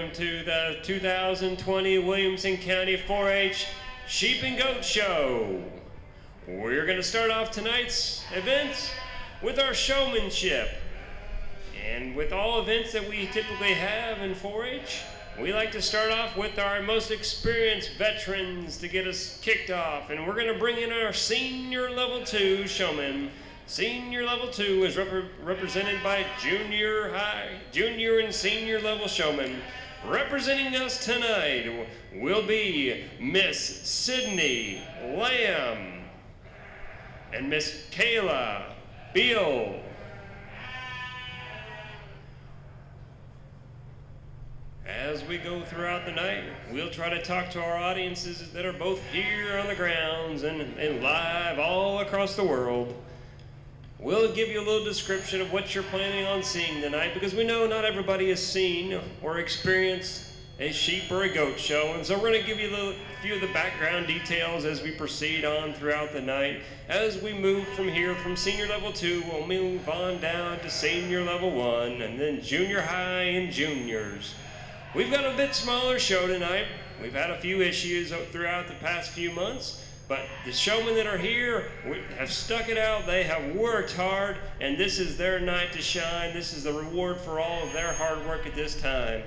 welcome to the 2020 Williamson County 4-H Sheep and Goat Show. We're going to start off tonight's event with our showmanship. And with all events that we typically have in 4-H, we like to start off with our most experienced veterans to get us kicked off. And we're going to bring in our senior level 2 showmen. Senior level 2 is represented by junior and senior level showmen. Representing us tonight will be Miss Sydney Lamb and Miss Kayla Beal. As we go throughout the night, we'll try to talk to our audiences that are both here on the grounds and live all across the world. We'll give you a little description of what you're planning on seeing tonight, because we know not everybody has seen or experienced a sheep or a goat show, and so we're going to give you a few of the background details as we proceed on throughout the night. As we move from here, from senior level 2, we'll move on down to senior level 1, and then junior high and juniors. We've got a bit smaller show tonight. We've had a few issues throughout the past few months, but the showmen that are here have stuck it out. They have worked hard, and this is their night to shine. This is the reward for all of their hard work at this time.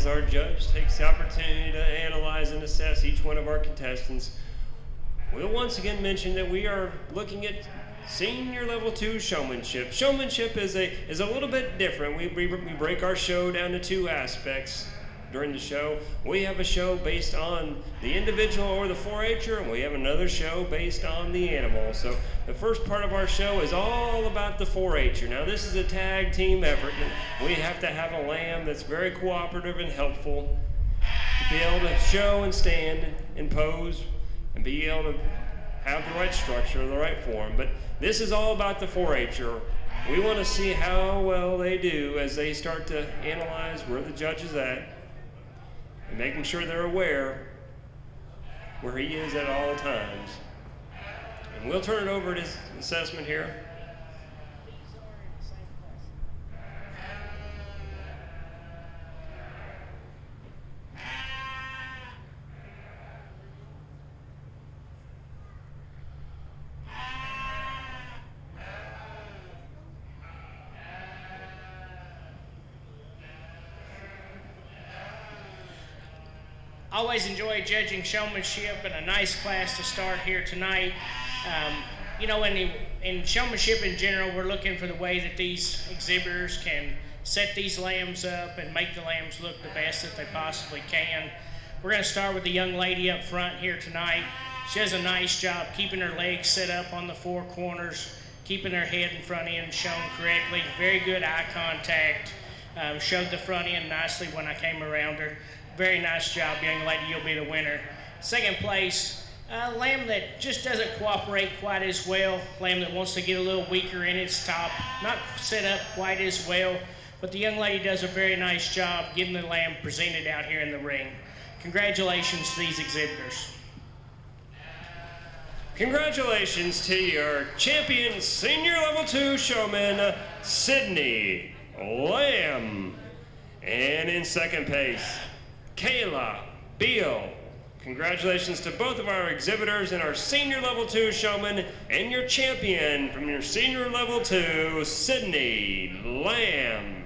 Our judge takes the opportunity to analyze and assess each one of our contestants. We'll once again mention that we are looking at senior level 2 showmanship. Showmanship is a little bit different. We break our show down to 2 aspects during the show. We have a show based on the individual or the 4-H'er, and we have another show based on the animal. So the first part of our show is all about the 4-H'er. Now this is a tag team effort, and we have to have a lamb that's very cooperative and helpful to be able to show and stand and pose and be able to have the right structure, the right form. But this is all about the 4-H'er. We want to see how well they do as they start to analyze where the judge is at, and making sure they're aware where he is at all times. And we'll turn it over to his assessment here. Always enjoy judging showmanship, and a nice class to start here tonight. You know, in showmanship in general, we're looking for the way that these exhibitors can set these lambs up and make the lambs look the best that they possibly can. We're going to start with the young lady up front here tonight. She does a nice job keeping her legs set up on the 4 corners, keeping her head and front end shown correctly. Very good eye contact. Showed the front end nicely when I came around her. Very nice job, young lady. You'll be the winner. Second place, a lamb that just doesn't cooperate quite as well. Lamb that wants to get a little weaker in its top. Not set up quite as well, but the young lady does a very nice job getting the lamb presented out here in the ring. Congratulations to these exhibitors. Congratulations to your champion senior level 2 showman, Sydney Lamb. And in second place, Kayla Beal. Congratulations to both of our exhibitors and our senior level 2 showman, and your champion from your senior level 2, Sydney Lamb.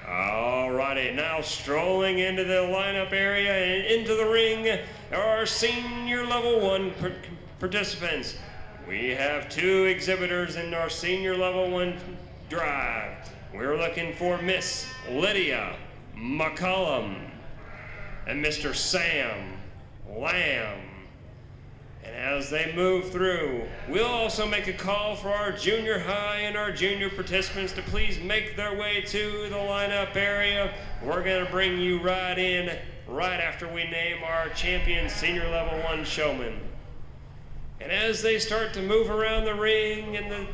Alrighty, now strolling into the lineup area and into the ring are our senior level 1 participants. We have 2 exhibitors in our senior level 1 drive. We're looking for Miss Lydia McCollum and Mr. Sam Lamb. And as they move through, we'll also make a call for our junior high and our junior participants to please make their way to the lineup area. We're gonna bring you right in right after we name our champion senior level 1 showman. And as they start to move around the ring and the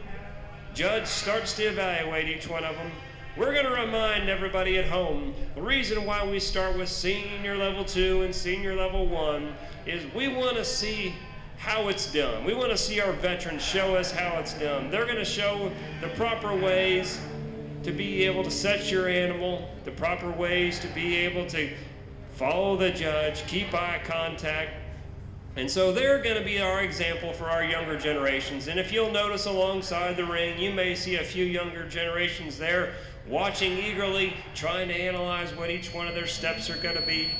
judge starts to evaluate each one of them, we're gonna remind everybody at home, the reason why we start with senior level 2 and senior level 1 is we wanna see how it's done. We want to see our veterans show us how it's done. They're going to show the proper ways to be able to set your animal, the proper ways to be able to follow the judge, keep eye contact. And so they're going to be our example for our younger generations. And if you'll notice alongside the ring, you may see a few younger generations there watching eagerly, trying to analyze what each one of their steps are going to be.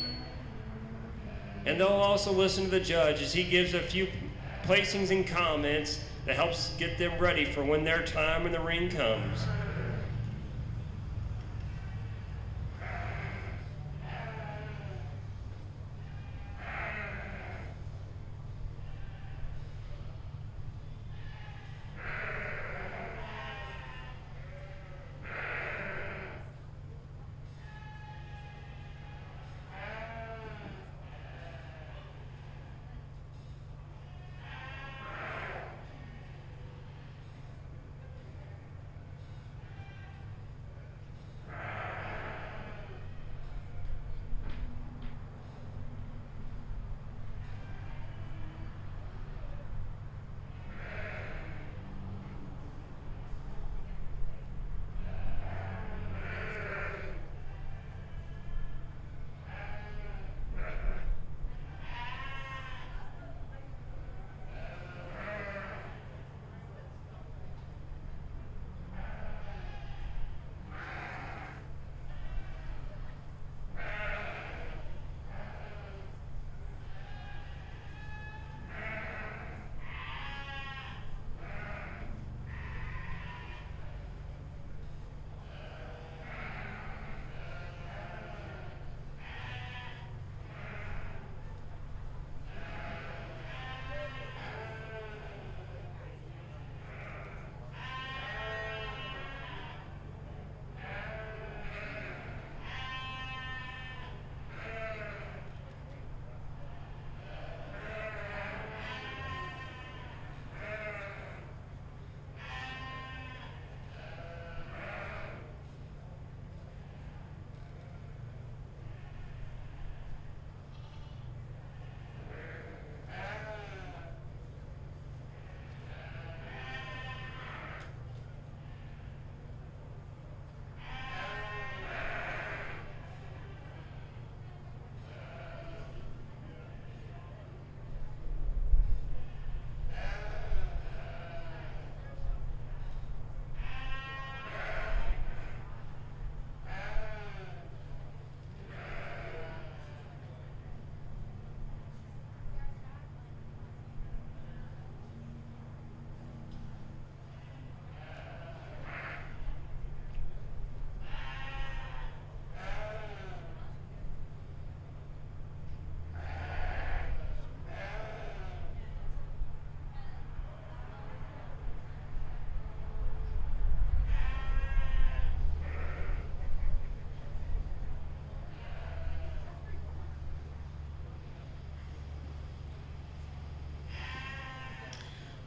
And they'll also listen to the judge as he gives a few placings and comments that helps get them ready for when their time in the ring comes.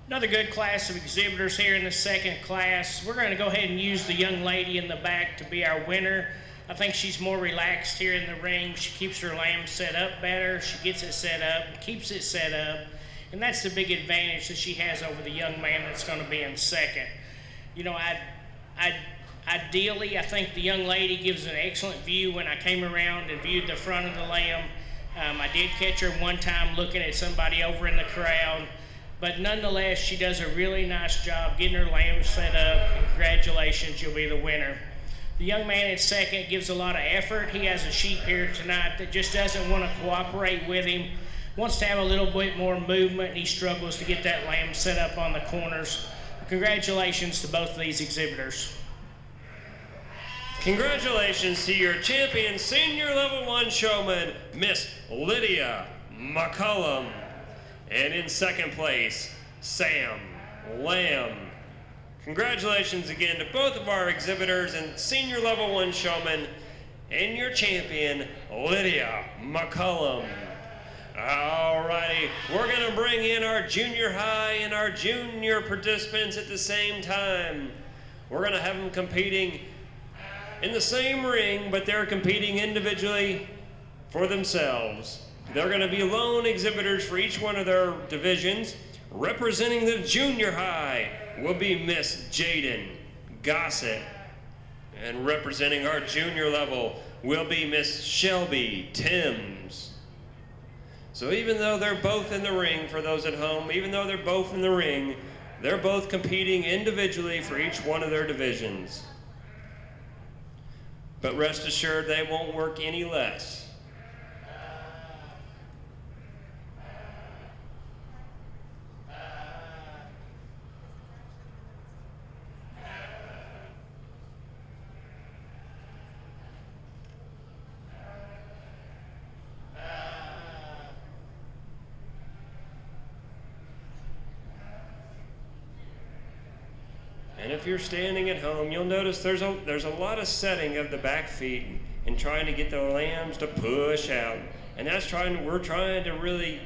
Another good class of exhibitors here in the second class. We're going to go ahead and use the young lady in the back to be our winner. I think she's more relaxed here in the ring. She keeps her lamb set up better. She gets it set up, keeps it set up. And that's the big advantage that she has over the young man that's going to be in second. You know, ideally, I think the young lady gives an excellent view. When I came around and viewed the front of the lamb, I did catch her one time looking at somebody over in the crowd. But nonetheless, she does a really nice job getting her lamb set up. Congratulations, you'll be the winner. The young man in second gives a lot of effort. He has a sheep here tonight that just doesn't want to cooperate with him, wants to have a little bit more movement, and he struggles to get that lamb set up on the corners. Congratulations to both of these exhibitors. Congratulations to your champion senior level 1 showman, Miss Lydia McCullum. And in second place, Sam Lamb. Congratulations again to both of our exhibitors and senior level 1 showman and your champion, Lydia McCullum. Alrighty, we're gonna bring in our junior high and our junior participants at the same time. We're gonna have them competing in the same ring, but they're competing individually for themselves. They're gonna be lone exhibitors for each one of their divisions. Representing the junior high will be Miss Jaden Gossett. And representing our junior level will be Miss Shelby Timms. So even though they're both in the ring, for those at home, even though they're both in the ring, they're both competing individually for each one of their divisions. But rest assured, they won't work any less. And if you're standing at home, you'll notice there's a lot of setting of the back feet and trying to get the lambs to push out. And we're trying to really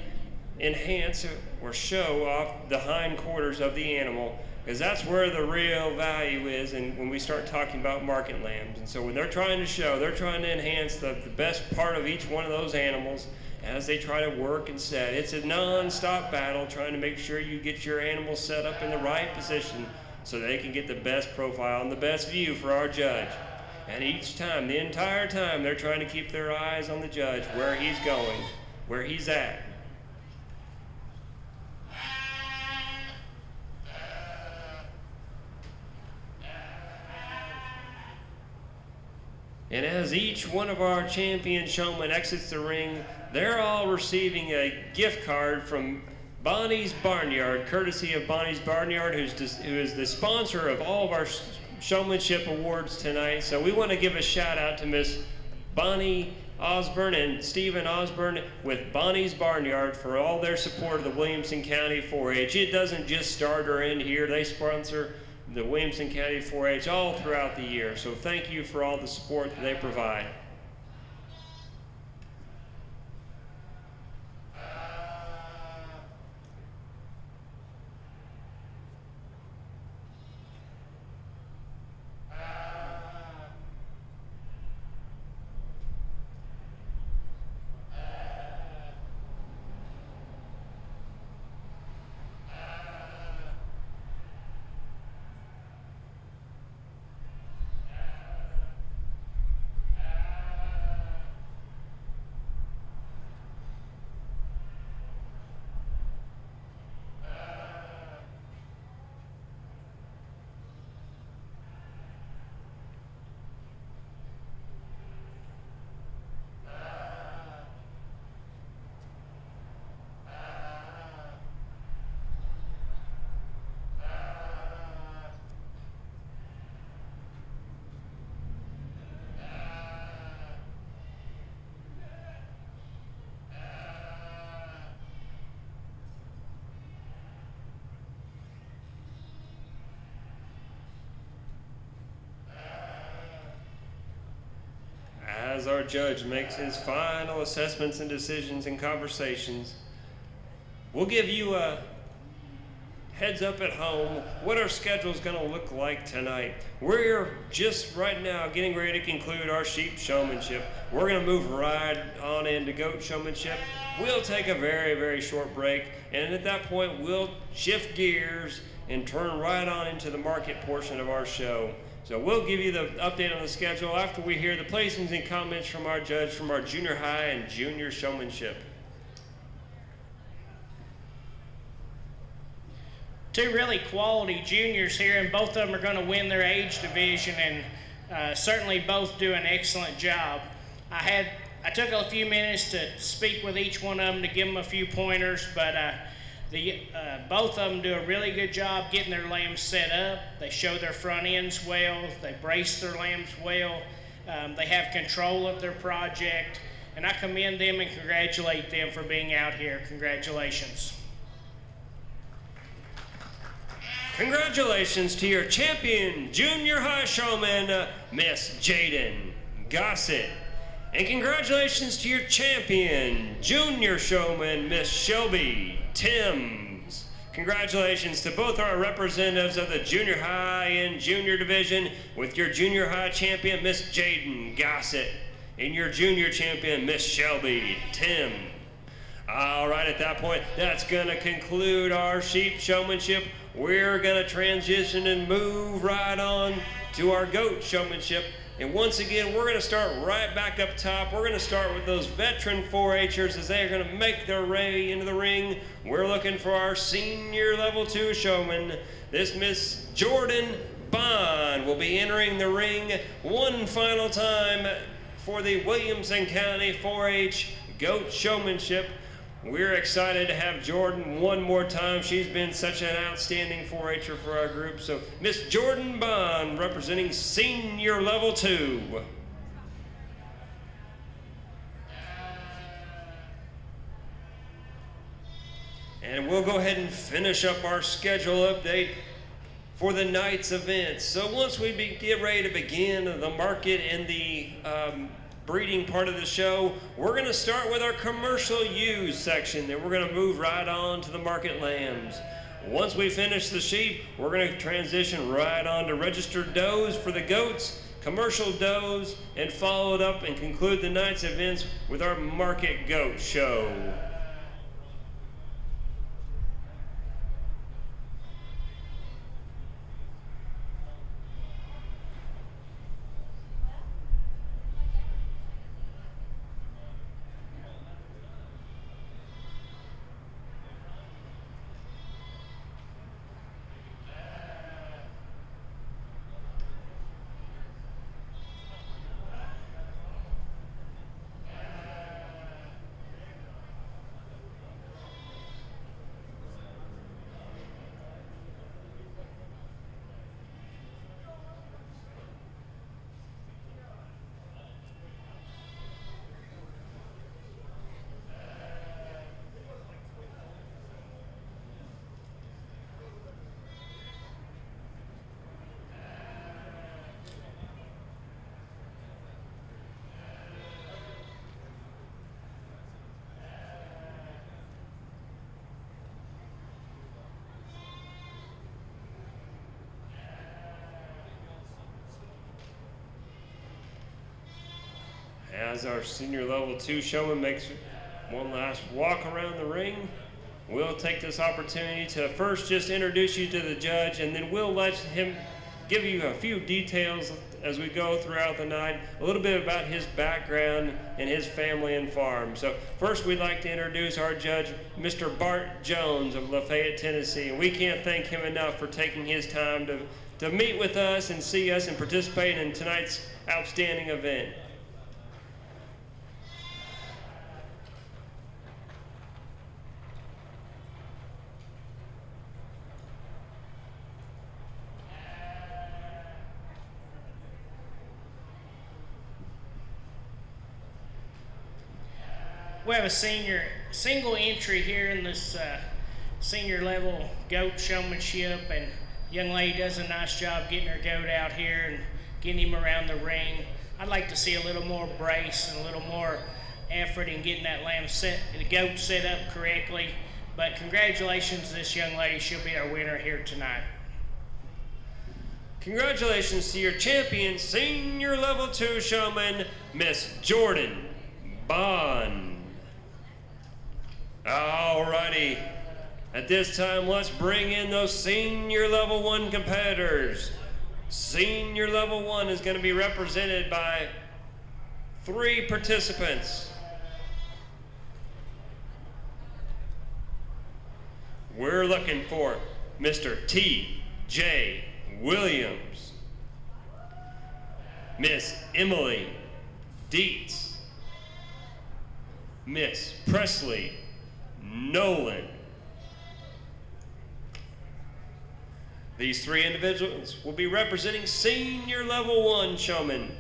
enhance or show off the hindquarters of the animal, because that's where the real value is. And when we start talking about market lambs, and so when they're trying to show, they're trying to enhance the best part of each one of those animals as they try to work and set. It's a non-stop battle trying to make sure you get your animal set up in the right position so they can get the best profile and the best view for our judge. And each time, the entire time, they're trying to keep their eyes on the judge, where he's going, where he's at. And as each one of our champion showmen exits the ring, they're all receiving a gift card from Bonnie's Barnyard, courtesy of Bonnie's Barnyard, who is the sponsor of all of our showmanship awards tonight. So we want to give a shout out to Miss Bonnie Osborne and Stephen Osborne with Bonnie's Barnyard for all their support of the Williamson County 4-H. It doesn't just start or end here. They sponsor the Williamson County 4-H all throughout the year. So thank you for all the support that they provide. As our judge makes his final assessments and decisions and conversations, we'll give you a heads up at home what our schedule is going to look like tonight. We're just right now getting ready to conclude our sheep showmanship. We're going to move right on into goat showmanship. We'll take a very, very short break, and at that point we'll shift gears and turn right on into the market portion of our show. So we'll give you the update on the schedule after we hear the placings and comments from our judge from our junior high and junior showmanship. Two really quality juniors here, and both of them are going to win their age division. And Certainly both do an excellent job. I took a few minutes to speak with each one of them to give them a few pointers, but both of them do a really good job getting their lambs set up. They show their front ends well, they brace their lambs well, they have control of their project, and I commend them and congratulate them for being out here. Congratulations. Congratulations to your champion junior high showman, Miss Jaden Gossett. And congratulations to your champion junior showman, Miss Shelby Timms. Congratulations to both our representatives of the junior high and junior division, with your junior high champion, Miss Jaden Gossett, and your junior champion, Miss Shelby Timms. All right, at that point, that's gonna conclude our sheep showmanship. We're gonna transition and move right on to our goat showmanship. And once again, we're gonna start right back up top. We're gonna start with those veteran 4-H'ers as they are gonna make their way into the ring. We're looking for our senior level 2 showman. This Miss Jordan Bond will be entering the ring one final time for the Williamson County 4-H goat showmanship. We're excited to have Jordan one more time. She's been such an outstanding 4-H'er for our group. So Miss Jordan Bond representing senior level 2. And we'll go ahead and finish up our schedule update for the night's events. So once we get ready to begin the market and the breeding part of the show, we're going to start with our commercial ewes section, then we're going to move right on to the market lambs. Once we finish the sheep, we're going to transition right on to registered does for the goats, commercial does, and follow it up and conclude the night's events with our market goat show. As our senior level 2 showman makes one last walk around the ring, we'll take this opportunity to first just introduce you to the judge, and then we'll let him give you a few details as we go throughout the night, a little bit about his background and his family and farm. So first we'd like to introduce our judge, Mr. Bart Jones of Lafayette, Tennessee. And we can't thank him enough for taking his time to meet with us and see us and participate in tonight's outstanding event. We have a single entry here in this senior level goat showmanship, and young lady does a nice job getting her goat out here and getting him around the ring. I'd like to see a little more brace and a little more effort in getting that the goat set up correctly. But congratulations to this young lady. She'll be our winner here tonight. Congratulations to your champion senior level 2 showman, Miss Jordan Bond. Alrighty, at this time, let's bring in those senior level 1 competitors. Senior level 1 is going to be represented by 3 participants. We're looking for Mr. T.J. Williams. Miss Emily Dietz, Miss Presley Nolan. These three individuals will be representing Senior Level 1 Showmen.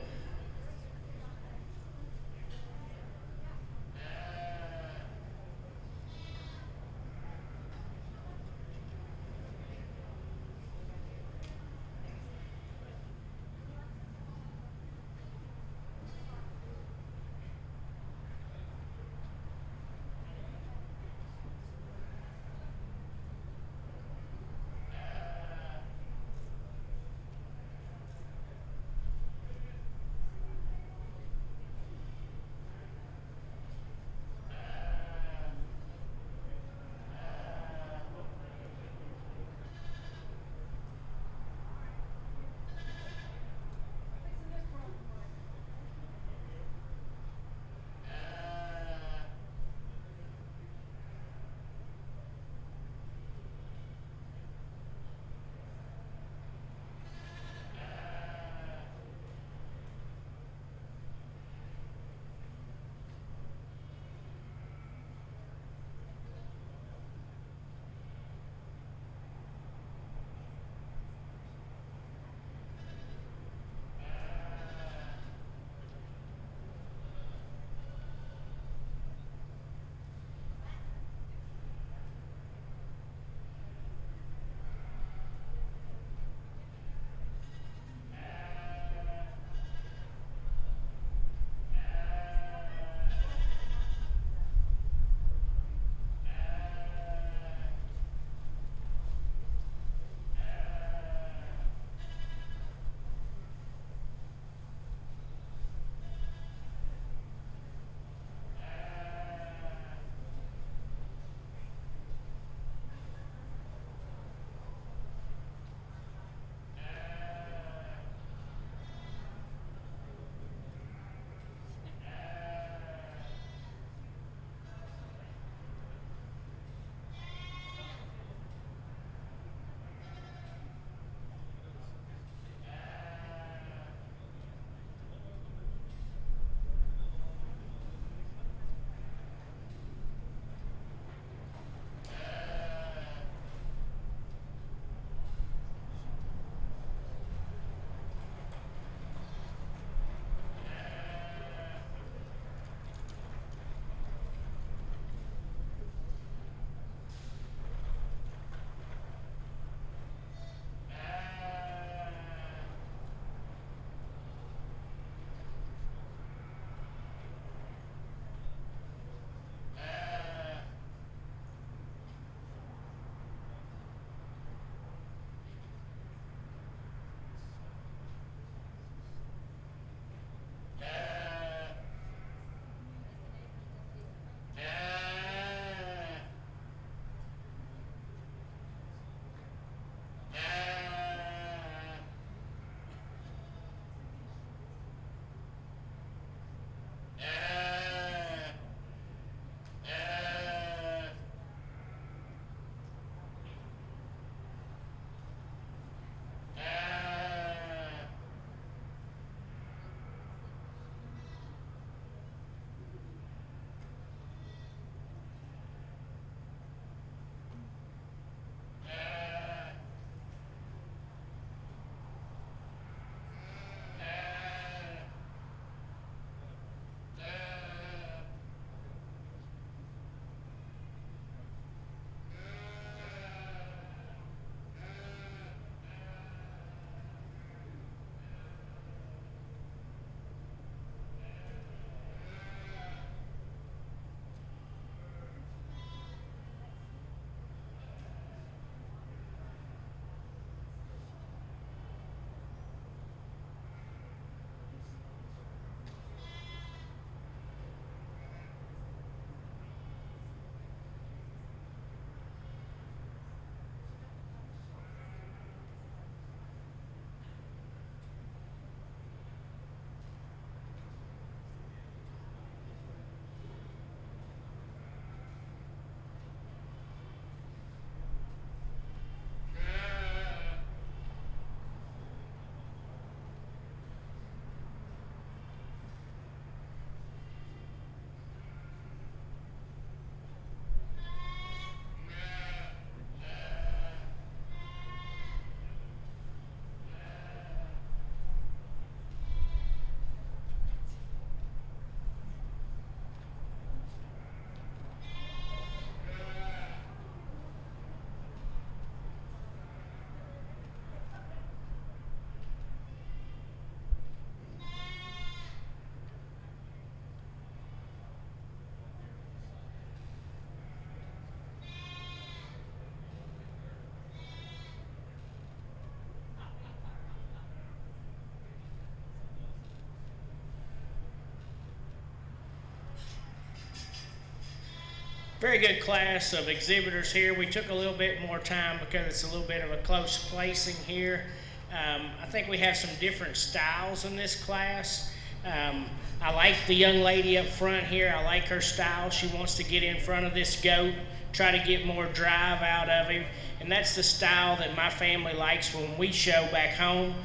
very good class of exhibitors here. We took a little bit more time because it's a little bit of a close placing here. I think we have some different styles in this class. I like the young lady up front here. I like her style. She wants to get in front of this goat, try to get more drive out of him. And that's the style that my family likes when we show back home.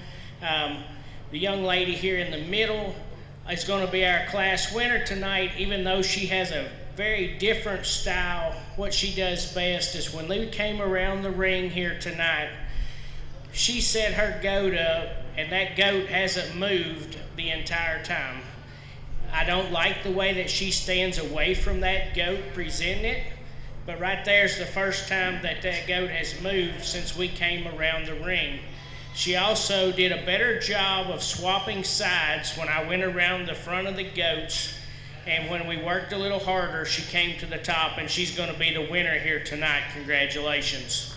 The young lady here in the middle is going to be our class winner tonight, even though she has a very different style. What she does best is when Lou came around the ring here tonight, she set her goat up, and that goat hasn't moved the entire time. I don't like the way that she stands away from that goat presenting it, but right there's the first time that that goat has moved since we came around the ring. She also did a better job of swapping sides when I went around the front of the goats, and when we worked a little harder, she came to the top, and she's going to be the winner here tonight. Congratulations.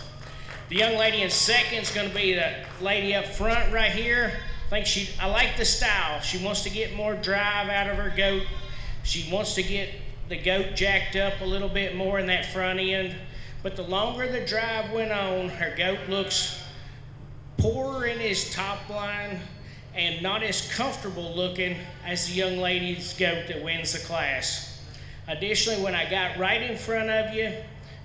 The young lady in second is going to be the lady up front right here. I like the style. She wants to get more drive out of her goat. She wants to get the goat jacked up a little bit more in that front end. But the longer the drive went on, her goat looks poorer in his top line and not as comfortable looking as the young lady's goat that wins the class. Additionally, when I got right in front of you,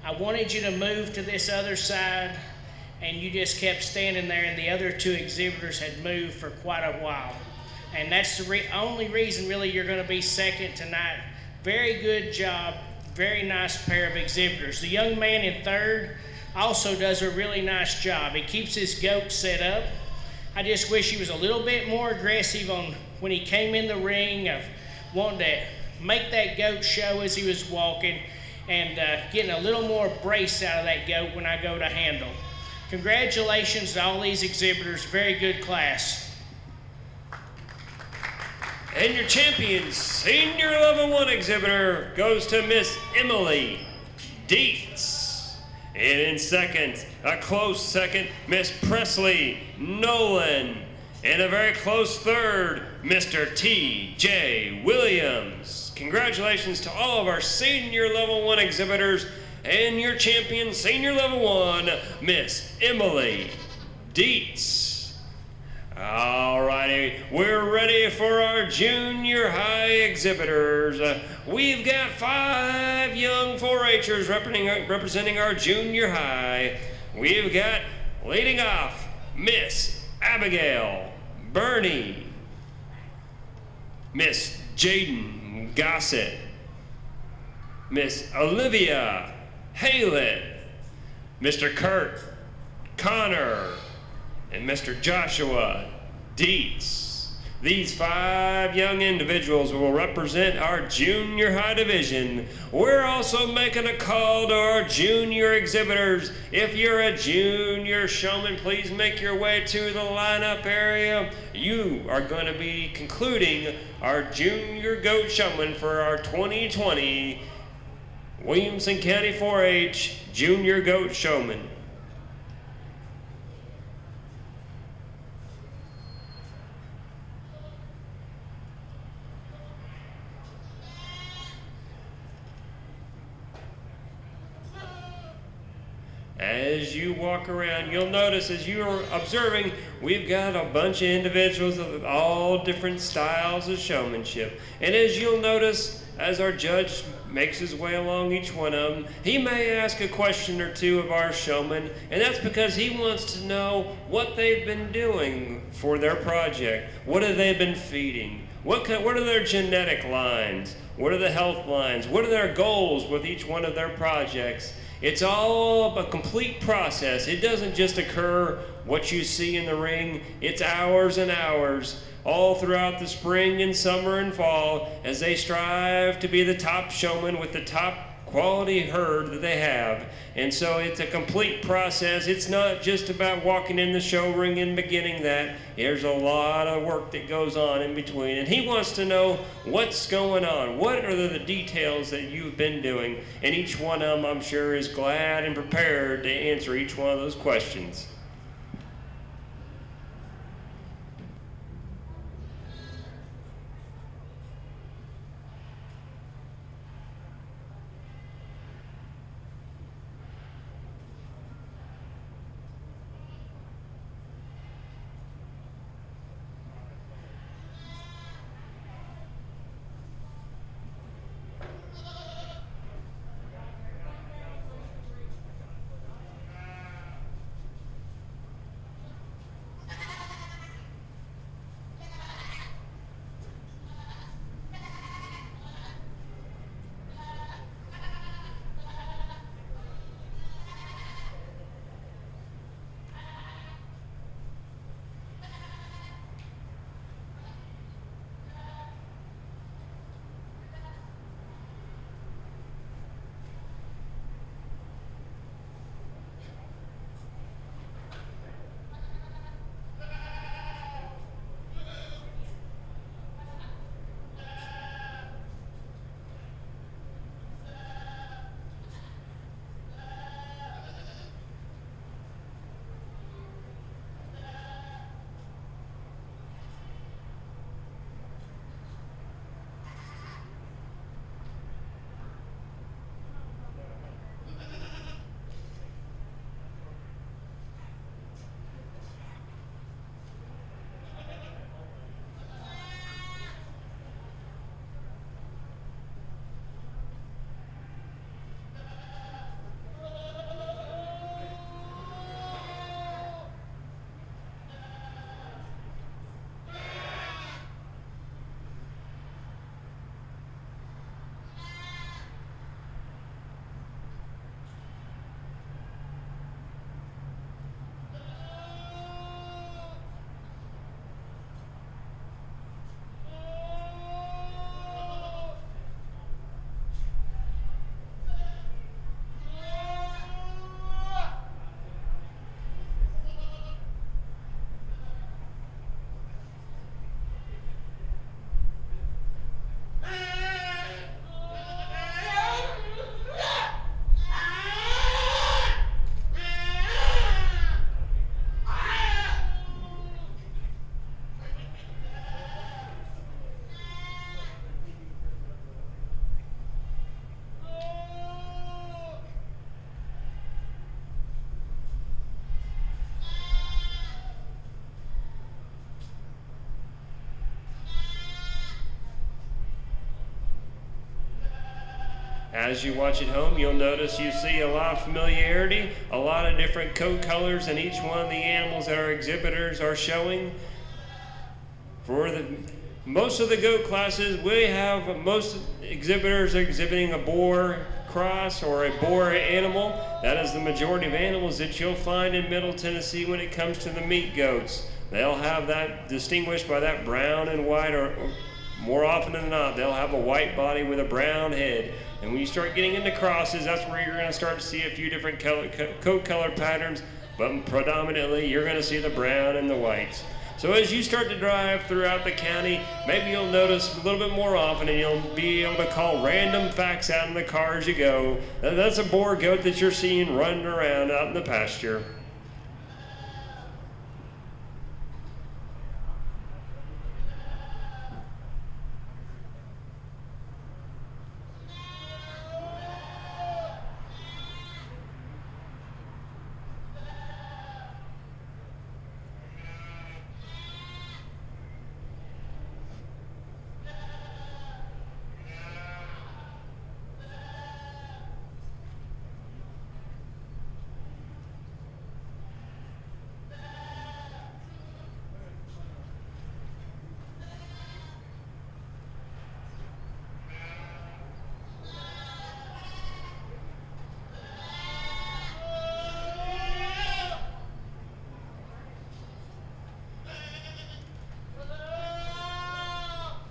I wanted you to move to this other side, and you just kept standing there, and the other two exhibitors had moved for quite a while. And that's the only reason really you're going to be second tonight. Very good job, very nice pair of exhibitors. The young man in third also does a really nice job. He keeps his goat set up. I just wish he was a little bit more aggressive on when he came in the ring of wanting to make that goat show as he was walking, and getting a little more brace out of that goat when I go to handle. Congratulations to all these exhibitors. Very good class. And your champion, senior level 1 exhibitor, goes to Miss Emily Dietz. And in second, a close second, Miss Presley Nolan. And a very close third, Mr. T.J. Williams. Congratulations to all of our senior level 1 exhibitors, and your champion, senior level 1, Miss Emily Dietz. All righty, we're ready for our junior high exhibitors. We've got 5 young 4-H'ers representing our junior high. We've got, leading off, Miss Abigail Burney, Miss Jaden Gossett, Miss Olivia Haylett, Mr. Kurt Connor, and Mr. Joshua Dietz. These 5 young individuals will represent our junior high division. We're also making a call to our junior exhibitors. If you're a junior showman, please make your way to the lineup area. You are going to be concluding our junior goat showman for our 2020 Williamson County 4-H Junior Goat Showman. As you walk around, you'll notice as you're observing, we've got a bunch of individuals of all different styles of showmanship. And as you'll notice, as our judge makes his way along each one of them, he may ask a question or two of our showmen, and that's because he wants to know what they've been doing for their project. What have they been feeding? What are their genetic lines? What are the health lines? What are their goals with each one of their projects? It's all a complete process. It doesn't just occur what you see in the ring. It's hours and hours all throughout the spring and summer and fall as they strive to be the top showman with the top quality herd that they have. And so it's a complete process. It's not just about walking in the show ring and beginning that. There's a lot of work that goes on in between. And he wants to know what's going on. What are the details that you've been doing? And each one of them, I'm sure, is glad and prepared to answer each one of those questions. As you watch at home, you'll notice you see a lot of familiarity, a lot of different coat colors in each one of the animals that our exhibitors are showing. For most of the goat classes, we have most exhibitors exhibiting a boar cross or a boar animal. That is the majority of animals that you'll find in Middle Tennessee when it comes to the meat goats. They'll have that distinguished by that brown and white, or more often than not, they'll have a white body with a brown head. And when you start getting into crosses, that's where you're going to start to see a few different coat color patterns, but predominantly you're going to see the brown and the whites. So as you start to drive throughout the county, maybe you'll notice a little bit more often, and you'll be able to call random facts out in the car as you go. That's a boar goat that you're seeing running around out in the pasture.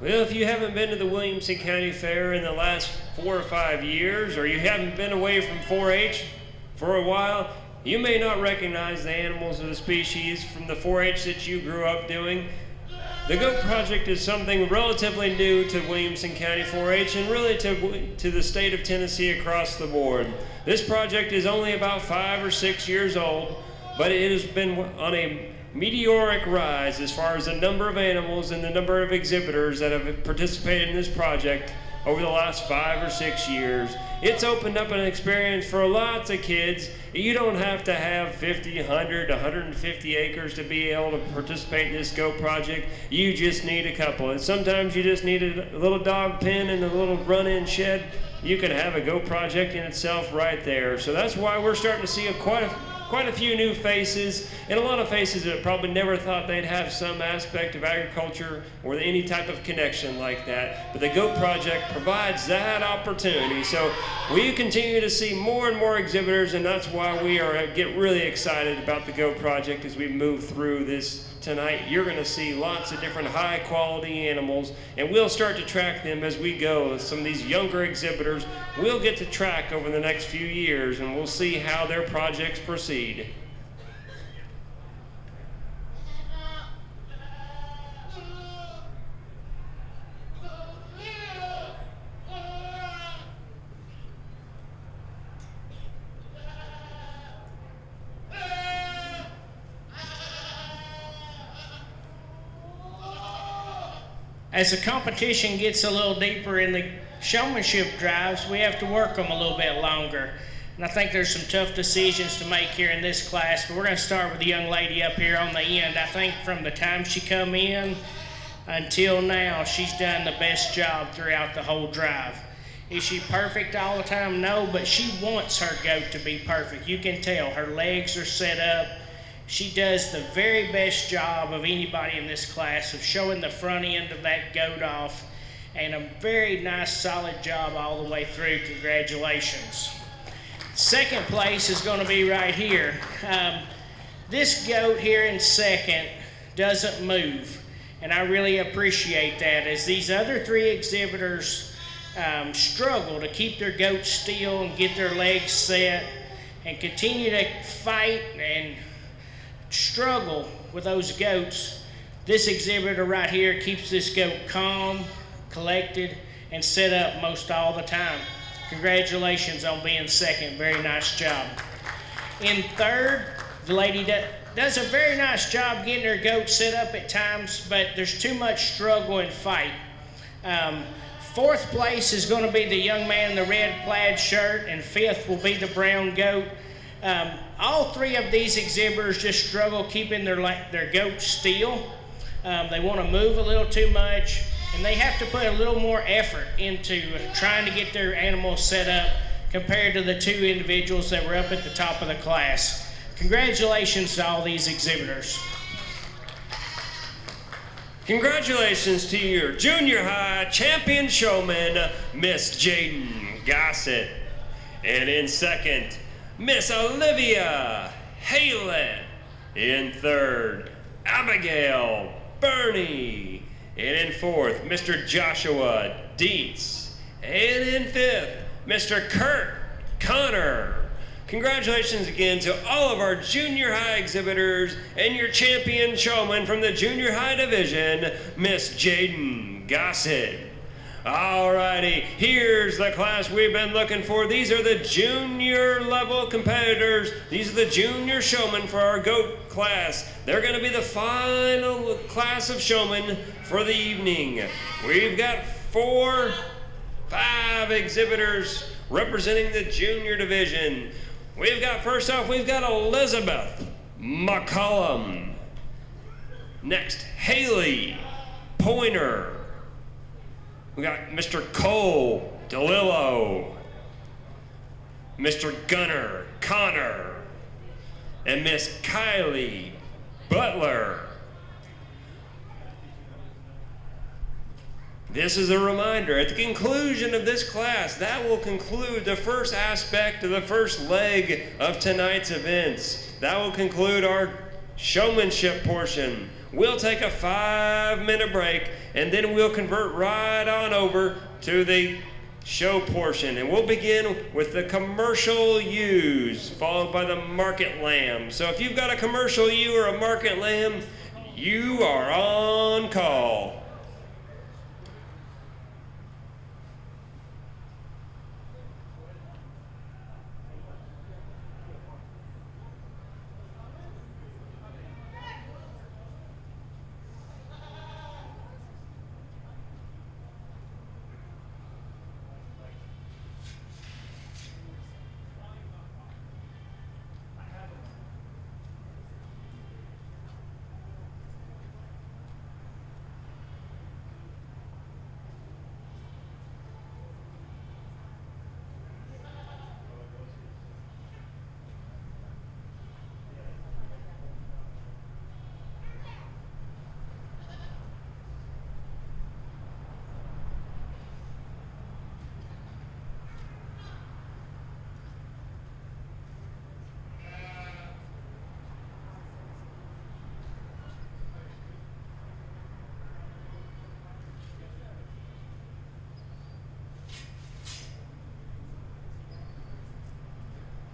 Well, if you haven't been to the Williamson County Fair in the last 4 or 5 years, or you haven't been away from 4-H for a while, you may not recognize the animals or the species from the 4-H that you grew up doing. The Goat Project is something relatively new to Williamson County 4-H and really to the state of Tennessee across the board. This project is only about 5 or 6 years old, but it has been on a meteoric rise as far as the number of animals and the number of exhibitors that have participated in this project over the last 5 or 6 years. It's opened up an experience for lots of kids. You don't have to have 50, 100, 150 acres to be able to participate in this goat project. You just need a couple. And sometimes you just need a little dog pen and a little run-in shed. You can have a goat project in itself right there. So that's why we're starting to see quite a few new faces, and a lot of faces that probably never thought they'd have some aspect of agriculture or any type of connection like that. But the Goat Project provides that opportunity. So we continue to see more and more exhibitors, and that's why we get really excited about the Goat Project as we move through this tonight. You're going to see lots of different high quality animals, and we'll start to track them as we go. Some of these younger exhibitors we'll get to track over the next few years, and we'll see how their projects proceed. As the competition gets a little deeper in the showmanship drives, we have to work them a little bit longer. And I think there's some tough decisions to make here in this class, but we're going to start with the young lady up here on the end. I think from the time she come in until now, she's done the best job throughout the whole drive. Is she perfect all the time? No, but she wants her goat to be perfect. You can tell her legs are set up. She does the very best job of anybody in this class of showing the front end of that goat off, and a very nice solid job all the way through. Congratulations. Second place is going to be right here. This goat here in second doesn't move, and I really appreciate that, as these other three exhibitors struggle to keep their goats still and get their legs set and continue to fight and struggle with those goats. This exhibitor right here keeps this goat calm, collected, and set up most all the time. Congratulations on being second. Very nice job. In third, the lady does a very nice job getting her goat set up at times, but there's too much struggle and fight. Fourth place is going to be the young man in the red plaid shirt, and fifth will be the brown goat. All three of these exhibitors just struggle keeping their goats still. They want to move a little too much. and they have to put a little more effort into trying to get their animals set up compared to the two individuals that were up at the top of the class. Congratulations to all these exhibitors. Congratulations to your junior high champion showman, Miss Jaden Gossett. And in second, Miss Olivia Halen. In third, Abigail Burney. And in fourth, Mr. Joshua Dietz. And in fifth, Mr. Kurt Connor. Congratulations again to all of our junior high exhibitors and your champion showman from the junior high division, Miss Jaden Gossett. Alrighty, here's the class we've been looking for. These are the junior level competitors. These are the junior showmen for our GOAT class. They're going to be the final class of showmen for the evening. We've got 5 exhibitors representing the junior division. First off, we've got Elizabeth McCollum. Next, Haley Pointer. We got Mr. Cole DeLillo, Mr. Gunnar Connor, and Miss Kylie Butler. This is a reminder, at the conclusion of this class, that will conclude the first aspect of the first leg of tonight's events. That will conclude our showmanship portion. We'll take a 5-minute break, and then we'll convert right on over to the show portion. And we'll begin with the commercial ewes, followed by the market lamb. So if you've got a commercial ewe or a market lamb, you are on call.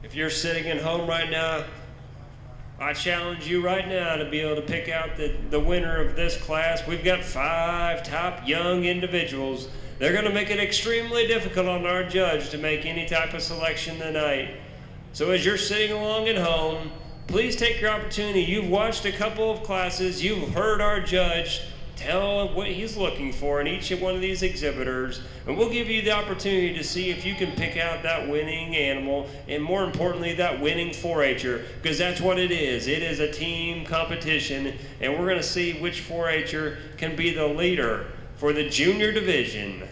If you're sitting at home right now, I challenge you right now to be able to pick out the winner of this class. We've got 5 top young individuals. They're going to make it extremely difficult on our judge to make any type of selection tonight. So as you're sitting along at home, please take your opportunity. You've watched a couple of classes. You've heard our judge tell what he's looking for in each one of these exhibitors, and we'll give you the opportunity to see if you can pick out that winning animal, and more importantly, that winning 4-H'er, because that's what it is. It is a team competition, and we're going to see which 4-H'er can be the leader for the junior division.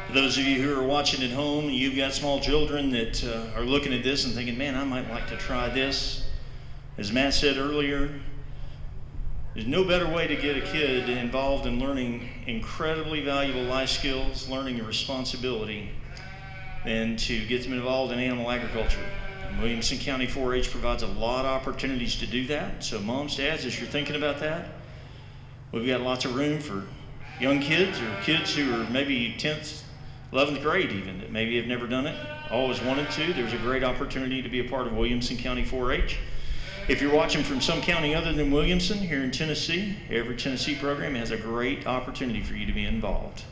For those of you who are watching at home, you've got small children that are looking at this and thinking, man, I might like to try this. As Matt said earlier, there's no better way to get a kid involved in learning incredibly valuable life skills, learning a responsibility, than to get them involved in animal agriculture. And Williamson County 4-H provides a lot of opportunities to do that. So moms, dads, as you're thinking about that, we've got lots of room for young kids or kids who are maybe 10th, 11th grade even, that maybe have never done it, always wanted to. There's a great opportunity to be a part of Williamson County 4-H. If you're watching from some county other than Williamson here in Tennessee, every Tennessee program has a great opportunity for you to be involved.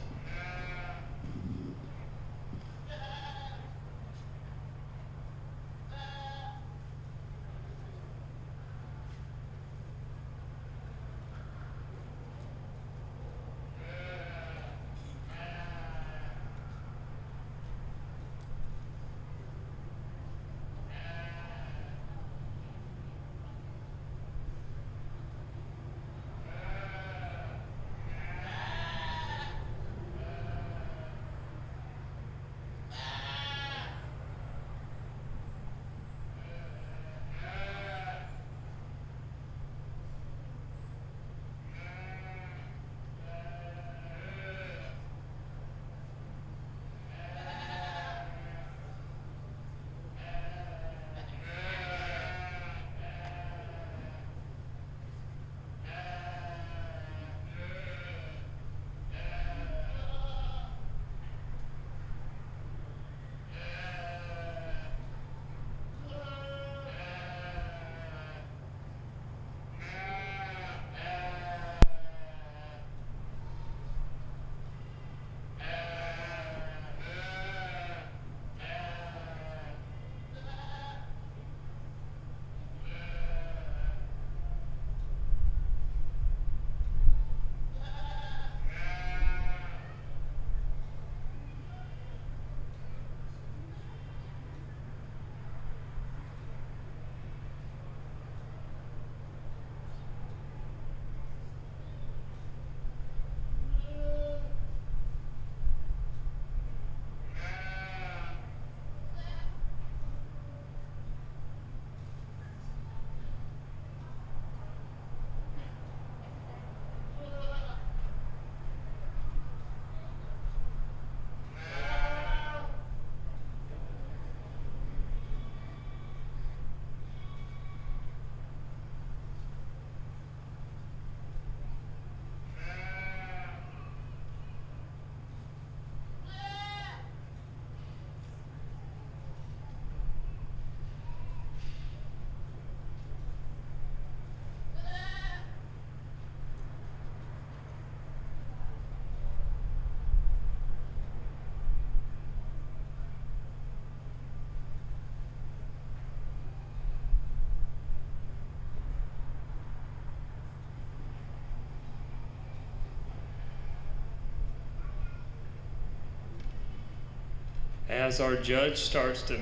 As our judge starts to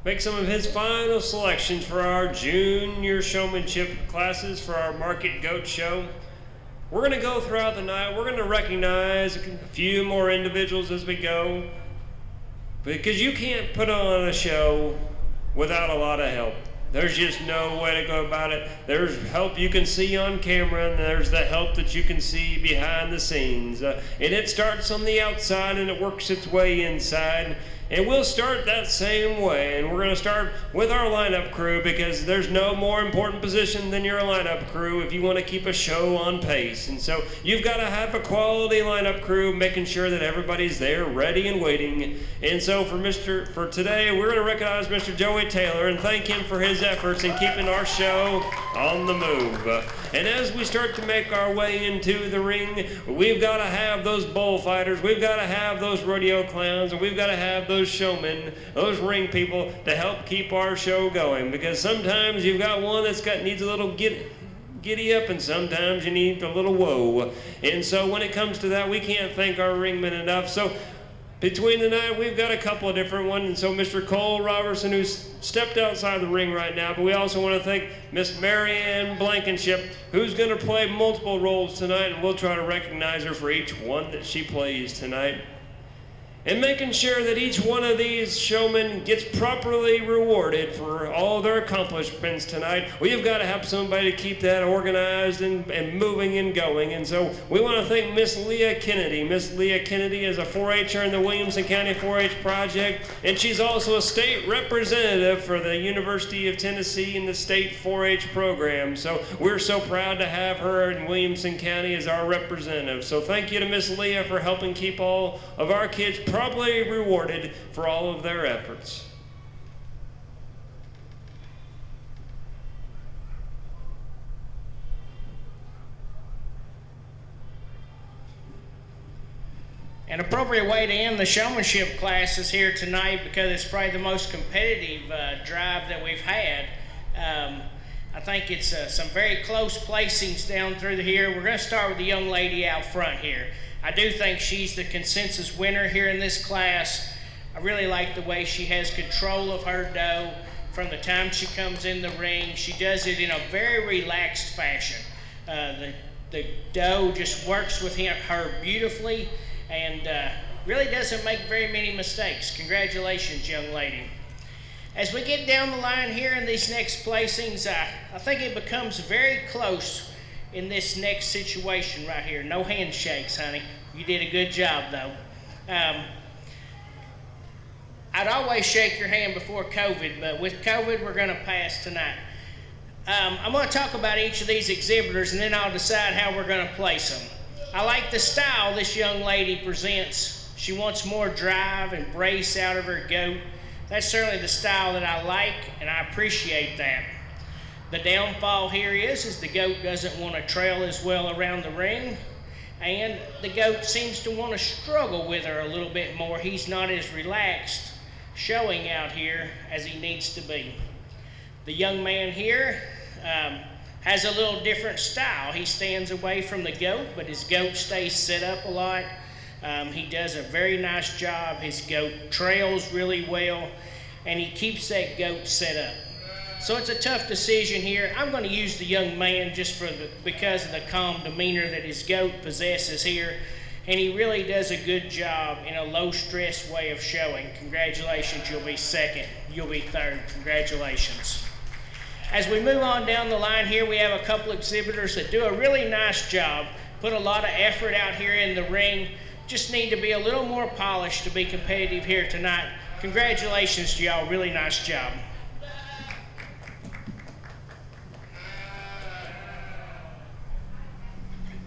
make some of his final selections for our junior showmanship classes for our market goat show, we're going to go throughout the night. We're going to recognize a few more individuals as we go, because you can't put on a show without a lot of help. There's just no way to go about it. There's help you can see on camera, and there's the help that you can see behind the scenes. And it starts on the outside and it works its way inside. And we'll start that same way, and we're going to start with our lineup crew, because there's no more important position than your lineup crew if you want to keep a show on pace. And so you've got to have a quality lineup crew, making sure that everybody's there ready and waiting. And so for today, we're going to recognize Mr. Joey Taylor and thank him for his efforts in keeping our show on the move. And as we start to make our way into the ring, we've got to have those bullfighters, we've got to have those rodeo clowns, and we've got to have those showmen, those ring people to help keep our show going, because sometimes you've got one needs a little giddy up, and sometimes you need a little whoa. And so when it comes to that, we can't thank our ringmen enough. So between the night, we've got a couple of different ones. And so Mr. Cole Robertson, who's stepped outside the ring right now, but we also want to thank Miss Marianne Blankenship, who's going to play multiple roles tonight, and we'll try to recognize her for each one that she plays tonight. and making sure that each one of these showmen gets properly rewarded for all their accomplishments tonight. We've got to have somebody to keep that organized and moving and going. And so we want to thank Miss Leah Kennedy. Miss Leah Kennedy is a 4-H'er in the Williamson County 4-H Project, and she's also a state representative for the University of Tennessee in the state 4-H program. So we're so proud to have her in Williamson County as our representative. So thank you to Miss Leah for helping keep all of our kids properly rewarded for all of their efforts. An appropriate way to end the showmanship classes here tonight, because it's probably the most competitive drive that we've had. I think it's some very close placings down through here. We're going to start with the young lady out front here. I do think she's the consensus winner here in this class. I really like the way she has control of her doe from the time she comes in the ring. She does it in a very relaxed fashion. The doe just works with her beautifully and really doesn't make very many mistakes. Congratulations, young lady. As we get down the line here in these next placings, I think it becomes very close in this next situation right here. No handshakes, honey. You did a good job, though. I'd always shake your hand before COVID, but with COVID, we're going to pass tonight. I'm going to talk about each of these exhibitors, and then I'll decide how we're going to place them. I like the style this young lady presents. She wants more drive and brace out of her goat. That's certainly the style that I like, and I appreciate that. The downfall here is the goat doesn't want to trail as well around the ring, and the goat seems to want to struggle with her a little bit more. He's not as relaxed showing out here as he needs to be. The young man here has a little different style. He stands away from the goat, but his goat stays set up a lot. He does a very nice job. His goat trails really well, and he keeps that goat set up. So it's a tough decision here. I'm going to use the young man just because of the calm demeanor that his goat possesses here, and he really does a good job in a low-stress way of showing. Congratulations, you'll be second. You'll be third. Congratulations. As we move on down the line here, we have a couple exhibitors that do a really nice job, put a lot of effort out here in the ring. Just need to be a little more polished to be competitive here tonight. Congratulations to y'all, really nice job.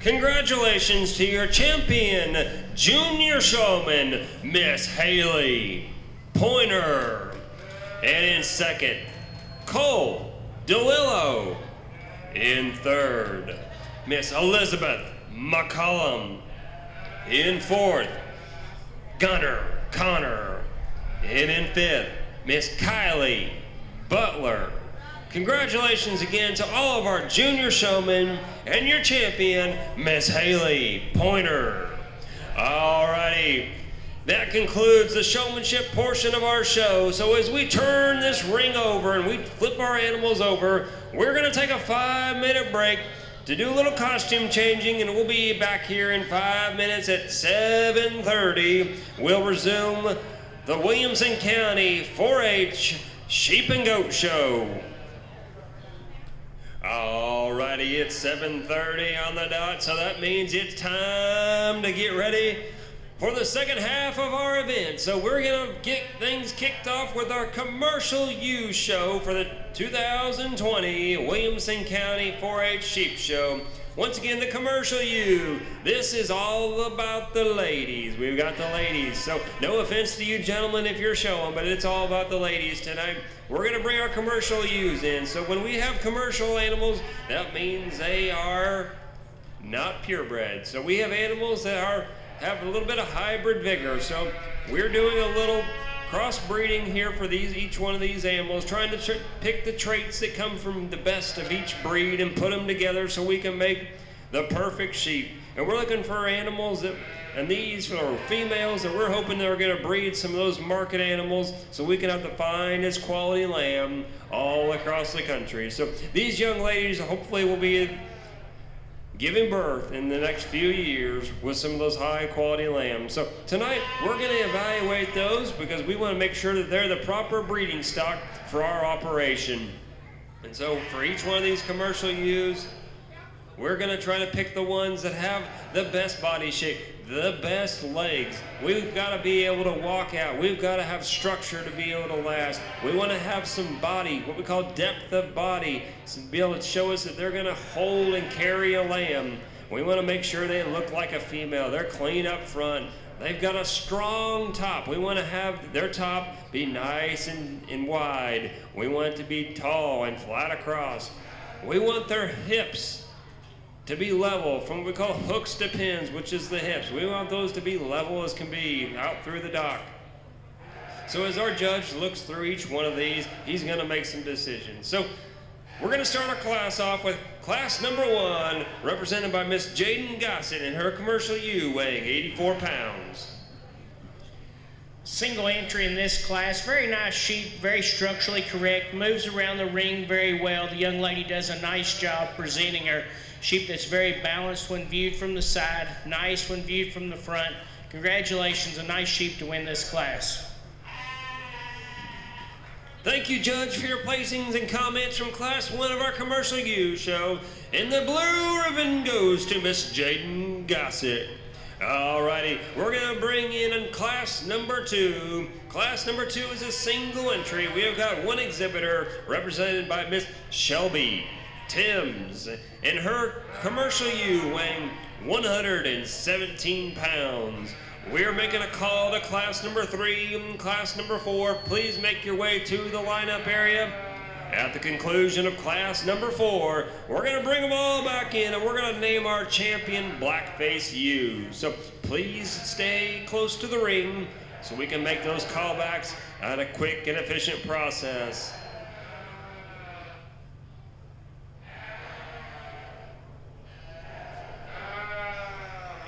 Congratulations to your champion, junior showman, Miss Haley Pointer. And in second, Cole DeLillo. In third, Miss Elizabeth McCollum. In fourth, Gunner Connor. And in fifth, Miss Kylie Butler. Congratulations again to all of our junior showmen and your champion, Miss Haley Pointer. Alrighty, that concludes the showmanship portion of our show. So as we turn this ring over and we flip our animals over, we're gonna take a 5-minute break to do a little costume changing, and we'll be back here in 5 minutes at 7:30. We'll resume the Williamson County 4-H Sheep and Goat Show. Alrighty, it's 7:30 on the dot, so that means it's time to get ready for the second half of our event. So we're gonna get things kicked off with our commercial use show for the 2020 Williamson County 4-H Sheep Show. Once again, the commercial U. This is all about the ladies. We've got the ladies. So no offense to you gentlemen if you're showing, but it's all about the ladies tonight. We're gonna bring our commercial U's in. So when we have commercial animals, that means they are not purebred. So we have animals that have a little bit of hybrid vigor. So we're doing a little crossbreeding here for each one of these animals, trying to pick the traits that come from the best of each breed and put them together so we can make the perfect sheep. And we're looking for animals and these are females that we're hoping they're going to breed some of those market animals so we can have the finest quality lamb all across the country. So these young ladies hopefully will be giving birth in the next few years with some of those high quality lambs. So tonight we're going to evaluate those because we want to make sure that they're the proper breeding stock for our operation. And so for each one of these commercial ewes, we're going to try to pick the ones that have the best body shape, the best legs. We've got to be able to walk out. We've got to have structure to be able to last. We want to have some body, what we call depth of body, to be able to show us that they're going to hold and carry a lamb. We want to make sure they look like a female. They're clean up front. They've got a strong top. We want to have their top be nice and wide. We want it to be tall and flat across. We want their hips to be level from what we call hooks to pins, which is the hips. We want those to be level as can be out through the dock. So as our judge looks through each one of these, he's going to make some decisions. So we're going to start our class off with class number 1, represented by Miss Jaden Gossett and her commercial ewe weighing 84 pounds. Single entry in this class, very nice sheep, very structurally correct, moves around the ring very well. The young lady does a nice job presenting her sheep that's very balanced when viewed from the side, nice when viewed from the front. Congratulations, a nice sheep to win this class. Thank you, Judge, for your placings and comments from Class 1 of our commercial ewe show. And the blue ribbon goes to Miss Jaden Gossett. Alrighty, we're going to bring in class number 2. Class number 2 is a single entry. We have got one exhibitor represented by Miss Shelby Timms and her commercial ewe weighing 117 pounds. We're making a call to class number 3 and class number 4. Please make your way to the lineup area. At the conclusion of class number 4, we're going to bring them all back in and we're going to name our champion blackface ewe. So please stay close to the ring so we can make those callbacks at a quick and efficient process.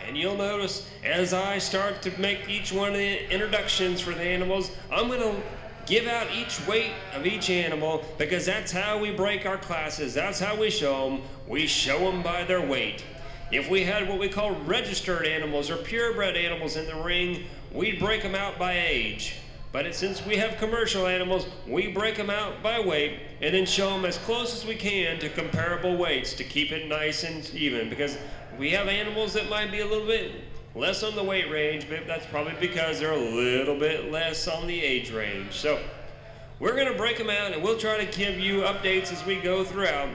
And you'll notice as I start to make each one of the introductions for the animals, I'm going to give out each weight of each animal because that's how we break our classes. That's how we show them. We show them by their weight. If we had what we call registered animals or purebred animals in the ring, we'd break them out by age. But since we have commercial animals, we break them out by weight and then show them as close as we can to comparable weights to keep it nice and even, because we have animals that might be a little bit less on the weight range, but that's probably because they're a little bit less on the age range. So we're going to break them out and we'll try to give you updates as we go throughout.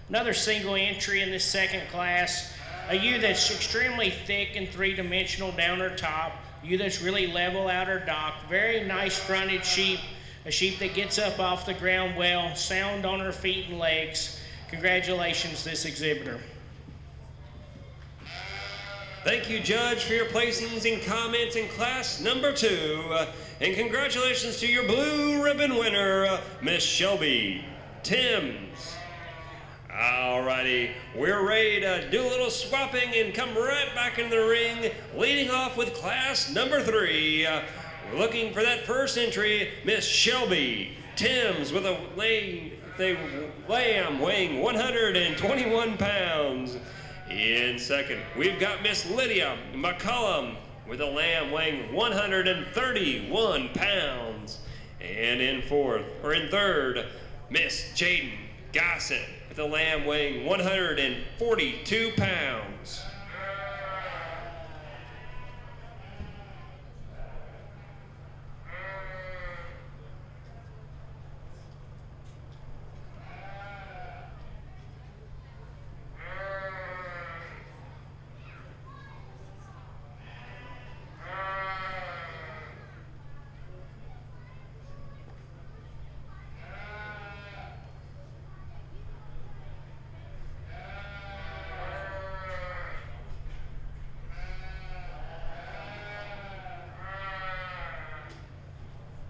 Another single entry in this second class, a ewe that's extremely thick and three-dimensional down her top, a ewe that's really level out her dock, very nice fronted sheep, a sheep that gets up off the ground well, sound on her feet and legs. Congratulations, this exhibitor. Thank you, Judge, for your placings and comments in class number 2. And congratulations to your blue ribbon winner, Miss Shelby Timms. Alrighty, we're ready to do a little swapping and come right back in the ring, leading off with class number 3. We're looking for that first entry, Miss Shelby Timms with a lamb weighing 121 pounds. In second, we've got Miss Lydia McCullum with a lamb weighing 131 pounds. And in third, Miss Jaden Gossett, with a lamb weighing 142 pounds.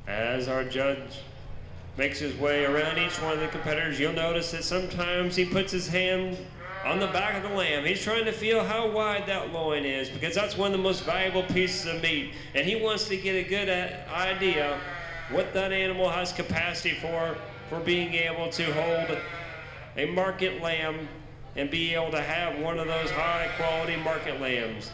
As our judge makes his way around each one of the competitors, you'll notice that sometimes he puts his hand on the back of the lamb. He's trying to feel how wide that loin is, because that's one of the most valuable pieces of meat. And he wants to get a good idea what that animal has capacity for being able to hold a market lamb and be able to have one of those high quality market lambs.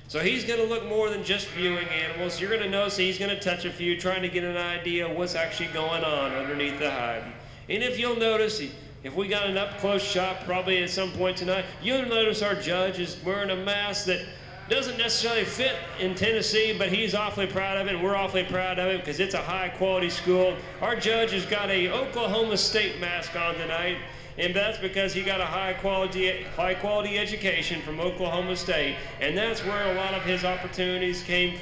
So he's going to look more than just viewing animals. You're going to notice he's going to touch a few, trying to get an idea of what's actually going on underneath the hide. And if you'll notice, if we got an up-close shot probably at some point tonight, you'll notice our judge is wearing a mask that doesn't necessarily fit in Tennessee, but he's awfully proud of it, and we're awfully proud of it because it's a high-quality school. Our judge has got a Oklahoma State mask on tonight, and that's because he got a high quality education from Oklahoma State, and that's where a lot of his opportunities came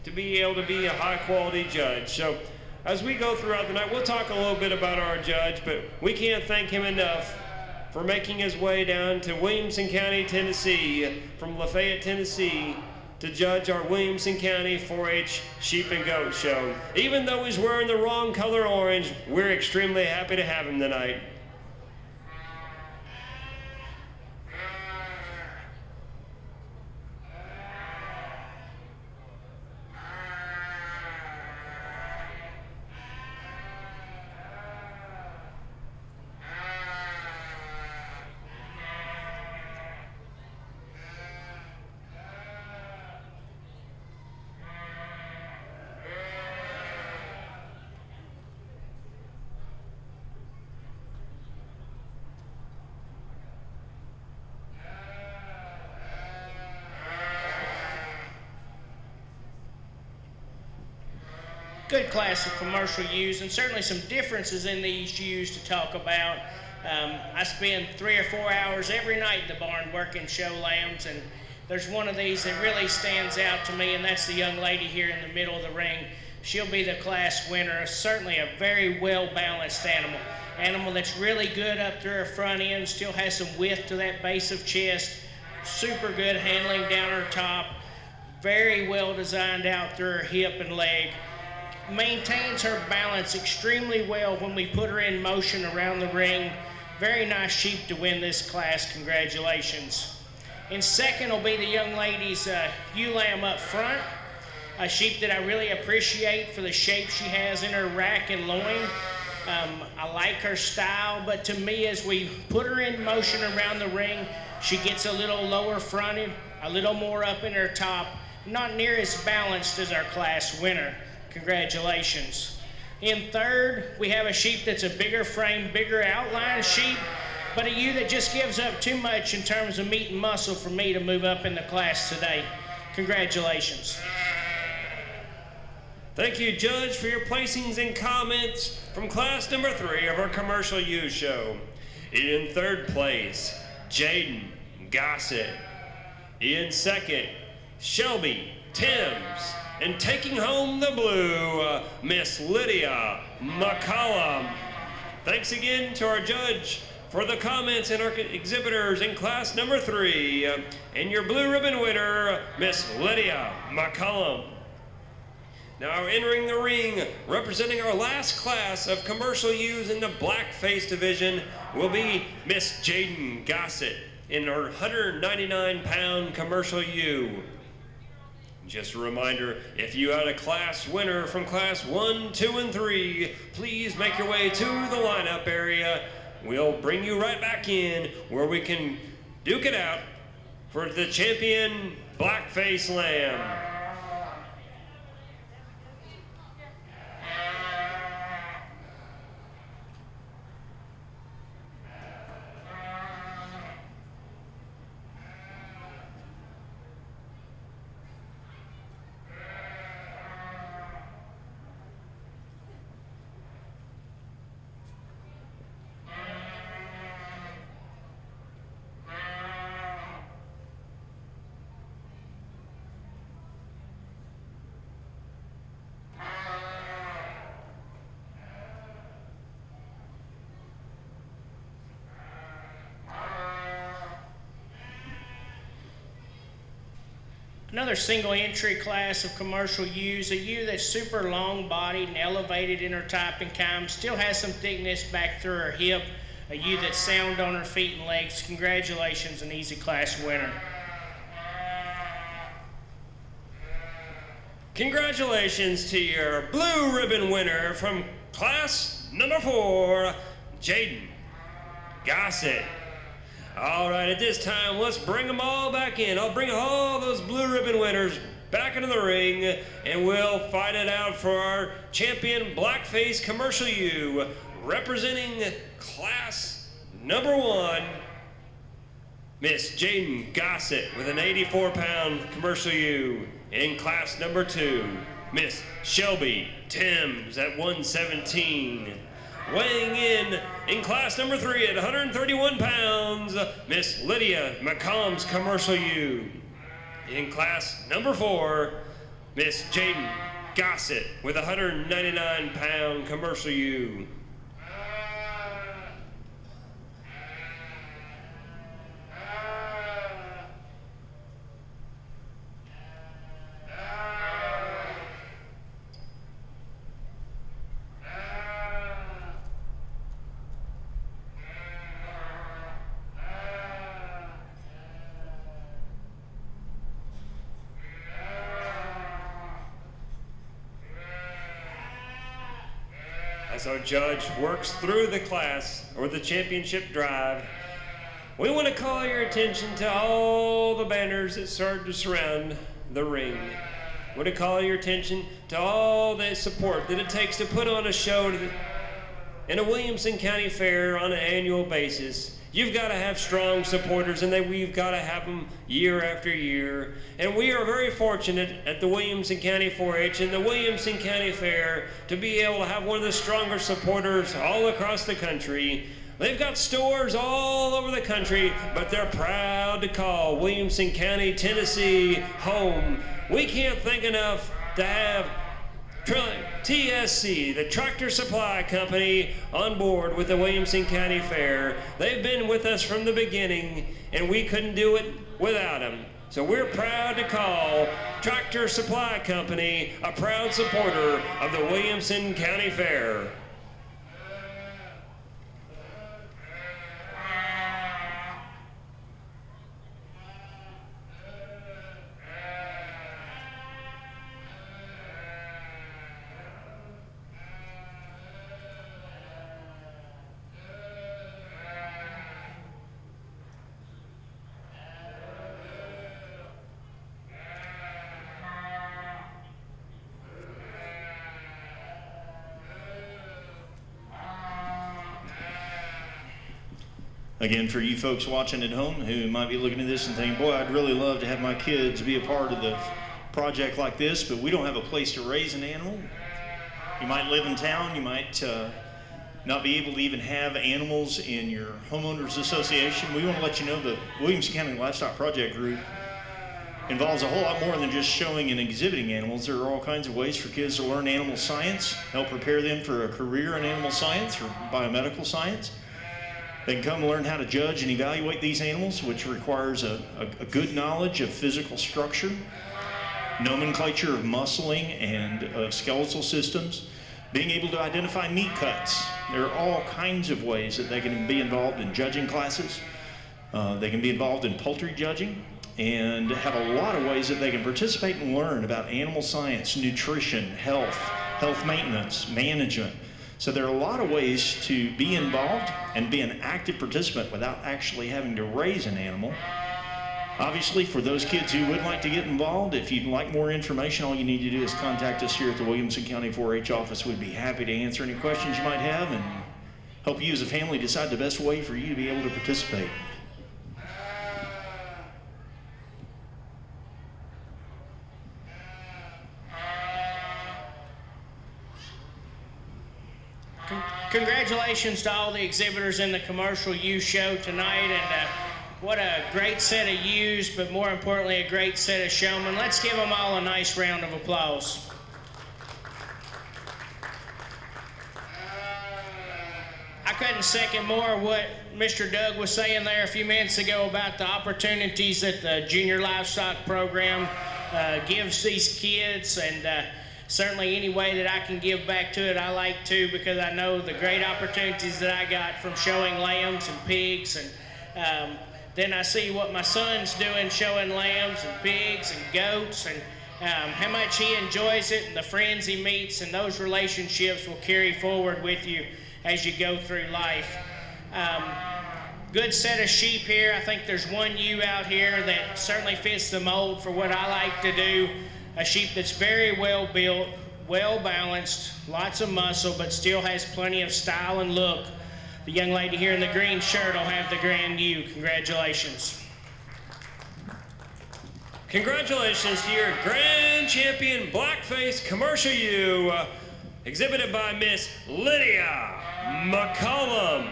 to be able to be a high quality judge. So as we go throughout the night, we'll talk a little bit about our judge, but we can't thank him enough for making his way down to Williamson County, Tennessee, from Lafayette, Tennessee, to judge our Williamson County 4-H Sheep and Goat Show. Even though he's wearing the wrong color orange, we're extremely happy to have him tonight. Good class of commercial ewes, and certainly some differences in these ewes to talk about. I spend 3 or 4 hours every night in the barn working show lambs, and there's one of these that really stands out to me, and that's the young lady here in the middle of the ring. She'll be the class winner. Certainly a very well-balanced animal that's really good up through her front end, still has some width to that base of chest, super good handling down her top, very well designed out through her hip and leg. Maintains her balance extremely well when we put her in motion around the ring. Very nice sheep to win this class. Congratulations. In second will be the young lady's ewe lamb up front, a sheep that I really appreciate for the shape she has in her rack and loin. I like her style, but to me, as we put her in motion around the ring, she gets a little lower fronted, a little more up in her top, not near as balanced as our class winner. Congratulations. In third, we have a sheep that's a bigger frame, bigger outline sheep, but a ewe that just gives up too much in terms of meat and muscle for me to move up in the class today. Congratulations. Thank you, Judge, for your placings and comments from class number 3 of our commercial ewe show. In third place, Jaden Gossett. In second, Shelby Timms. And taking home the blue, Miss Lydia McCollum. Thanks again to our judge for the comments and our exhibitors in class number 3. And your blue ribbon winner, Miss Lydia McCollum. Now entering the ring, representing our last class of commercial ewes in the blackface division, will be Miss Jaden Gossett in her 199-pound commercial ewe. Just a reminder, if you had a class winner from class 1, 2, and 3, please make your way to the lineup area. We'll bring you right back in where we can duke it out for the champion blackface lamb. Another single entry class of commercial ewes, a ewe that's super long bodied and elevated in her type and kind, still has some thickness back through her hip, a ewe that's sound on her feet and legs. Congratulations, an easy class winner. Congratulations to your blue ribbon winner from class number 4, Jaden Gossett. All right, at this time, let's bring them all back in. I'll bring all those blue ribbon winners back into the ring, and we'll fight it out for our champion blackface commercial ewe, representing class number 1, Miss Jaden Gossett with an 84-pound commercial ewe. In class number 2, Miss Shelby Timms at 117. Weighing in class number 3 at 131 pounds, Miss Lydia McCombs commercial ewe. In class number 4, Miss Jaden Gossett with a 199-pound commercial ewe. As our judge works through the class or the championship drive, we want to call your attention to all the banners that start to surround the ring. We want to call your attention to all the support that it takes to put on a show in a Williamson County Fair on an annual basis. You've got to have strong supporters, and we've got to have them year after year. And we are very fortunate at the Williamson County 4-H and the Williamson County Fair to be able to have one of the stronger supporters all across the country. They've got stores all over the country, but they're proud to call Williamson County, Tennessee home. We can't thank enough to have TSC, the Tractor Supply Company, on board with the Williamson County Fair. They've been with us from the beginning, and we couldn't do it without them. So we're proud to call Tractor Supply Company a proud supporter of the Williamson County Fair. Again, for you folks watching at home who might be looking at this and thinking, boy, I'd really love to have my kids be a part of the project like this, but we don't have a place to raise an animal. You might live in town, you might not be able to even have animals in your homeowners association. We want to let you know the Williamson County Livestock Project Group involves a whole lot more than just showing and exhibiting animals. There are all kinds of ways for kids to learn animal science, help prepare them for a career in animal science or biomedical science. They can come learn how to judge and evaluate these animals, which requires a good knowledge of physical structure, nomenclature of muscling and of skeletal systems, being able to identify meat cuts. There are all kinds of ways that they can be involved in judging classes. They can be involved in poultry judging and have a lot of ways that they can participate and learn about animal science, nutrition, health maintenance, management. So there are a lot of ways to be involved and be an active participant without actually having to raise an animal. Obviously, for those kids who would like to get involved, if you'd like more information, all you need to do is contact us here at the Williamson County 4-H office. We'd be happy to answer any questions you might have and help you as a family decide the best way for you to be able to participate. Congratulations to all the exhibitors in the commercial ewe show tonight, and what a great set of ewes, but more importantly, a great set of showmen. Let's give them all a nice round of applause. I couldn't second more what Mr. Doug was saying there a few minutes ago about the opportunities that the Junior Livestock Program gives these kids, and certainly any way that I can give back to it, I like to, because I know the great opportunities that I got from showing lambs and pigs, and then I see what my son's doing, showing lambs and pigs and goats, and how much he enjoys it, and the friends he meets, and those relationships will carry forward with you as you go through life. Good set of sheep here. I think there's one ewe out here that certainly fits the mold for what I like to do. A sheep that's very well built, well balanced, lots of muscle, but still has plenty of style and look. The young lady here in the green shirt will have the grand ewe. Congratulations. Congratulations to your grand champion blackface commercial ewe, exhibited by Miss Lydia McCollum.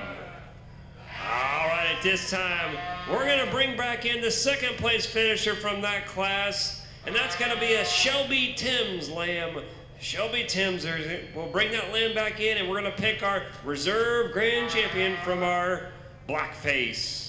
All right, at this time, we're gonna bring back in the second place finisher from that class, and that's gonna be a Shelby Timms lamb. Shelby Timms, we'll bring that lamb back in, and we're gonna pick our reserve grand champion from our blackface.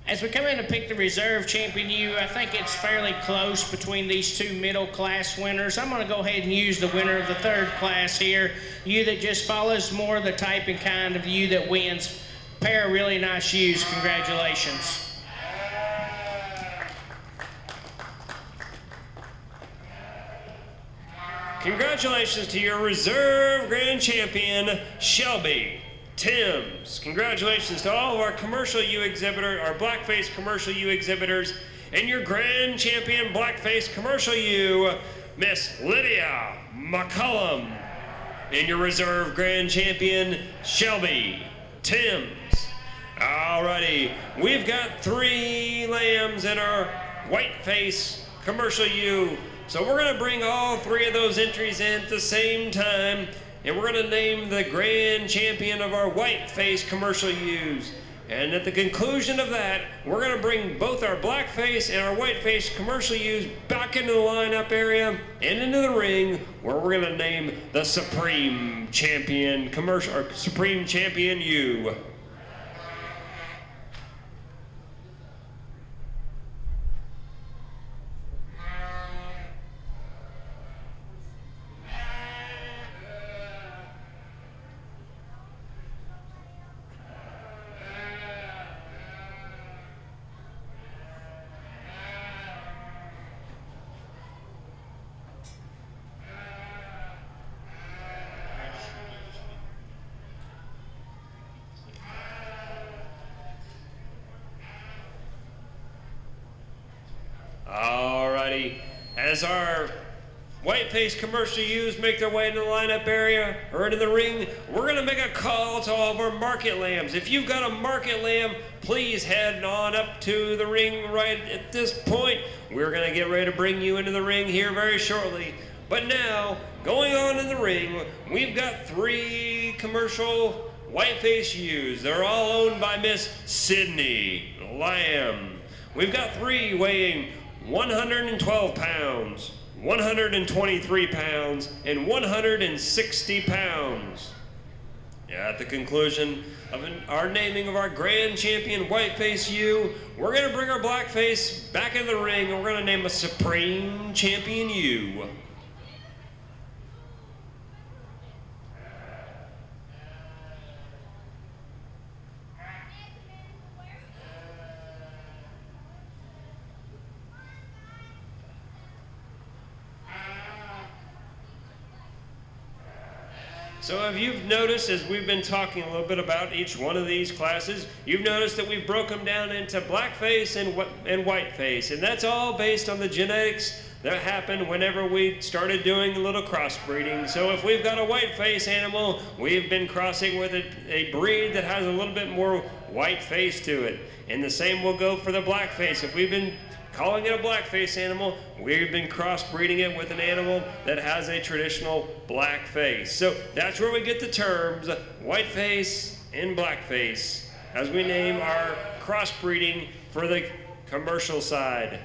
As we come in to pick the reserve champion ewe, I think it's fairly close between these two middle class winners. I'm going to go ahead and use the winner of the third class here. Ewe that just follows more the type and kind of ewe that wins. A pair of really nice ewes. Congratulations. Congratulations to your reserve grand champion, Shelby Timms. Congratulations to all of our commercial ewe exhibitors, our blackface commercial ewe exhibitors, and your grand champion blackface commercial ewe, Miss Lydia McCollum, and your reserve grand champion, Shelby Timms. Alrighty, we've got 3 lambs in our whiteface commercial ewe, so we're gonna bring all 3 of those entries in at the same time, and we're gonna name the grand champion of our whiteface commercial ewes. And at the conclusion of that, we're gonna bring both our blackface and our whiteface commercial ewes back into the lineup area and into the ring, where we're gonna name the Supreme Champion commercial, or Supreme Champion ewe. Alrighty, as our whiteface commercial ewes make their way into the lineup area or into the ring, we're gonna make a call to all of our market lambs. If you've got a market lamb, please head on up to the ring right at this point. We're gonna get ready to bring you into the ring here very shortly. But now, going on in the ring, we've got 3 commercial whiteface ewes. They're all owned by Miss Sydney Lamb. We've got 3 weighing 112 pounds, 123 pounds, and 160 pounds. At the conclusion of our naming of our grand champion whiteface ewe, we're gonna bring our blackface back in the ring, and we're gonna name a Supreme Champion ewe. So if you've noticed, as we've been talking a little bit about each one of these classes, you've noticed that we've broken them down into blackface and whiteface, and that's all based on the genetics that happened whenever we started doing a little crossbreeding. So if we've got a whiteface animal, we've been crossing with a breed that has a little bit more white face to it. And the same will go for the blackface. If we've been calling it a blackface animal, we've been crossbreeding it with an animal that has a traditional black face. So that's where we get the terms whiteface and blackface as we name our crossbreeding for the commercial side.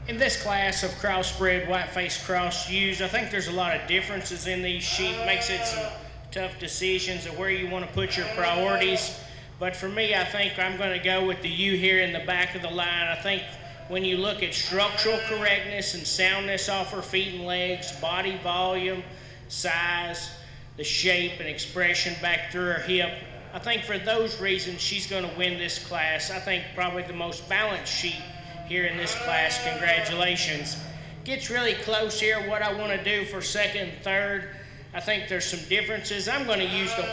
In this class of crossbred whiteface cross ewes, I think there's a lot of differences in these sheep. Makes it some tough decisions of where you want to put your priorities. But for me, I think I'm going to go with the ewe here in the back of the line. I think when you look at structural correctness and soundness off her feet and legs, body volume, size, the shape and expression back through her hip, I think for those reasons she's going to win this class. I think probably the most balanced sheep here in this class. Congratulations. Gets really close here. What I want to do for second and third, I think there's some differences. I'm going to use the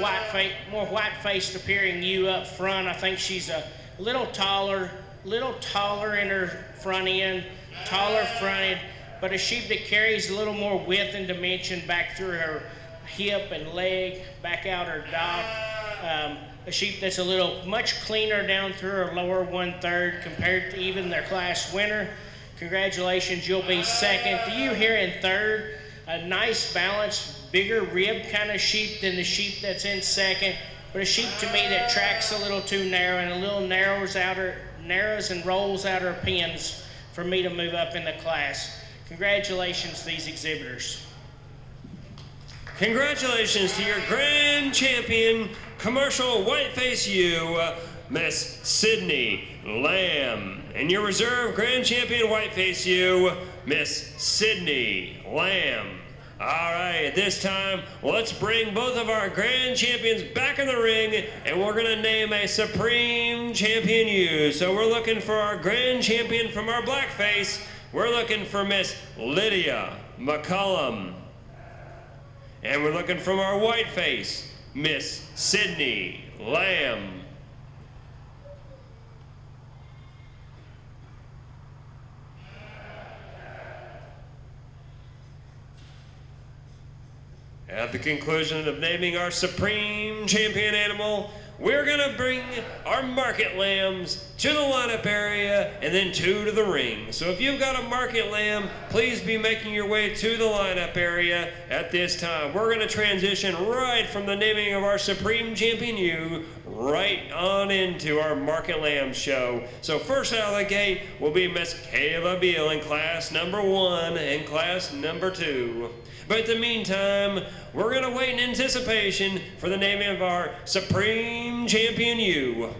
more white-faced appearing ewe up front. I think she's a little taller in her front end, taller fronted, but a sheep that carries a little more width and dimension back through her hip and leg, back out her dock. A sheep that's a little much cleaner down through her lower 1/3 compared to even their class winner. Congratulations, you'll be second. The ewe here in third, a nice balanced, bigger rib kind of sheep than the sheep that's in second, but a sheep to me that tracks a little too narrow and a little narrows and rolls out her pins for me to move up in the class. Congratulations to these exhibitors. Congratulations to your grand champion commercial whiteface ewe, Miss Sydney Lamb, and your reserve grand champion whiteface ewe, Miss Sydney Lamb. All right, this time, let's bring both of our grand champions back in the ring, and we're gonna name a supreme champion ewe. So we're looking for our grand champion from our blackface. We're looking for Miss Lydia McCullum. And we're looking from our whiteface, Miss Sydney Lamb. At the conclusion of naming our supreme champion animal, we're gonna bring our market lambs to the lineup area and then two to the ring. So if you've got a market lamb, please be making your way to the lineup area at this time. We're gonna transition right from the naming of our supreme champion ewe right on into our market lamb show. So first out of the gate will be Miss Kayla Beal in class number 1 and class number 2. But in the meantime, we're gonna wait in anticipation for the naming of our supreme champion ewe.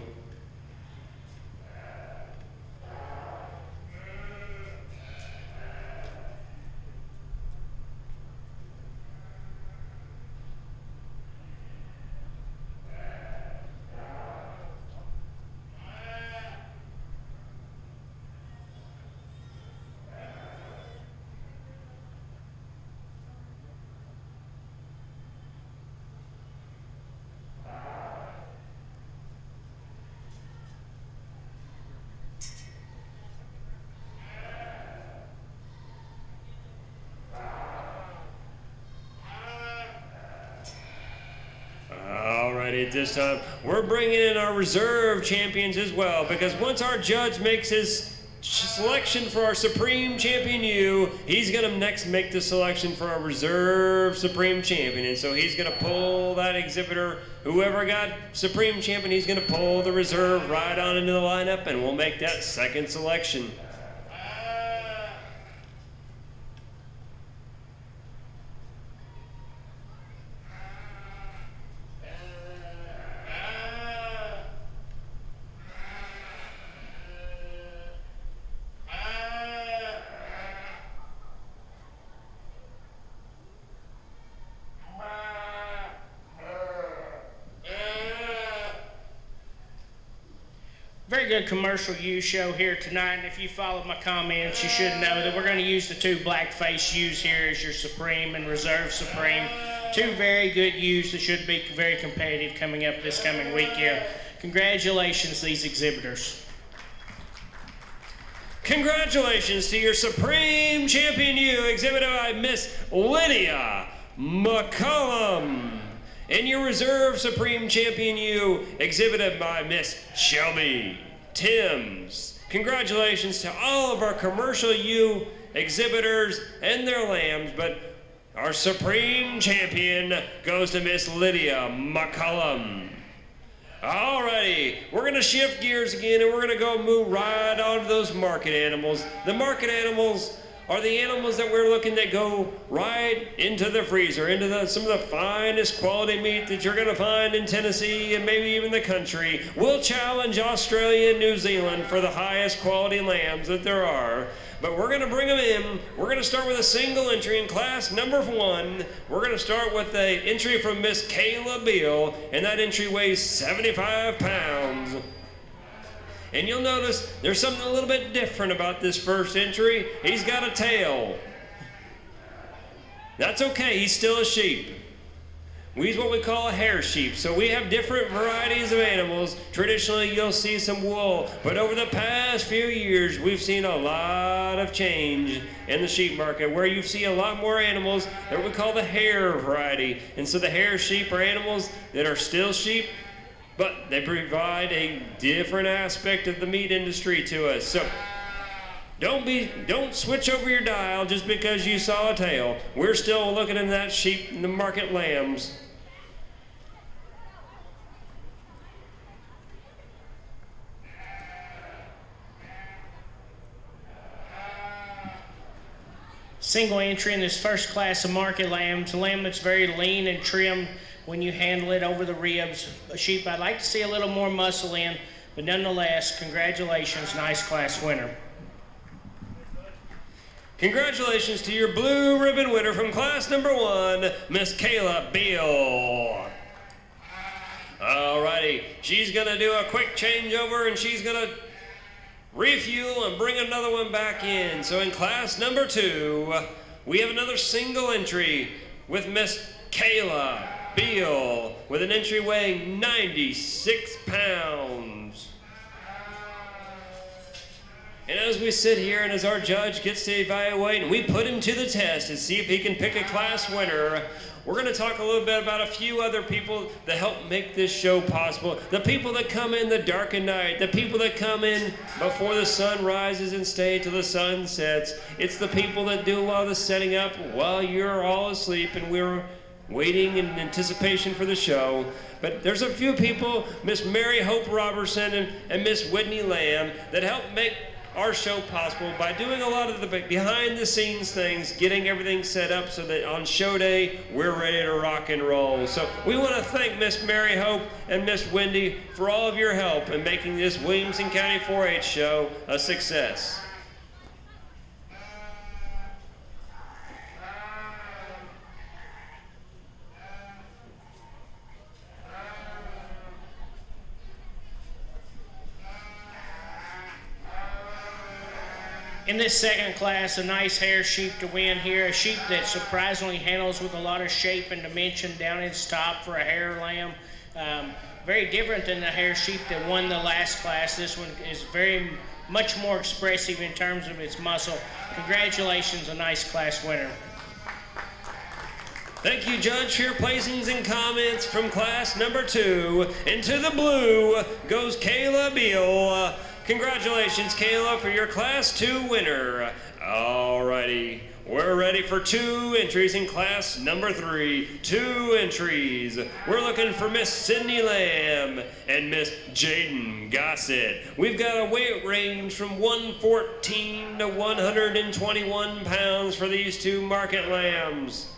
At this time, we're bringing in our reserve champions as well, because once our judge makes his selection for our Supreme Champion U. He's going to next make the selection for our Reserve Supreme Champion. And so he's going to pull that exhibitor. Whoever got Supreme Champion, he's going to pull the Reserve right on into the lineup, and we'll make that second selection. Very good commercial use show here tonight, and if you followed my comments, you should know that we're going to use the two blackface ewes here as your Supreme and Reserve Supreme. Two very good ewes that should be very competitive coming up this coming weekend. Congratulations, these exhibitors. Congratulations to your Supreme Champion U, exhibited by Miss Lydia McCollum. And your Reserve Supreme Champion U, exhibited by Miss Shelby Timms. Congratulations to all of our commercial U exhibitors and their lambs, but our Supreme Champion goes to Miss Lydia McCollum. Alrighty, we're gonna shift gears again, and we're gonna go move right on to those market animals. The market animals are the animals that we're looking to go right into the freezer, into some of the finest quality meat that you're going to find in Tennessee and maybe even the country. We'll challenge Australia and New Zealand for the highest quality lambs that there are, but we're going to bring them in. We're going to start with a single entry in class number 1. We're going to start with an entry from Miss Kayla Beal, and that entry weighs 75 pounds. And you'll notice there's something a little bit different about this first entry. He's got a tail. That's okay, he's still a sheep. He's what we call a hair sheep. So we have different varieties of animals. Traditionally, you'll see some wool. But over the past few years, we've seen a lot of change in the sheep market, where you see a lot more animals that we call the hair variety. And so the hair sheep are animals that are still sheep, but they provide a different aspect of the meat industry to us. So don't switch over your dial just because you saw a tail. We're still looking in that sheep in the market lambs. Single entry in this first class of market lambs, a lamb that's very lean and trim when you handle it over the ribs. A sheep I'd like to see a little more muscle in, but nonetheless, congratulations, nice class winner. Congratulations to your blue ribbon winner from class number 1, Miss Kayla Beal. Alrighty, she's gonna do a quick changeover, and she's gonna refuel and bring another one back in. So in class number 2, we have another single entry with Miss Kayla Beal with an entry weighing 96 pounds. And as we sit here and as our judge gets to evaluate and we put him to the test and see if he can pick a class winner, we're going to talk a little bit about a few other people that help make this show possible. The people that come in the dark of night, the people that come in before the sun rises and stay till the sun sets. It's the people that do a lot of the setting up while you're all asleep and we're waiting in anticipation for the show. But there's a few people, Miss Mary Hope Robertson and Miss Whitney Lamb, that help make our show possible by doing a lot of the behind the scenes things, getting everything set up so that on show day we're ready to rock and roll. So we want to thank Miss Mary Hope and Miss Wendy for all of your help in making this Williamson County 4-H show a success. In this second class, a nice hair sheep to win here, a sheep that surprisingly handles with a lot of shape and dimension down its top for a hair lamb. Very different than the hair sheep that won the last class. This one is very much more expressive in terms of its muscle. Congratulations, a nice class winner. Thank you, Judge, for your placings and comments from class number 2. Into the blue goes Kayla Beal. Congratulations, Kayla, for your Class 2 winner. Alrighty, we're ready for 2 entries in Class number 3. 2 entries. We're looking for Miss Sydney Lamb and Miss Jaden Gossett. We've got a weight range from 114 to 121 pounds for these 2 market lambs.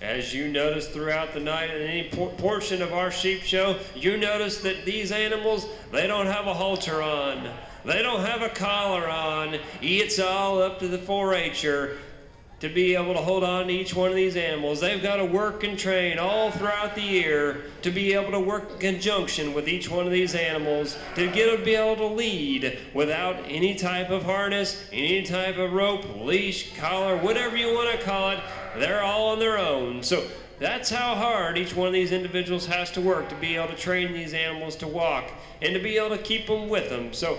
As you notice throughout the night in any portion of our sheep show, you notice that these animals, they don't have a halter on. They don't have a collar on. It's all up to the 4-H'er to be able to hold on to each one of these animals. They've got to work and train all throughout the year to be able to work in conjunction with each one of these animals to be able to lead without any type of harness, any type of rope, leash, collar, whatever you want to call it. They're all on their own. So that's how hard each one of these individuals has to work to be able to train these animals to walk and to be able to keep them with them. So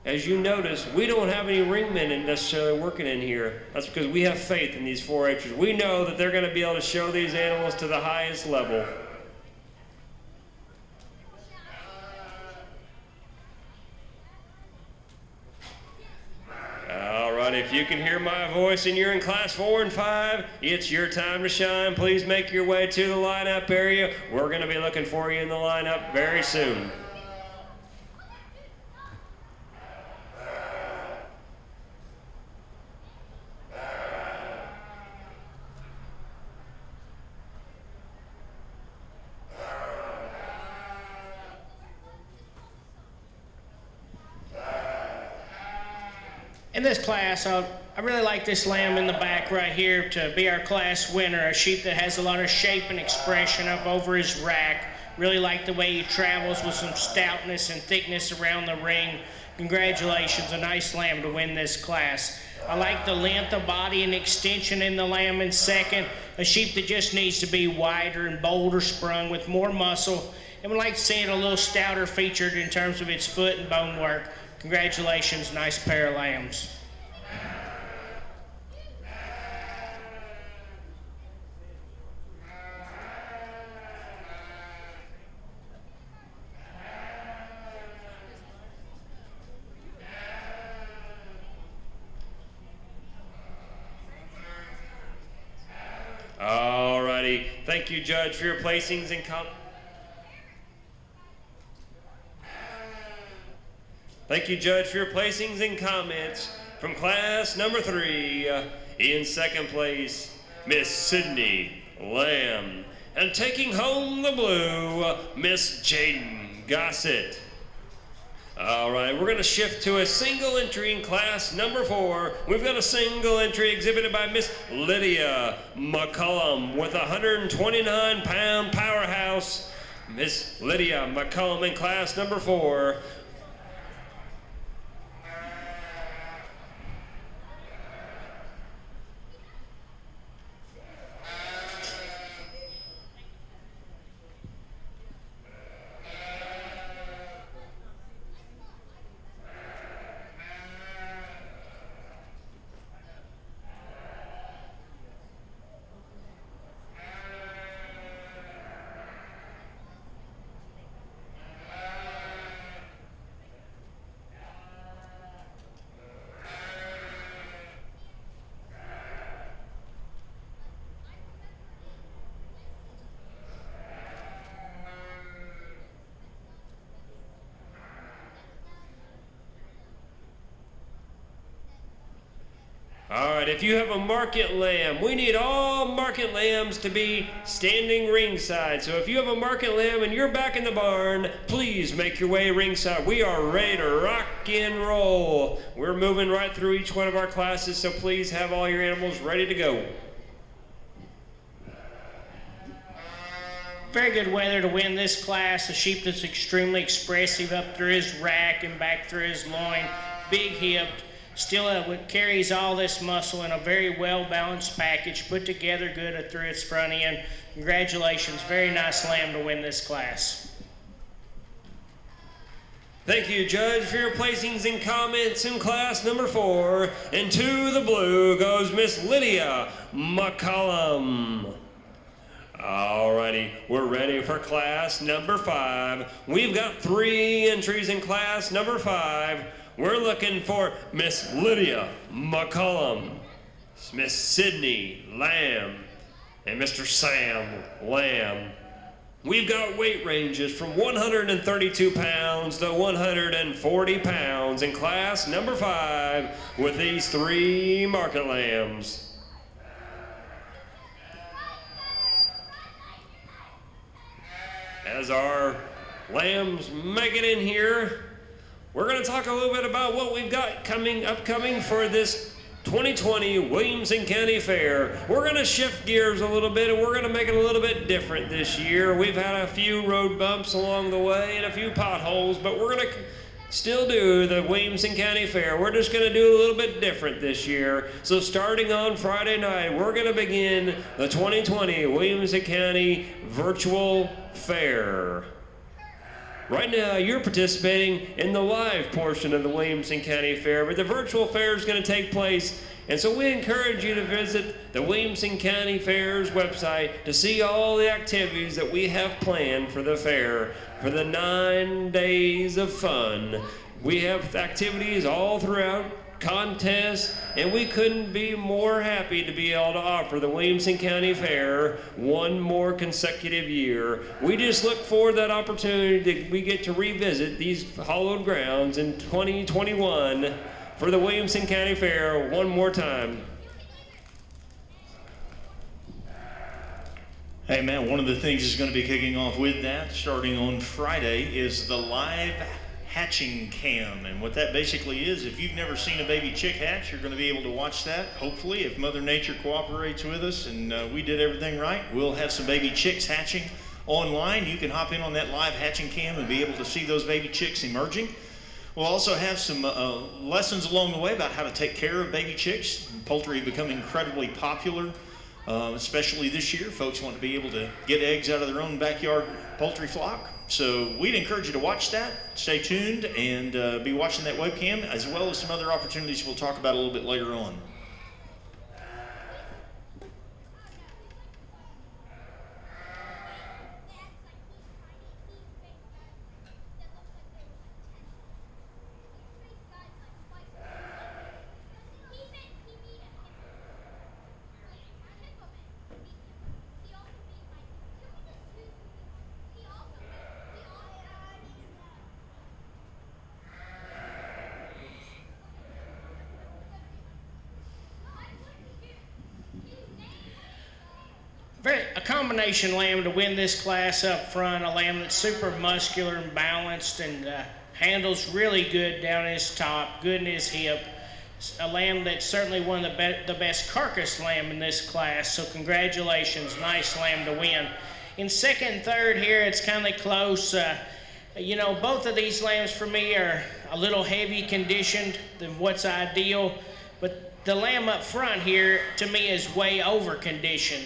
as you notice, we don't have any ringmen necessarily working in here. That's because we have faith in these 4-H'ers. We know that they're going to be able to show these animals to the highest level. All right, if you can hear my voice and you're in Class 4 and 5, it's your time to shine. Please make your way to the lineup area. We're going to be looking for you in the lineup very soon. In this class, I really like this lamb in the back right here to be our class winner, a sheep that has a lot of shape and expression up over his rack. Really like the way he travels with some stoutness and thickness around the ring. Congratulations, a nice lamb to win this class. I like the length of body and extension in the lamb in second, a sheep that just needs to be wider and bolder sprung with more muscle, and would like to see it a little stouter featured in terms of its foot and bone work. Congratulations, nice pair of lambs. All righty. Thank you, Judge, for your placings and Thank you, Judge, for your placings and comments. From Class number 3, in second place, Miss Sydney Lamb. And taking home the blue, Miss Jaden Gossett. All right, we're going to shift to a single entry in Class number 4. We've got a single entry exhibited by Miss Lydia McCollum with a 129-pound powerhouse. Miss Lydia McCollum in Class number 4. All right, if you have a market lamb, we need all market lambs to be standing ringside. So if you have a market lamb and you're back in the barn, please make your way ringside. We are ready to rock and roll. We're moving right through each one of our classes, so please have all your animals ready to go. Very good weather to win this class. A sheep that's extremely expressive up through his rack and back through his loin. Big hipped, still carries all this muscle in a very well-balanced package, put together good through its front end. Congratulations, very nice lamb to win this class. Thank you, Judge, for your placings and comments in class number 4. And to the blue goes Miss Lydia McCollum. Alrighty, we're ready for class number 5. We've got 3 entries in class number 5. We're looking for Miss Lydia McCollum, Miss Sydney Lamb, and Mr. Sam Lamb. We've got weight ranges from 132 pounds to 140 pounds in class number 5 with these 3 market lambs. As our lambs make it in here, we're going to talk a little bit about what we've got upcoming for this 2020 Williamson County Fair. We're going to shift gears a little bit, and we're going to make it a little bit different this year. We've had a few road bumps along the way and a few potholes, but we're going to still do the Williamson County Fair. We're just going to do it a little bit different this year. So starting on Friday night, we're going to begin the 2020 Williamson County Virtual Fair. Right now, you're participating in the live portion of the Williamson County Fair, but the virtual fair is going to take place, and so we encourage you to visit the Williamson County Fair's website to see all the activities that we have planned for the fair, for the 9 days of fun. We have activities all throughout, contests, and we couldn't be more happy to be able to offer the Williamson County Fair one more consecutive year. We just look forward to that opportunity that we get to revisit these hallowed grounds in 2021 for the Williamson County Fair one more time. Hey man, one of the things that's going to be kicking off with that starting on Friday is the live hatching cam. And what that basically is, if you've never seen a baby chick hatch, you're going to be able to watch that. Hopefully, if Mother Nature cooperates with us and we did everything right, we'll have some baby chicks hatching online. You can hop in on that live hatching cam and be able to see those baby chicks emerging. We'll also have some lessons along the way about how to take care of baby chicks. Poultry become incredibly popular, especially this year. Folks want to be able to get eggs out of their own backyard poultry flock. So we'd encourage you to watch that, stay tuned, and be watching that webcam, as well as some other opportunities we'll talk about a little bit later on. A combination lamb to win this class up front, a lamb that's super muscular and balanced and handles really good down his top, good in his hip. A lamb that's certainly one of the best carcass lamb in this class, so congratulations, nice lamb to win. In second and third here, it's kind of close. You know, both of these lambs for me are a little heavy conditioned than what's ideal, but the lamb up front here to me is way over conditioned.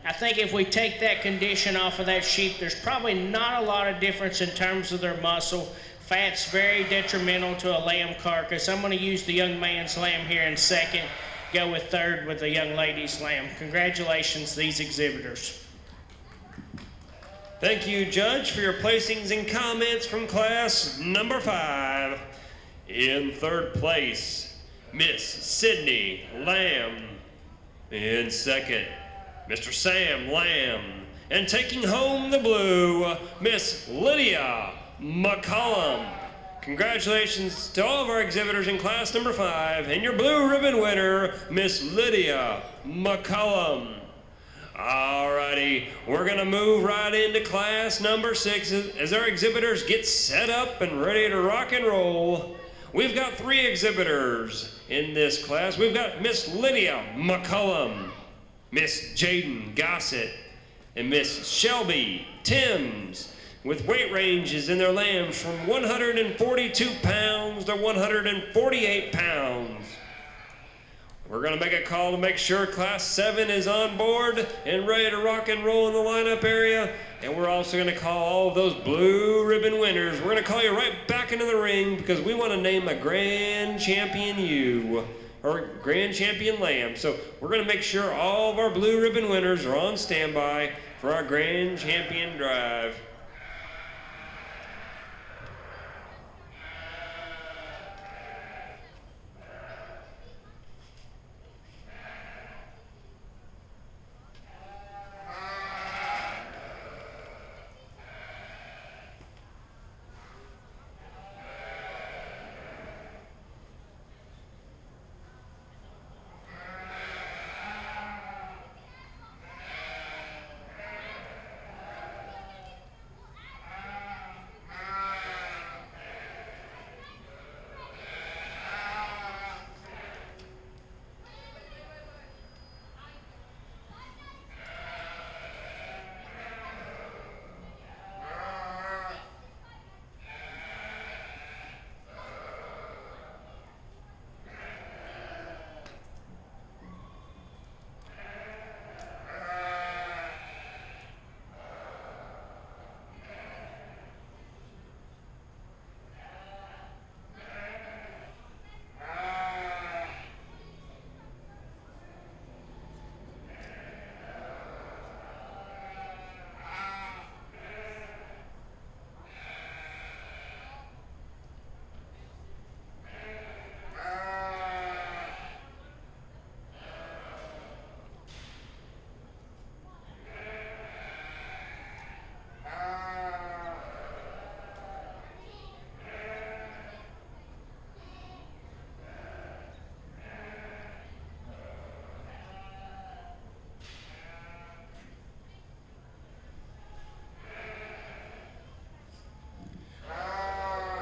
I think if we take that condition off of that sheep, there's probably not a lot of difference in terms of their muscle. Fat's very detrimental to a lamb carcass. I'm going to use the young man's lamb here in second, go with third with the young lady's lamb. Congratulations, these exhibitors. Thank you, Judge, for your placings and comments from class number 5. In third place, Miss Sydney Lamb. In second, Mr. Sam Lamb. And taking home the blue, Miss Lydia McCollum. Congratulations to all of our exhibitors in class number 5, and your blue ribbon winner, Miss Lydia McCollum. Alrighty, we're gonna move right into class number 6 as our exhibitors get set up and ready to rock and roll. We've got 3 exhibitors in this class. We've got Miss Lydia McCollum, Miss Jaden Gossett, and Miss Shelby Timms. with weight ranges in their lambs from 142 pounds to 148 pounds. We're going to make a call to make sure Class 7 is on board and ready to rock and roll in the lineup area. And we're also going to call all of those blue ribbon winners. We're going to call you right back into the ring because we want to name a grand champion ewe or grand champion lamb. So we're going to make sure all of our blue ribbon winners are on standby for our grand champion drive.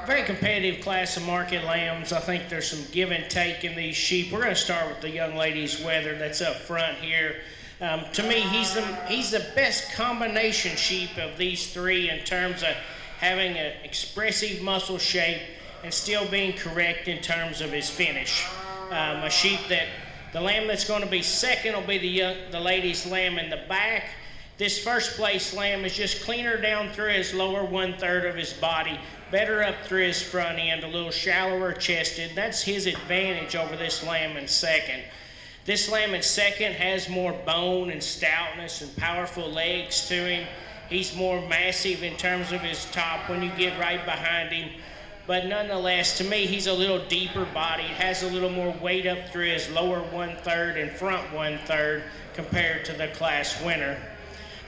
Very competitive class of market lambs. I think there's some give and take in these sheep. We're going to start with the young lady's Weather that's up front here. To me, he's the best combination sheep of these three in terms of having an expressive muscle shape and still being correct in terms of his finish. A sheep that the lamb that's going to be second will be the lady's lamb in the back. This first place lamb is just cleaner down through his lower 1/3 of his body, better up through his front end, a little shallower chested. That's his advantage over this lamb in second. This lamb in second has more bone and stoutness and powerful legs to him. He's more massive in terms of his top when you get right behind him. But nonetheless, to me, he's a little deeper bodied, has a little more weight up through his lower 1/3 and front 1/3 compared to the class winner.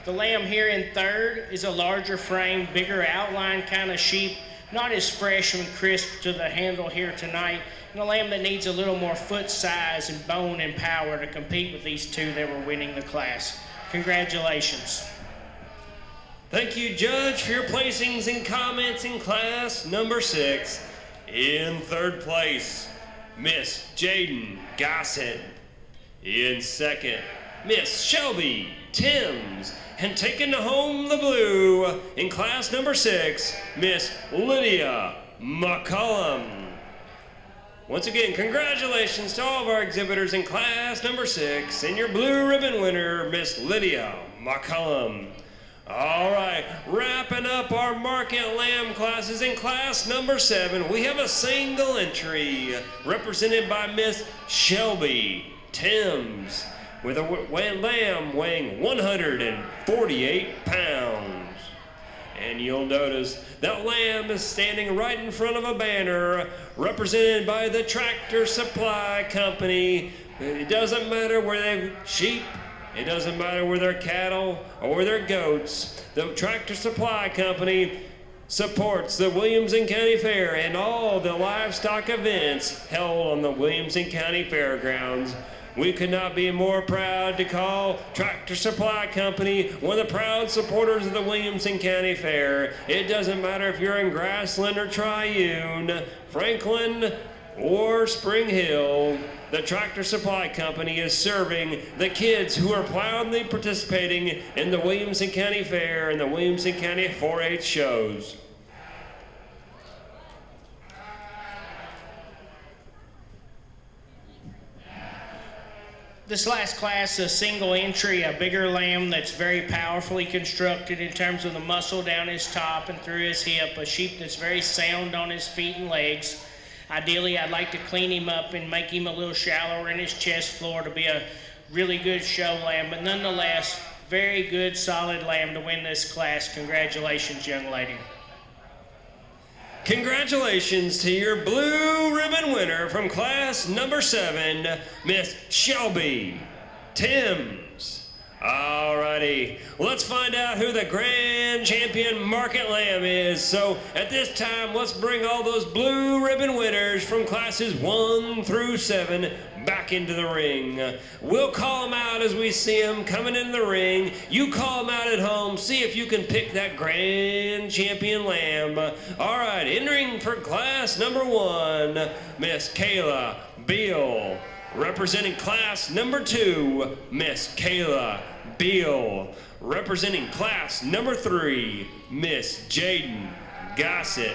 The lamb here in third is a larger frame, bigger outline kind of sheep, not as fresh and crisp to the handle here tonight, and a lamb that needs a little more foot size and bone and power to compete with these two that were winning the class. Congratulations. Thank you, Judge, for your placings and comments in class number 6. In third place, Miss Jaden Gossett. In second, Miss Shelby Timms. And taking home the blue in class number 6, Miss Lydia McCollum. Once again, congratulations to all of our exhibitors in class number 6 and your blue ribbon winner, Miss Lydia McCollum. All right, wrapping up our market lamb classes in class number 7, we have a single entry represented by Miss Shelby Timms, with a lamb weighing 148 pounds. And you'll notice that lamb is standing right in front of a banner represented by the Tractor Supply Company. It doesn't matter where they're sheep, it doesn't matter where they're cattle or where they're goats. The Tractor Supply Company supports the Williamson County Fair and all the livestock events held on the Williamson County Fairgrounds. We could not be more proud to call Tractor Supply Company one of the proud supporters of the Williamson County Fair. It doesn't matter if you're in Grassland or Triune, Franklin or Spring Hill, the Tractor Supply Company is serving the kids who are proudly participating in the Williamson County Fair and the Williamson County 4-H shows. This last class is a single entry, a bigger lamb that's very powerfully constructed in terms of the muscle down his top and through his hip, a sheep that's very sound on his feet and legs. Ideally, I'd like to clean him up and make him a little shallower in his chest floor to be a really good show lamb, but nonetheless, very good, solid lamb to win this class. Congratulations, young lady. Congratulations to your blue ribbon winner from class number 7, Miss Shelby Timms. Alrighty, let's find out who the grand champion market lamb is. So at this time, let's bring all those blue ribbon winners from classes 1 through 7 back into the ring. We'll call them out as we see them coming in the ring. You call them out at home, see if you can pick that grand champion lamb. All right, entering for class number 1, Miss Kayla Beal. Representing class number 2, Miss Kayla Beal. Representing class number 3, Miss Jaden Gossett.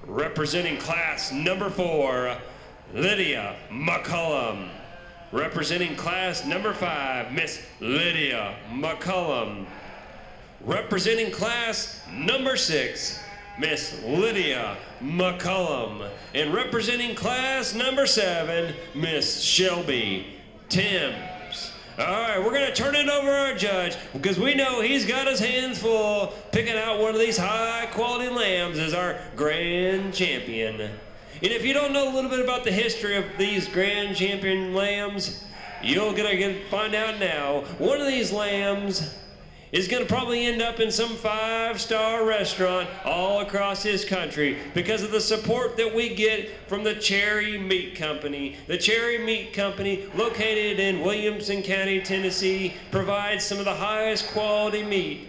Representing class number 4, Lydia McCullum. Representing class number 5, Miss Lydia McCullum. Representing class number 6, Miss Lydia McCullum. And representing class number 7, Miss Shelby Timms. All right, we're gonna turn it over to our judge because we know he's got his hands full picking out one of these high quality lambs as our grand champion. And if you don't know a little bit about the history of these grand champion lambs, you're gonna find out now. One of these lambs is going to probably end up in some 5-star restaurant all across this country because of the support that we get from the Cherry Meat Company. The Cherry Meat Company, located in Williamson County, Tennessee, provides some of the highest quality meat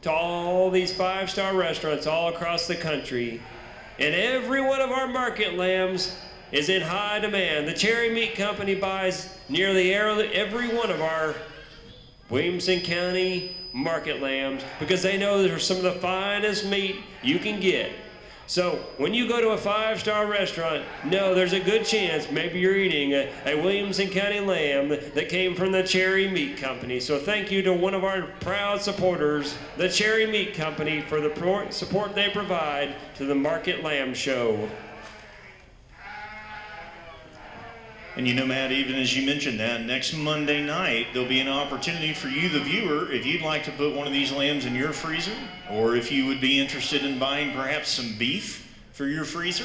to all these 5-star restaurants all across the country. And every one of our market lambs is in high demand. The Cherry Meat Company buys nearly every one of our Williamson County market lambs because they know they're some of the finest meat you can get. So when you go to a 5-star restaurant, know there's a good chance maybe you're eating a Williamson County lamb that came from the Cherry Meat Company. So thank you to one of our proud supporters, the Cherry Meat Company, for the support they provide to the Market Lamb Show. And you know, Matt, even as you mentioned that, next Monday night, there'll be an opportunity for you, the viewer, if you'd like to put one of these lambs in your freezer, or if you would be interested in buying perhaps some beef for your freezer.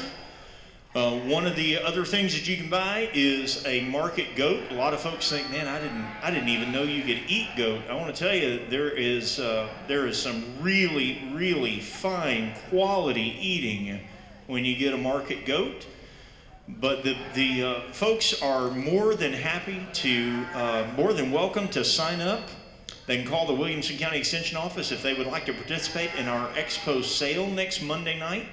One of the other things that you can buy is a market goat. A lot of folks think, man, I didn't even know you could eat goat. I want to tell you, there is some really, really fine quality eating when you get a market goat. But the folks are more than happy to, more than welcome to sign up. They can call the Williamson County Extension Office if they would like to participate in our Expo sale next Monday night.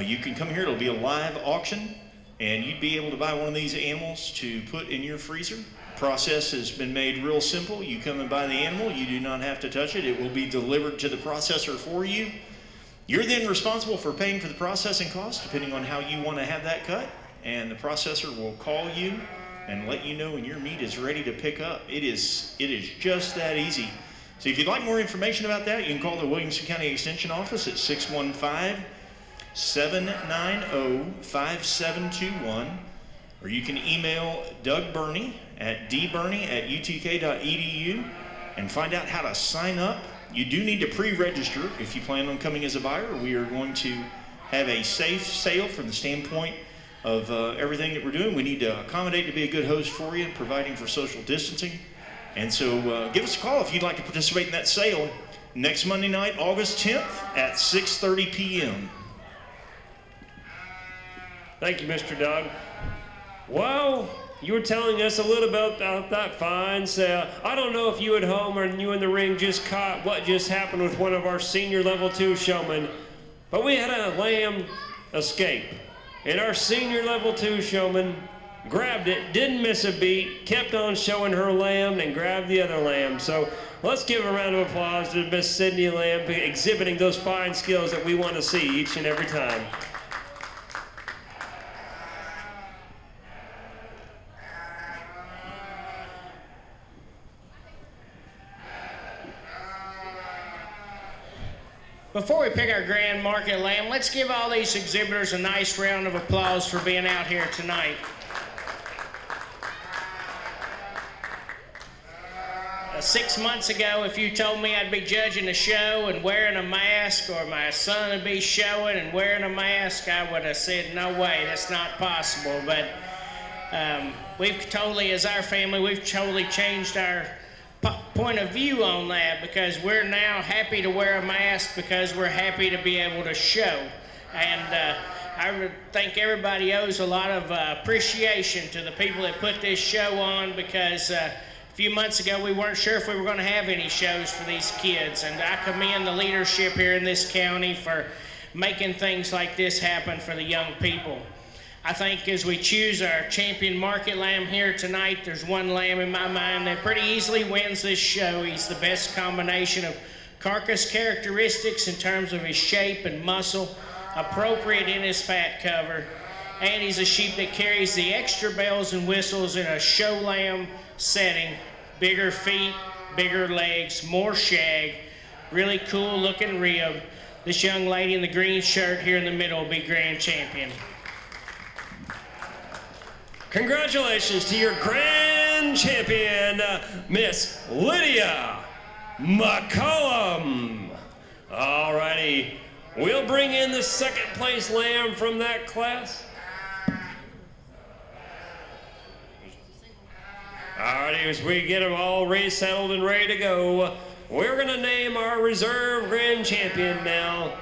You can come here, it'll be a live auction, and you'd be able to buy one of these animals to put in your freezer. The process has been made real simple. You come and buy the animal, you do not have to touch it. It will be delivered to the processor for you. You're then responsible for paying for the processing cost, depending on how you want to have that cut. And the processor will call you and let you know when your meat is ready to pick up. It is just that easy. So if you'd like more information about that, you can call the Williamson County Extension Office at 615-790-5721, or you can email Doug Burney at dburney@utk.edu and find out how to sign up. You do need to pre-register if you plan on coming as a buyer. We are going to have a safe sale from the standpoint of everything that we're doing. We need to accommodate to be a good host for you, providing for social distancing. And so give us a call if you'd like to participate in that sale next Monday night, August 10th at 6:30 p.m. Thank you, Mr. Doug. Well, you were telling us a little about that fine sale. I don't know if you at home or you in the ring just caught what just happened with one of our senior level 2 showmen, but we had a lamb escape. And our senior level 2 showman, grabbed it, didn't miss a beat, kept on showing her lamb and grabbed the other lamb. So let's give a round of applause to Miss Sydney Lamb exhibiting those fine skills that we want to see each and every time. Before we pick our grand market lamb, let's give all these exhibitors a nice round of applause for being out here tonight. 6 months ago, if you told me I'd be judging a show and wearing a mask, or my son would be showing and wearing a mask, I would have said, no way, that's not possible. But we've totally, as our family, we've totally changed our point of view on that, because we're now happy to wear a mask because we're happy to be able to show. And I think everybody owes a lot of appreciation to the people that put this show on, because a few months ago we weren't sure if we were going to have any shows for these kids, and I commend the leadership here in this county for making things like this happen for the young people. I think as we choose our champion market lamb here tonight, there's one lamb in my mind that pretty easily wins this show. He's the best combination of carcass characteristics in terms of his shape and muscle, appropriate in his fat cover, and he's a sheep that carries the extra bells and whistles in a show lamb setting. Bigger feet, bigger legs, more shag, really cool looking rib. This young lady in the green shirt here in the middle will be grand champion. Congratulations to your grand champion, Miss Lydia McCollum. All righty, we'll bring in the second place lamb from that class. All righty, as we get them all resettled and ready to go, we're gonna name our reserve grand champion now.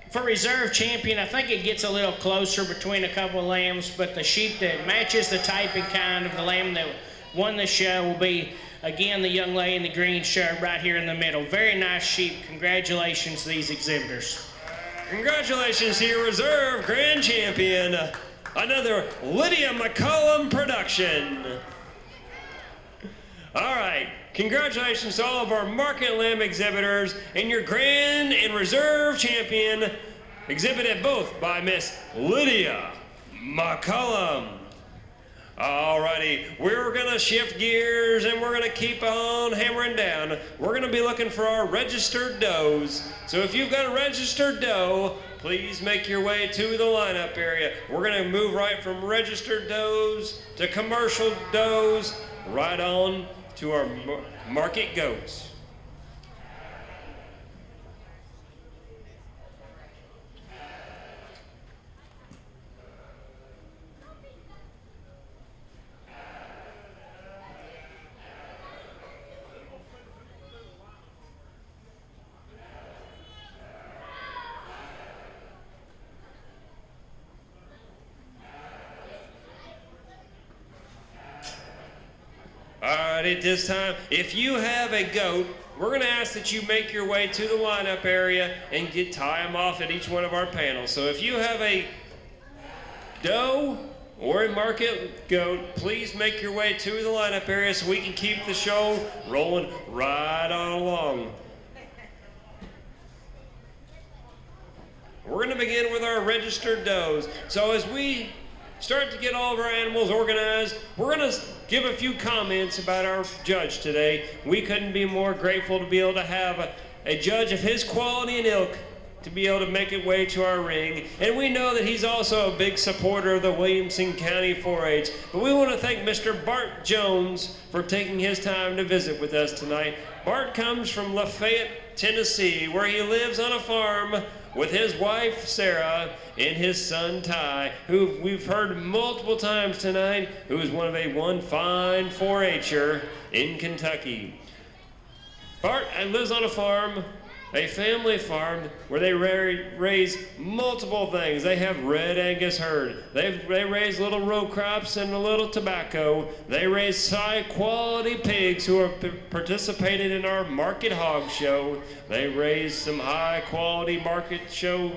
For reserve champion, I think it gets a little closer between a couple of lambs, but the sheep that matches the type and kind of the lamb that won the show will be, again, the young lady in the green shirt right here in the middle. Very nice sheep. Congratulations to these exhibitors. Congratulations to your reserve grand champion, another Lydia McCollum production. All right. Congratulations to all of our market lamb exhibitors and your grand and reserve champion, exhibited both by Miss Lydia McCollum. Alrighty, we're gonna shift gears and we're gonna keep on hammering down. We're gonna be looking for our registered does. So if you've got a registered doe, please make your way to the lineup area. We're gonna move right from registered does to commercial does, right on to our market goats. All right, at this time, if you have a goat, we're going to ask that you make your way to the lineup area and tie them off at each one of our panels. So if you have a doe or a market goat, please make your way to the lineup area so we can keep the show rolling right on along. We're going to begin with our registered does. So as we start to get all of our animals organized, we're going to give a few comments about our judge today. We couldn't be more grateful to be able to have a judge of his quality and ilk to be able to make his way to our ring. And we know that he's also a big supporter of the Williamson County 4-H. But we want to thank Mr. Bart Jones for taking his time to visit with us tonight. Bart comes from Lafayette, Tennessee, where he lives on a farm with his wife, Sarah, and his son, Ty, who we've heard multiple times tonight, who is one fine 4-H'er in Kentucky. Bart lives on a farm, a family farm, where they raise multiple things. They have red Angus herd. They raise little row crops and a little tobacco. They raise high quality pigs who are participated in our market hog show. They raise some high quality market show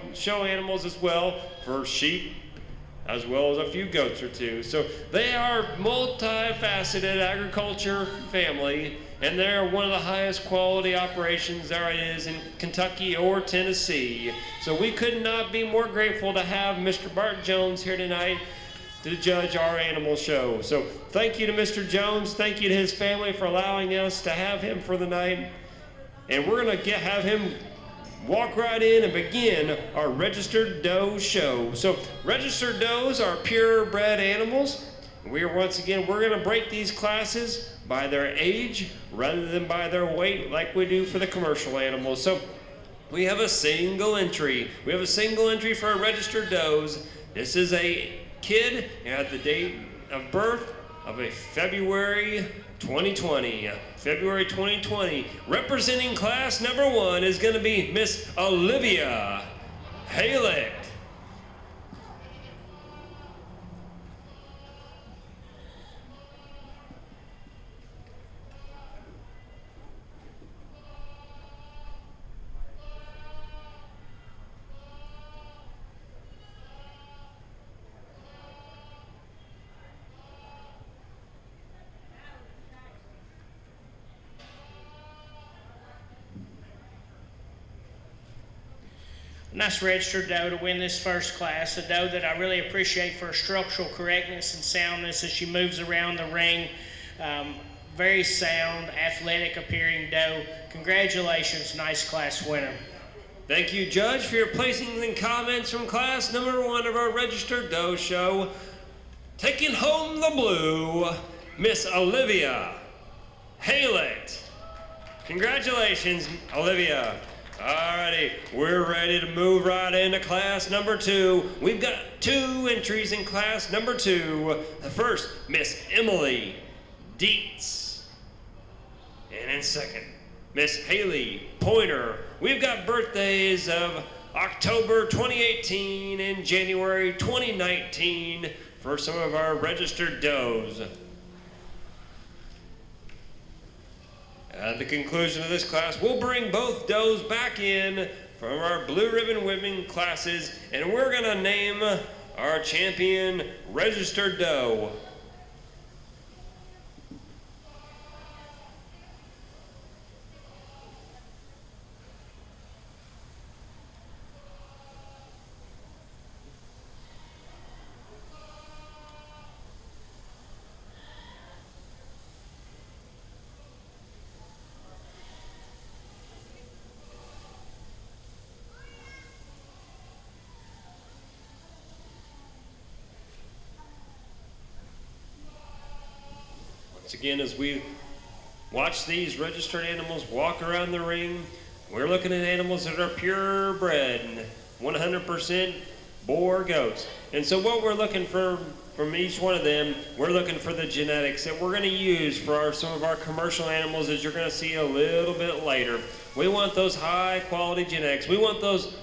animals as well for sheep as well as a few goats or two. So they are multifaceted agriculture family, and they're one of the highest quality operations there is in Kentucky or Tennessee. So we could not be more grateful to have Mr. Bart Jones here tonight to judge our animal show. So thank you to Mr. Jones, thank you to his family for allowing us to have him for the night. And we're gonna have him walk right in and begin our registered doe show. So registered does are purebred animals. We're gonna break these classes by their age rather than by their weight like we do for the commercial animals. So we have a single entry. We have a single entry for our registered does. This is a kid at the date of birth of a February 2020. February 2020. Representing class number 1 is going to be Miss Olivia Halett. Nice registered doe to win this first class, a doe that I really appreciate for her structural correctness and soundness as she moves around the ring. Very sound, athletic appearing doe. Congratulations, nice class winner. Thank you, Judge, for your placings and comments from class number 1 of our registered doe show. Taking home the blue, Miss Olivia Halett. Congratulations, Olivia. Alrighty, we're ready to move right into class number 2. We've got 2 entries in class number 2. The first, Miss Emily Dietz. And in second, Miss Haley Pointer. We've got birthdays of October 2018 and January 2019 for some of our registered does. At the conclusion of this class, we'll bring both does back in from our blue ribbon women classes, and we're gonna name our champion registered doe. Once again, as we watch these registered animals walk around the ring, we're looking at animals that are purebred, 100% boar goats. And so what we're looking for from each one of them, we're looking for the genetics that we're going to use for some of our commercial animals, as you're going to see a little bit later. We want those high quality genetics. We want those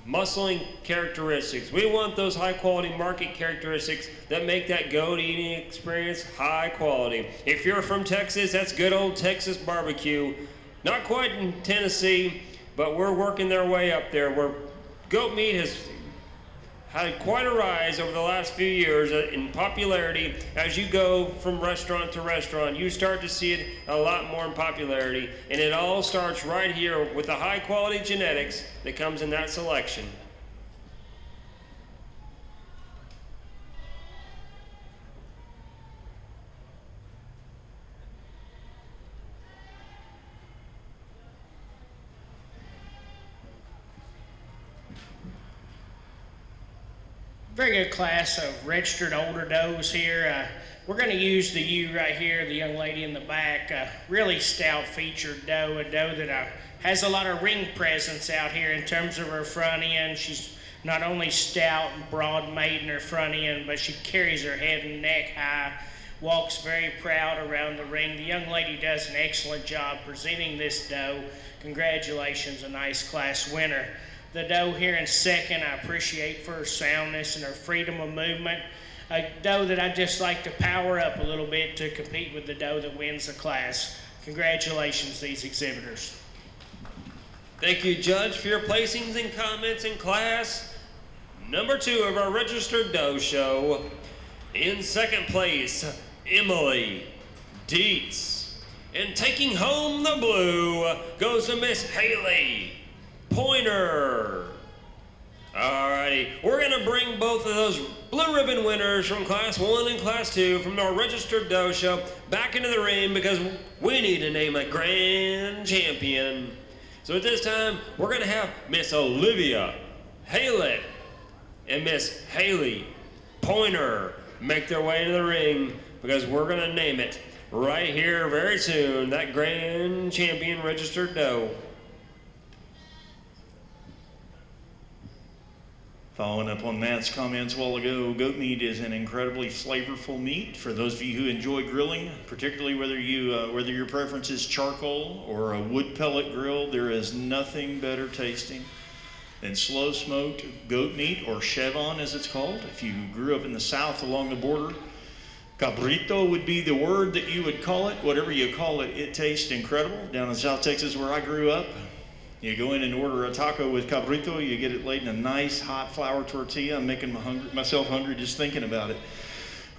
muscling characteristics. We want those high quality market characteristics that make that goat eating experience high quality. If you're from Texas, that's good old Texas barbecue. Not quite in Tennessee, but we're working their way up there, where goat meat has had quite a rise over the last few years in popularity. As you go from restaurant to restaurant, you start to see it a lot more in popularity, and it all starts right here with the high quality genetics that comes in that selection. Very good class of registered older does here. We're going to use the ewe right here, the young lady in the back. Really stout featured doe, a doe that has a lot of ring presence out here in terms of her front end. She's not only stout and broad made in her front end, but she carries her head and neck high, walks very proud around the ring. The young lady does an excellent job presenting this doe. Congratulations, a nice class winner. The doe here in second, I appreciate for her soundness and her freedom of movement. A doe that I just like to power up a little bit to compete with the doe that wins the class. Congratulations, these exhibitors. Thank you, Judge, for your placings and comments in class number 2 of our registered Doe Show. In second place, Emily Dietz. And taking home the blue goes to Miss Haley Pointer. Alrighty, we're gonna bring both of those blue ribbon winners from Class 1 and Class 2 from our registered Doe Show back into the ring because we need to name a grand champion. So at this time, we're gonna have Miss Olivia Haley and Miss Haley Pointer make their way into the ring because we're gonna name it right here very soon, that grand champion registered doe. Following up on Matt's comments a while ago, goat meat is an incredibly flavorful meat. For those of you who enjoy grilling, particularly whether your preference is charcoal or a wood pellet grill, there is nothing better tasting than slow smoked goat meat, or chevon as it's called. If you grew up in the South along the border, cabrito would be the word that you would call it. Whatever you call it, it tastes incredible. Down in South Texas where I grew up, you go in and order a taco with cabrito, you get it laid in a nice hot flour tortilla. I'm making myself hungry just thinking about it.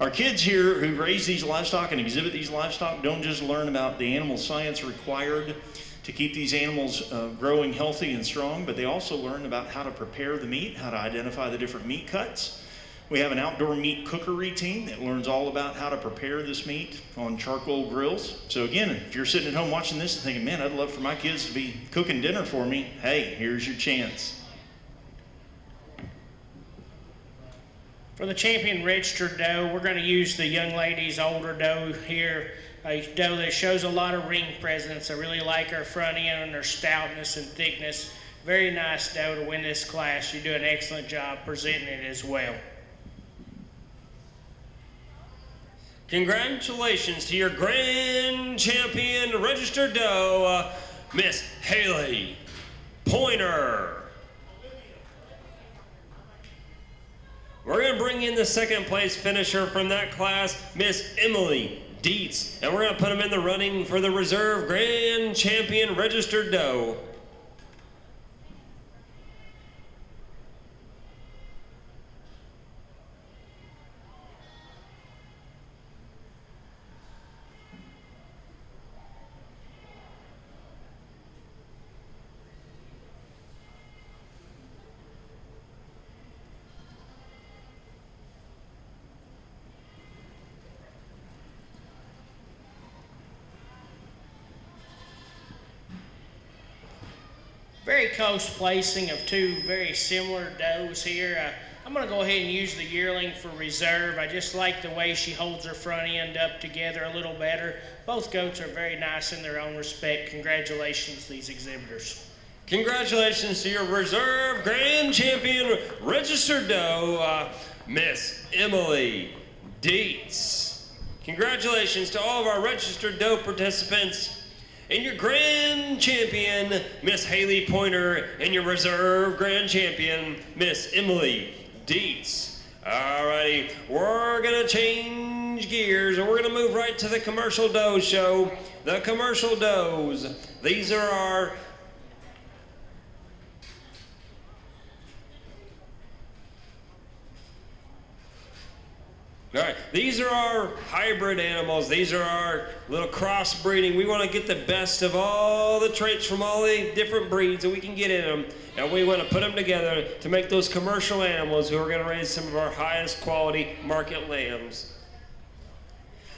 Our kids here who raise these livestock and exhibit these livestock don't just learn about the animal science required to keep these animals growing healthy and strong, but they also learn about how to prepare the meat, how to identify the different meat cuts. We have an outdoor meat cookery team that learns all about how to prepare this meat on charcoal grills. So again, if you're sitting at home watching this and thinking, man, I'd love for my kids to be cooking dinner for me, hey, here's your chance. For the champion registered doe, we're going to use the young lady's older doe here, a doe that shows a lot of ring presence. I really like her front end and her stoutness and thickness. Very nice doe to win this class. You do an excellent job presenting it as well. Congratulations to your grand champion registered doe, Miss Haley Pointer. We're going to bring in the second place finisher from that class, Miss Emily Dietz, and we're going to put them in the running for the reserve grand champion registered doe. Very close placing of two very similar does here. I'm going to go ahead and use the yearling for reserve. I just like the way she holds her front end up together a little better. Both goats are very nice in their own respect. Congratulations to these exhibitors. Congratulations to your reserve grand champion registered doe, Miss Emily Dietz. Congratulations to all of our registered doe participants. And your grand champion, Miss Haley Pointer, and your reserve grand champion, Miss Emily Dietz. Alrighty, we're gonna change gears and we're gonna move right to the commercial doe show. The commercial does. These are our these are our hybrid animals. These are our little crossbreeding. We want to get the best of all the traits from all the different breeds that we can get in them, and we want to put them together to make those commercial animals who are going to raise some of our highest quality market lambs.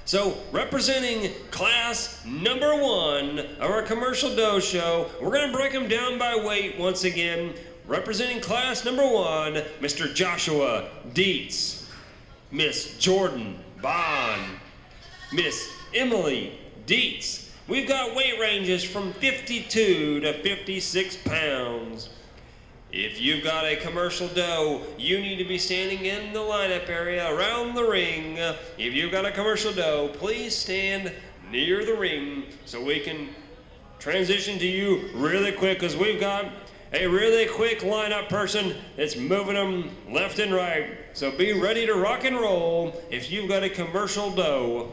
So, representing class number 1 of our commercial doe show, we're going to break them down by weight once again. Representing class number 1, Mr. Joshua Dietz. Miss Jordan Bond, Miss Emily Dietz. We've got weight ranges from 52 to 56 pounds. If you've got a commercial doe, you need to be standing in the lineup area around the ring. If you've got a commercial doe, please stand near the ring so we can transition to you really quick, because we've got a really quick lineup person that's moving them left and right. So be ready to rock and roll if you've got a commercial doe.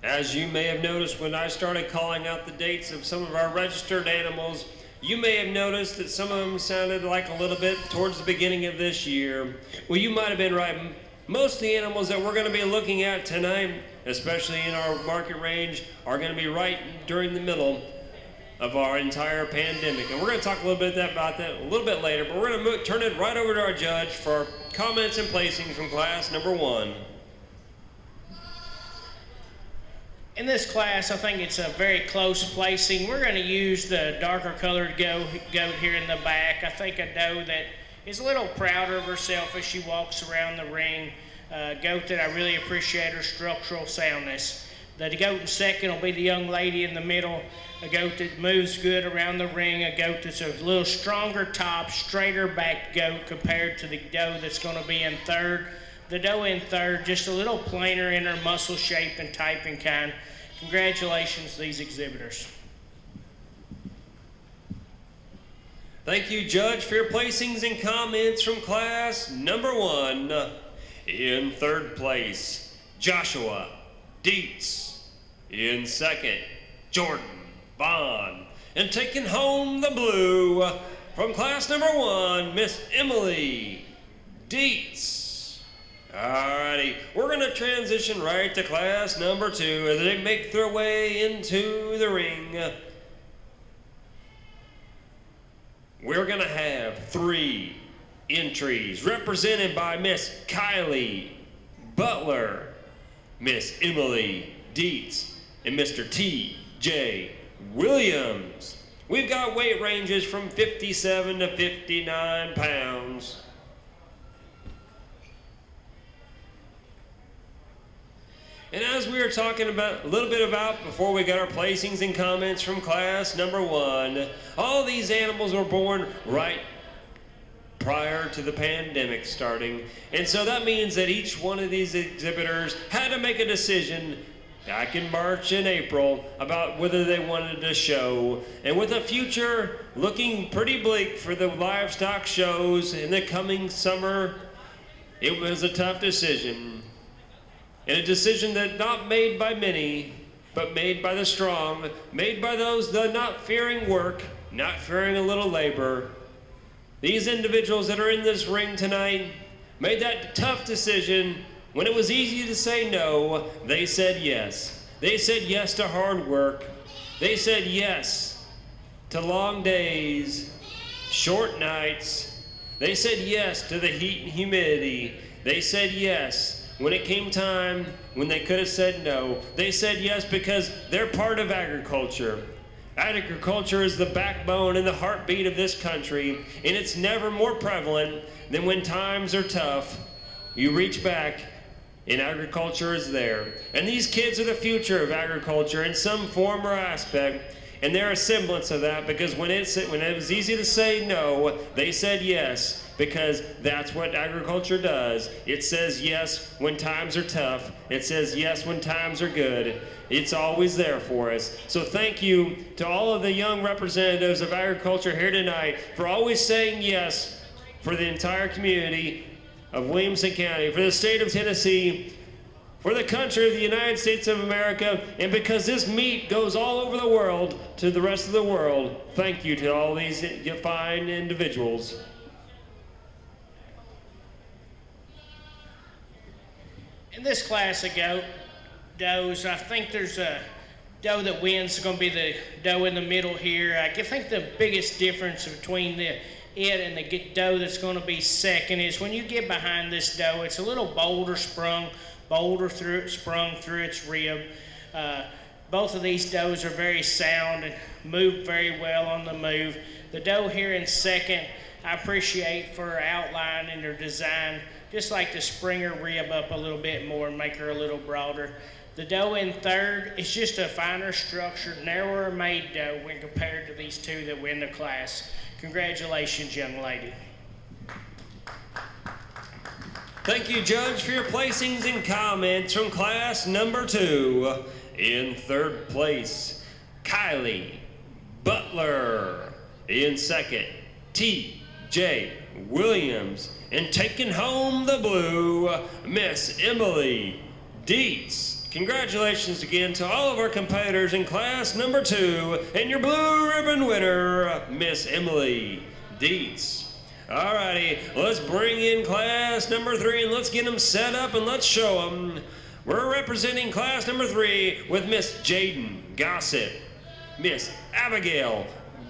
As you may have noticed when I started calling out the dates of some of our registered animals, you may have noticed that some of them sounded like a little bit towards the beginning of this year. Well, you might have been right. Most of the animals that we're going to be looking at tonight, especially in our market range, are going to be right during the middle of our entire pandemic. And we're going to talk a little bit about that a little bit later, but we're going to turn it right over to our judge for comments and placings from class number 1. In this class, I think it's a very close placing. We're going to use the darker colored goat here in the back. I think a doe that is a little prouder of herself as she walks around the ring. A goat that I really appreciate her structural soundness. The goat in second will be the young lady in the middle. A goat that moves good around the ring. A goat that's a little stronger top, straighter back goat compared to the doe that's going to be in third. The doe in third, just a little plainer in her muscle shape and type and kind. Congratulations to these exhibitors. Thank you, Judge, for your placings and comments from class number 1. In third place, Joshua Dietz. In second, Jordan Bond. And taking home the blue from class number 1, Miss Emily Dietz. Alrighty, we're going to transition right to class number 2 as they make their way into the ring. We're going to have 3 entries represented by Miss Kylie Butler, Miss Emily Dietz, and Mr. T.J. Williams. We've got weight ranges from 57 to 59 pounds. And as we were talking about a little bit about before we got our placings and comments from class number 1, all these animals were born right prior to the pandemic starting. And so that means that each one of these exhibitors had to make a decision back in March and April about whether they wanted to show. And with a future looking pretty bleak for the livestock shows in the coming summer, it was a tough decision. And a decision that not made by many, but made by the strong, made by those that not fearing work, not fearing a little labor. These individuals that are in this ring tonight made that tough decision. When it was easy to say no, they said yes. They said yes to hard work. They said yes to long days, short nights. They said yes to the heat and humidity. They said yes when it came time when they could have said no. They said yes because they're part of agriculture. Agriculture is the backbone and the heartbeat of this country, and it's never more prevalent than when times are tough. You reach back, and agriculture is there. And these kids are the future of agriculture in some form or aspect, and they're a semblance of that because when it was easy to say no, they said yes. Because that's what agriculture does. It says yes when times are tough. It says yes when times are good. It's always there for us. So thank you to all of the young representatives of agriculture here tonight for always saying yes for the entire community of Williamson County, for the state of Tennessee, for the country of the United States of America, and because this meat goes all over the world to the rest of the world. Thank you to all these fine individuals. In this class of does, I think there's a doe that wins going to be the doe in the middle here. I think the biggest difference between it and the doe that's going to be second is when you get behind this doe, it's a little bolder sprung through its rib. Both of these does are very sound and move very well on the move. The doe here in second, I appreciate for her outline and her design. Just like to spring her rib up a little bit more and make her a little broader. The doe in third is just a finer structured, narrower made doe when compared to these two that win the class. Congratulations, young lady. Thank you, Judge, for your placings and comments from class number 2. In third place, Kylie Butler. In second, T.J. Williams. And taking home the blue, Miss Emily Dietz. Congratulations again to all of our competitors in class number 2 and your blue ribbon winner, Miss Emily Dietz. Alrighty, let's bring in class number 3 and let's get them set up and let's show them. We're representing class number 3 with Miss Jaden Gossett, Miss Abigail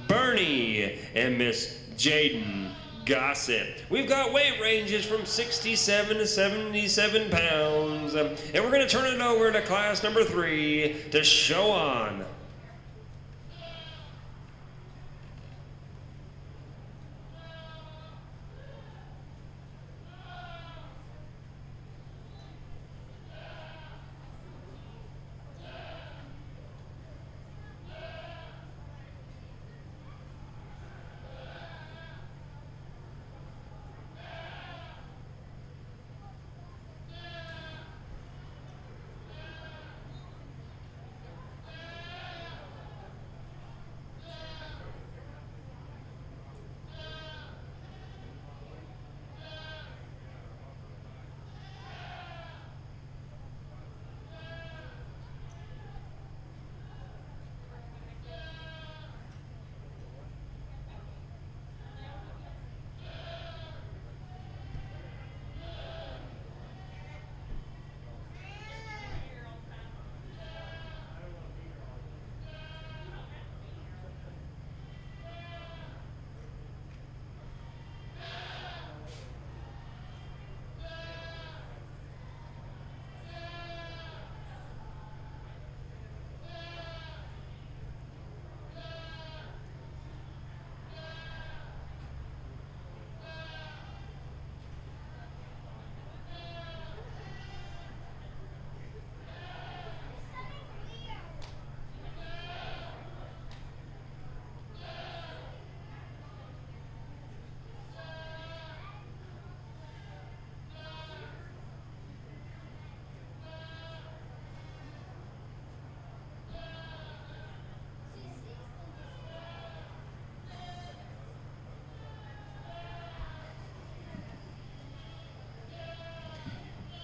Bernie, and Miss Jaden Gossett. We've got weight ranges from 67 to 77 pounds. And we're going to turn it over to class number 3 to show on.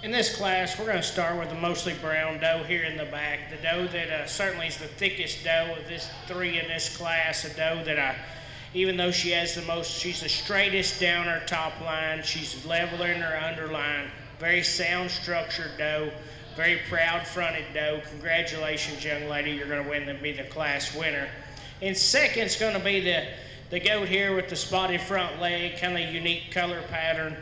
In this class, we're going to start with a mostly brown doe here in the back. The doe that certainly is the thickest doe of this 3 in this class. A doe that even though she has the most, she's the straightest down her top line. She's leveler in her underline. Very sound structured doe. Very proud fronted doe. Congratulations, young lady. You're going to win and be the class winner. In second, it's going to be the goat here with the spotted front leg, kind of unique color pattern.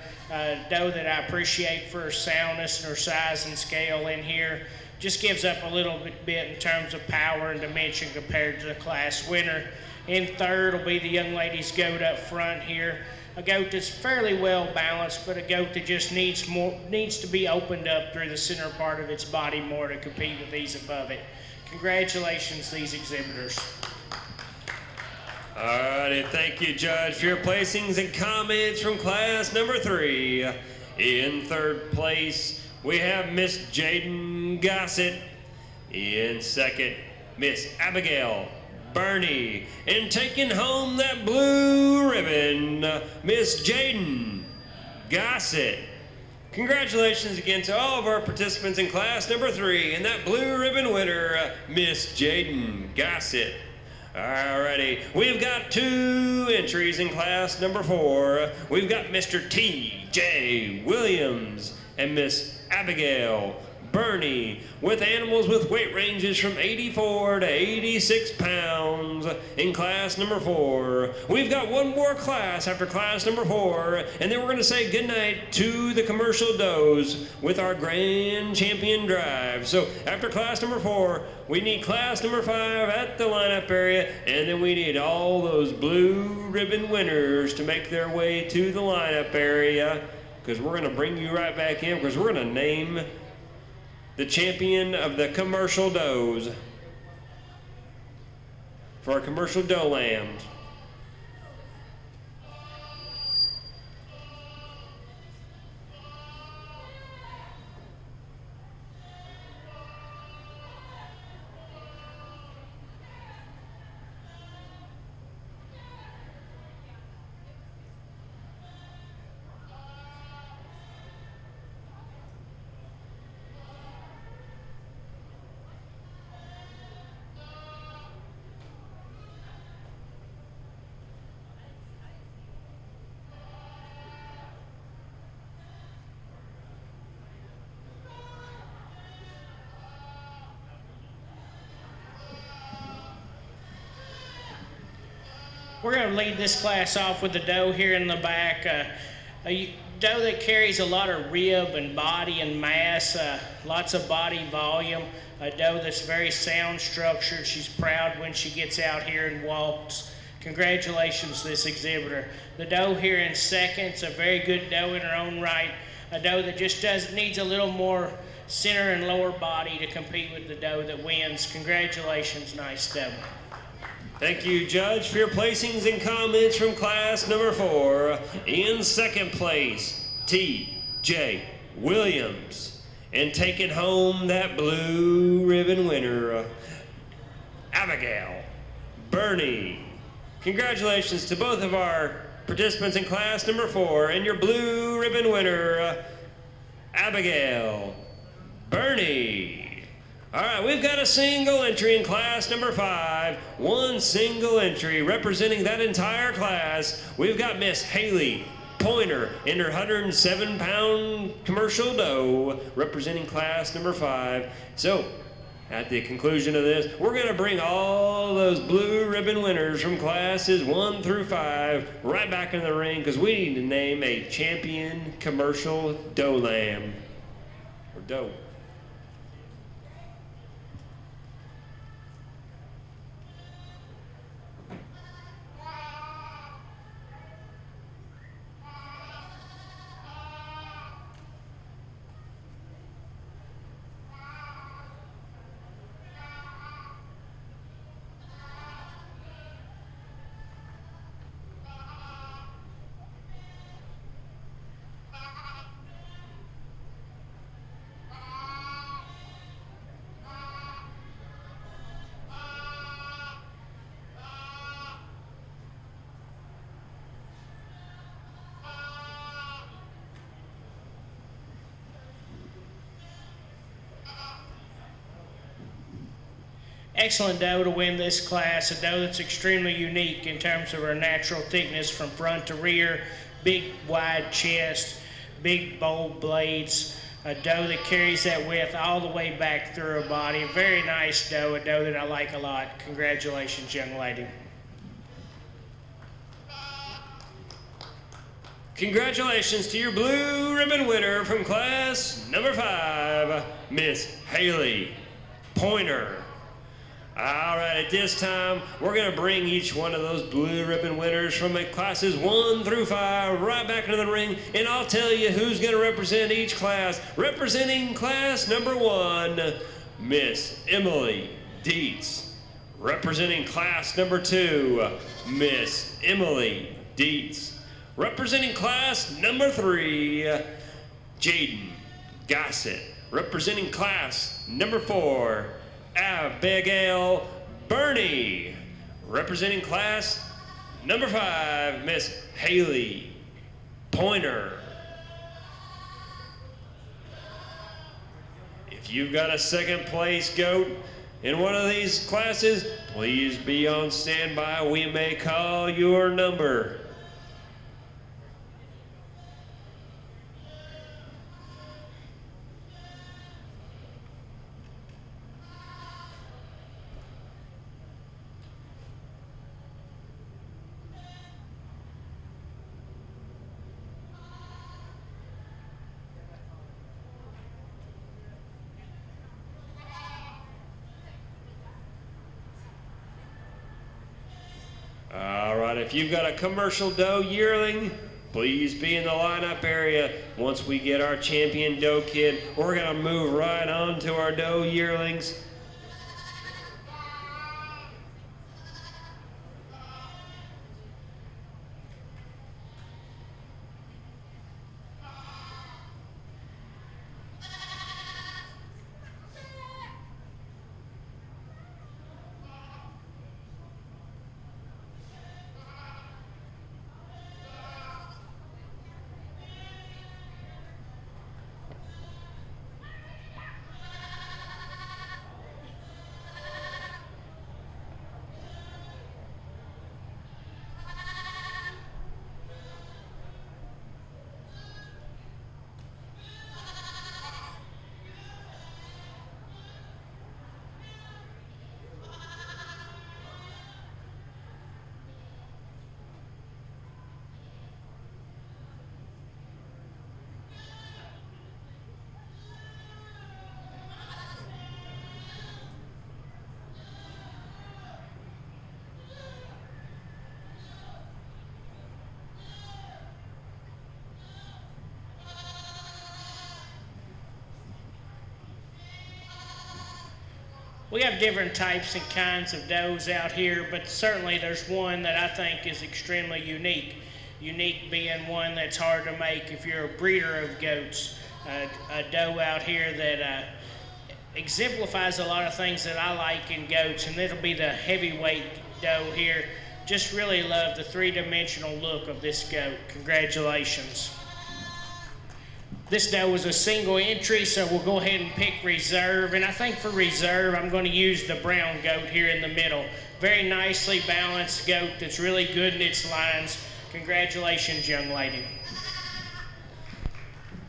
Doe that I appreciate for her soundness and her size and scale in here. Just gives up a little bit in terms of power and dimension compared to the class winner. In third will be the young lady's goat up front here. A goat that's fairly well balanced, but a goat that just needs to be opened up through the center part of its body more to compete with these above it. Congratulations, these exhibitors. All righty, thank you, Judge, for your placings and comments from class number 3. In third place, we have Miss Jaden Gossett. In second, Miss Abigail Bernie. And taking home that blue ribbon, Miss Jaden Gossett. Congratulations again to all of our participants in class number 3 and that blue ribbon winner, Miss Jaden Gossett. Alrighty, we've got 2 entries in class number 4. We've got Mr. T.J. Williams and Miss Abigail Bernie with animals with weight ranges from 84 to 86 pounds in class number 4. We've got one more class after class number 4, and then we're going to say goodnight to the commercial does with our grand champion drive. So after class number 4, we need class number 5 at the lineup area, and then we need all those blue ribbon winners to make their way to the lineup area, because we're going to bring you right back in, because we're going to name the champion of the commercial does for our commercial doe lambs. We're going to lead this class off with the doe here in the back. A doe that carries a lot of rib and body and mass, lots of body volume. A doe that's very sound structured. She's proud when she gets out here and walks. Congratulations to this exhibitor. The doe here in second's a very good doe in her own right. A doe that just needs a little more center and lower body to compete with the doe that wins. Congratulations, nice doe. Thank you, Judge, for your placings and comments from class number 4. In second place, T.J. Williams. And taking home that blue ribbon winner, Abigail Bernie. Congratulations to both of our participants in class number 4 and your blue ribbon winner, Abigail Bernie. All right, we've got a single entry in class number 5. One single entry representing that entire class. We've got Miss Haley Pointer in her 107-pound commercial doe representing class number 5. So, at the conclusion of this, we're going to bring all those blue ribbon winners from classes 1 through 5 right back in the ring because we need to name a champion commercial doe lamb or doe. Excellent doe to win this class, a doe that's extremely unique in terms of her natural thickness from front to rear, big wide chest, big bold blades, a doe that carries that width all the way back through her body. A very nice doe, a doe that I like a lot. Congratulations, young lady. Congratulations to your blue ribbon winner from class number 5, Miss Haley Pointer. All right, at this time, we're going to bring each one of those blue ribbon winners from classes 1 through 5 right back into the ring, and I'll tell you who's going to represent each class. Representing class number 1, Miss Emily Dietz. Representing class number 2, Miss Emily Dietz. Representing class number 3, Jaden Gossett. Representing class number 4, Abigail Bernie. Representing class number 5, Miss Haley Pointer. If you've got a second place goat in one of these classes, please be on standby. We may call your number. All right, if you've got a commercial doe yearling, please be in the lineup area. Once we get our champion doe kid, we're gonna move right on to our doe yearlings. We have different types and kinds of does out here, but certainly there's one that I think is extremely unique. Unique being one that's hard to make if you're a breeder of goats. A doe out here that exemplifies a lot of things that I like in goats, and it'll be the heavyweight doe here. Just really love the three-dimensional look of this goat. Congratulations. This doe was a single entry, so we'll go ahead and pick reserve. And I think for reserve, I'm going to use the brown goat here in the middle. Very nicely balanced goat that's really good in its lines. Congratulations, young lady.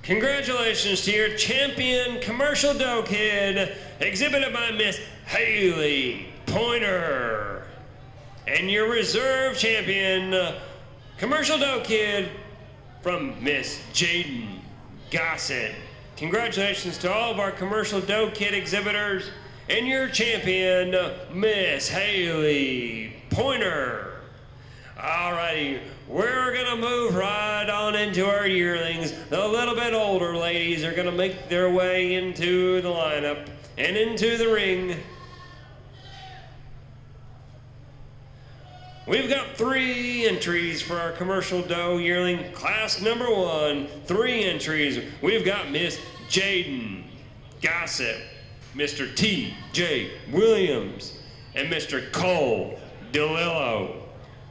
Congratulations to your champion commercial doe kid, exhibited by Miss Haley Pointer. And your reserve champion commercial doe kid from Miss Jaden Gossett. Congratulations to all of our commercial doe kid exhibitors and your champion, Miss Haley Pointer. Alrighty, we're gonna move right on into our yearlings. The little bit older ladies are gonna make their way into the lineup and into the ring. We've got 3 entries for our commercial doe yearling, class number 1. 3 entries. We've got Miss Jaden Gossett, Mr. T.J. Williams, and Mr. Cole DeLillo.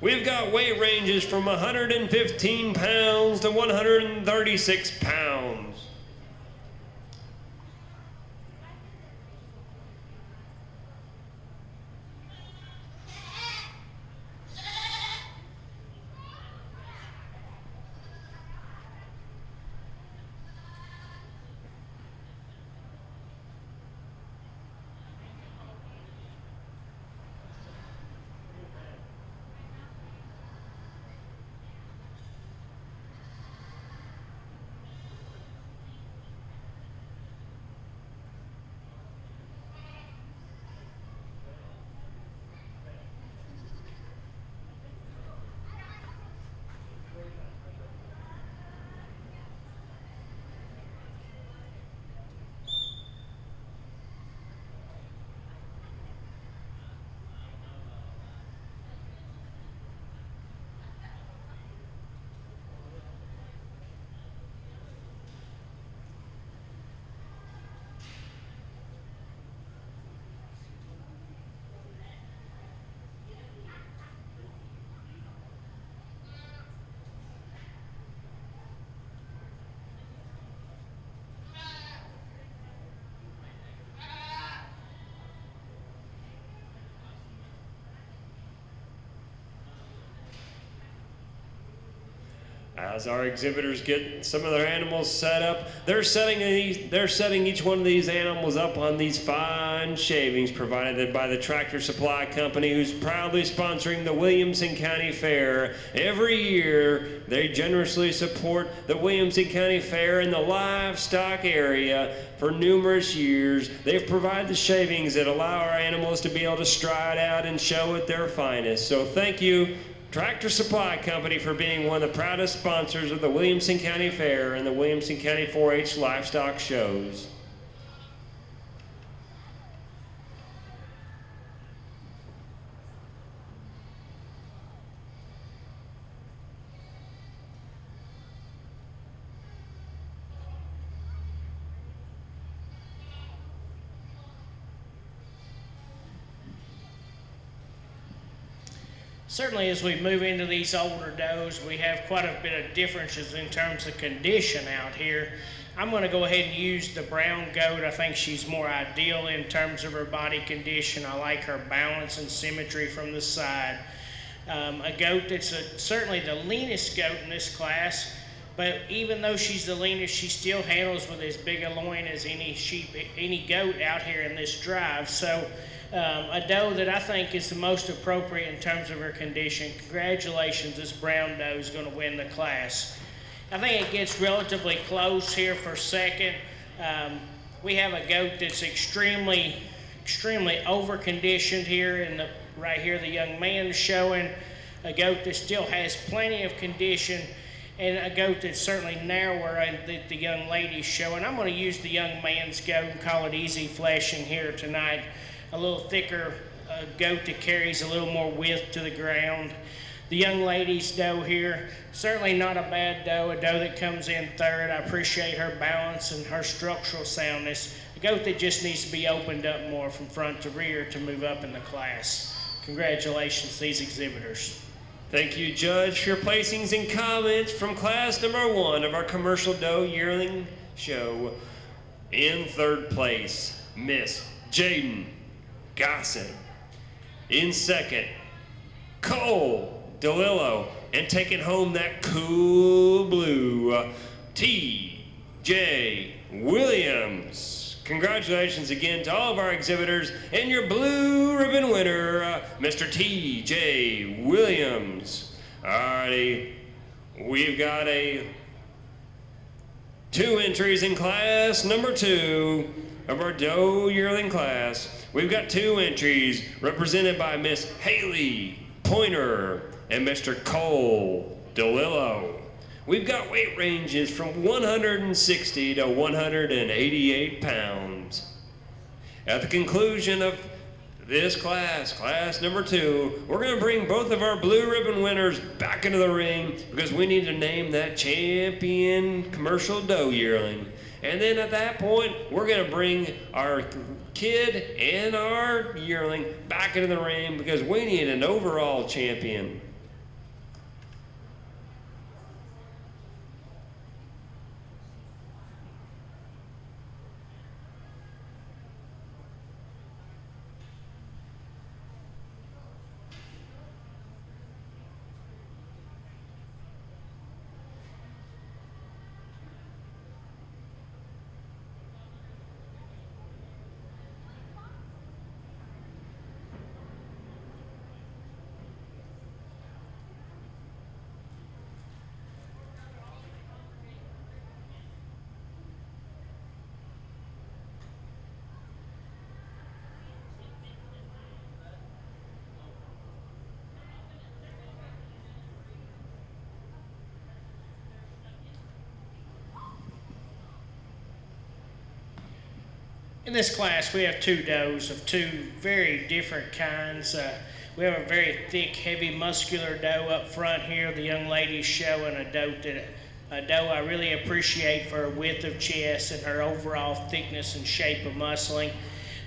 We've got weight ranges from 115 pounds to 136 pounds. As our exhibitors get some of their animals set up, they're setting each one of these animals up on these fine shavings provided by the Tractor Supply Company, who's proudly sponsoring the Williamson County Fair. Every year, they generously support the Williamson County Fair in the livestock area for numerous years. They've provided the shavings that allow our animals to be able to stride out and show at their finest. So thank you, Tractor Supply Company, for being one of the proudest sponsors of the Williamson County Fair and the Williamson County 4-H livestock shows. Certainly, as we move into these older does, we have quite a bit of differences in terms of condition out here. I'm going to go ahead and use the brown goat. I think she's more ideal in terms of her body condition. I like her balance and symmetry from the side. A goat that's certainly the leanest goat in this class, but even though she's the leanest, she still handles with as big a loin as any goat out here in this drive. So a doe that I think is the most appropriate in terms of her condition. Congratulations, this brown doe is going to win the class. I think it gets relatively close here for second. We have a goat that's extremely over-conditioned here, and right here the young man is showing a goat that still has plenty of condition, and a goat that's certainly narrower that the young lady's showing. I'm going to use the young man's goat and call it easy fleshing here tonight. a little thicker goat that carries a little more width to the ground. The young lady's doe here, certainly not a bad doe, a doe that comes in third. I appreciate her balance and her structural soundness. A goat that just needs to be opened up more from front to rear to move up in the class. Congratulations, these exhibitors. Thank you, Judge, for your placings and comments from class number 1 of our commercial doe yearling show. In third place, Miss Jaden Gossett. In second, Cole DeLillo. And taking home that cool blue, T.J. Williams. Congratulations again to all of our exhibitors and your blue ribbon winner, Mr. T.J. Williams. Alrighty, we've got 2 entries in class number 2 of our Doe yearling class. We've got 2 entries represented by Miss Haley Pointer and Mr. Cole DeLillo. We've got weight ranges from 160 to 188 pounds. At the conclusion of this class, class number 2, we're gonna bring both of our blue ribbon winners back into the ring because we need to name that champion commercial doe yearling. And then at that point, we're gonna bring our kid and our yearling back into the ring because we need an overall champion. In this class, we have 2 does of 2 very different kinds. We have a very thick, heavy, muscular doe up front here. The young lady's showing a doe I really appreciate for her width of chest and her overall thickness and shape of muscling.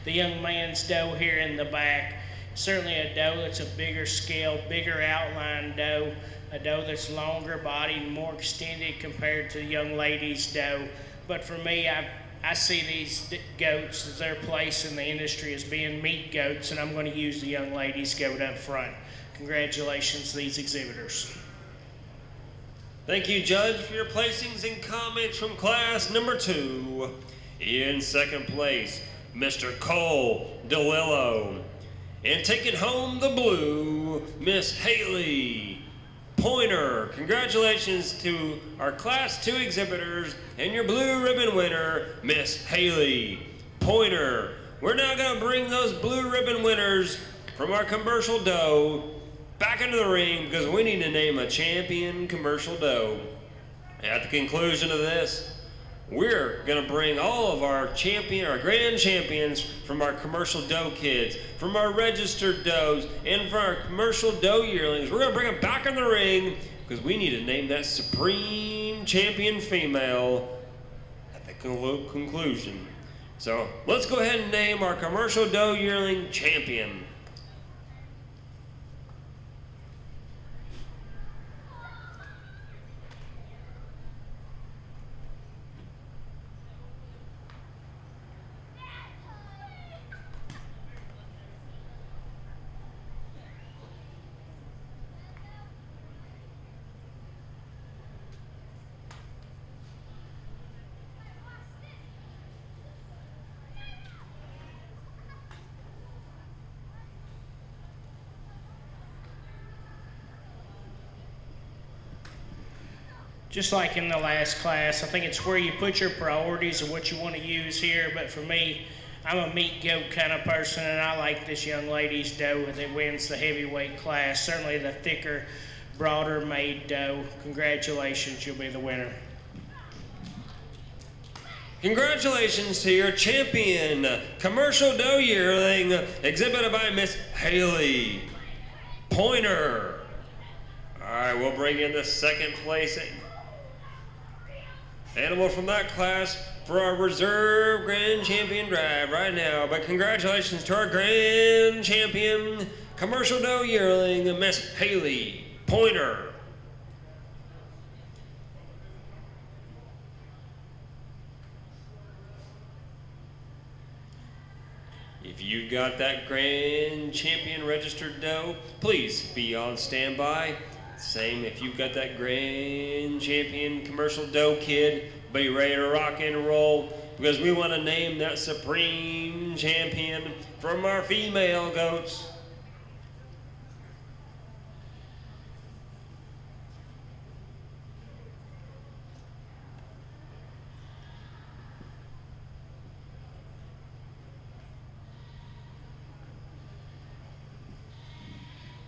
The young man's doe here in the back, certainly a doe that's a bigger scale, bigger outline doe, a doe that's longer bodied, more extended compared to the young lady's doe. But for me, I see these goats as their place in the industry as being meat goats, and I'm going to use the young lady's goat up front. Congratulations to these exhibitors. Thank you, Judge, for your placings and comments from class number 2. In second place, Mr. Cole DeLillo. And taking home the blue, Miss Haley Pointer. Congratulations to our class 2 exhibitors and your blue ribbon winner, Miss Haley Pointer. We're now going to bring those blue ribbon winners from our commercial doe back into the ring because we need to name a champion commercial doe. At the conclusion of this, we're going to bring all of our grand champions from our commercial doe kids, from our registered does, and from our commercial doe yearlings. We're going to bring them back in the ring because we need to name that supreme champion female at the conclusion. So let's go ahead and name our commercial doe yearling champion. Just like in the last class, I think it's where you put your priorities and what you want to use here. But for me, I'm a meat goat kind of person, and I like this young lady's doe that wins the heavyweight class. Certainly the thicker, broader made doe. Congratulations, you'll be the winner. Congratulations to your champion, commercial doe yearling, exhibited by Miss Haley Pointer. All right, we'll bring in the second place animal from that class for our reserve grand champion drive right now. But congratulations to our grand champion, commercial doe yearling, Miss Haley Pointer. If you got that grand champion registered doe, please be on standby. Same if you've got that grand champion commercial doe kid, be ready to rock and roll, because we want to name that supreme champion from our female goats.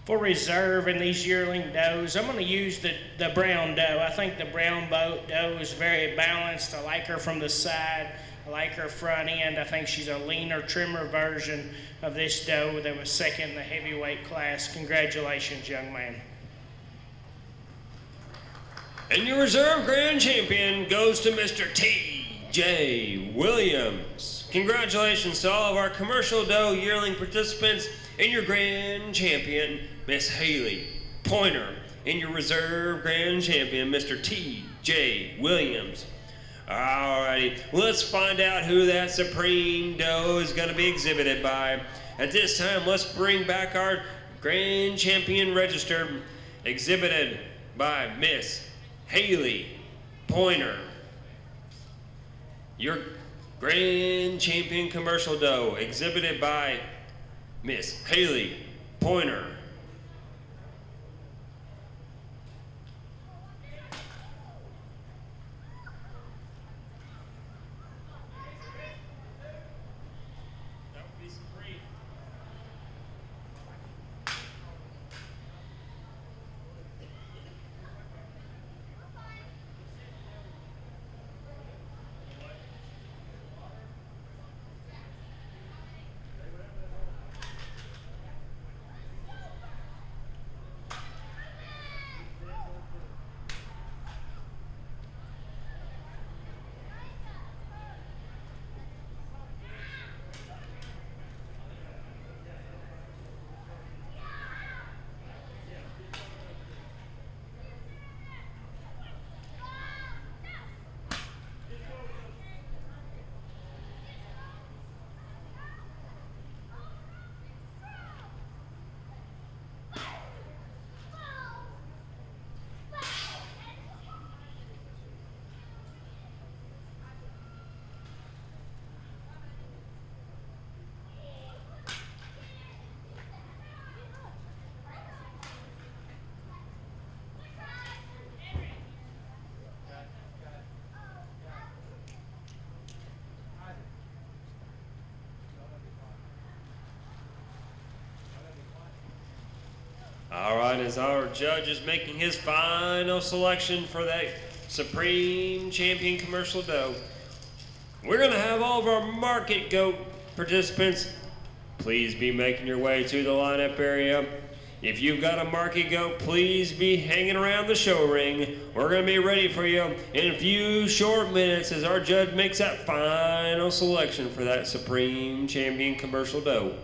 For reserve in these yearling does, I'm going to use the brown doe. I think the brown doe is very balanced. I like her from the side. I like her front end. I think she's a leaner, trimmer version of this doe that was second in the heavyweight class. Congratulations, young man. And your reserve grand champion goes to Mr. T.J. Williams. Congratulations to all of our commercial doe yearling participants and your grand champion, Miss Haley Pointer, and your reserve grand champion, Mr. T.J. Williams. Alrighty, let's find out who that supreme doe is going to be exhibited by. At this time, let's bring back our grand champion registered, exhibited by Miss Haley Pointer. Your grand champion commercial doe, exhibited by Miss Haley Pointer. All right, as our judge is making his final selection for that supreme champion commercial doe, we're gonna have all of our market goat participants, please be making your way to the lineup area. If you've got a market goat, please be hanging around the show ring. We're gonna be ready for you in a few short minutes as our judge makes that final selection for that supreme champion commercial doe.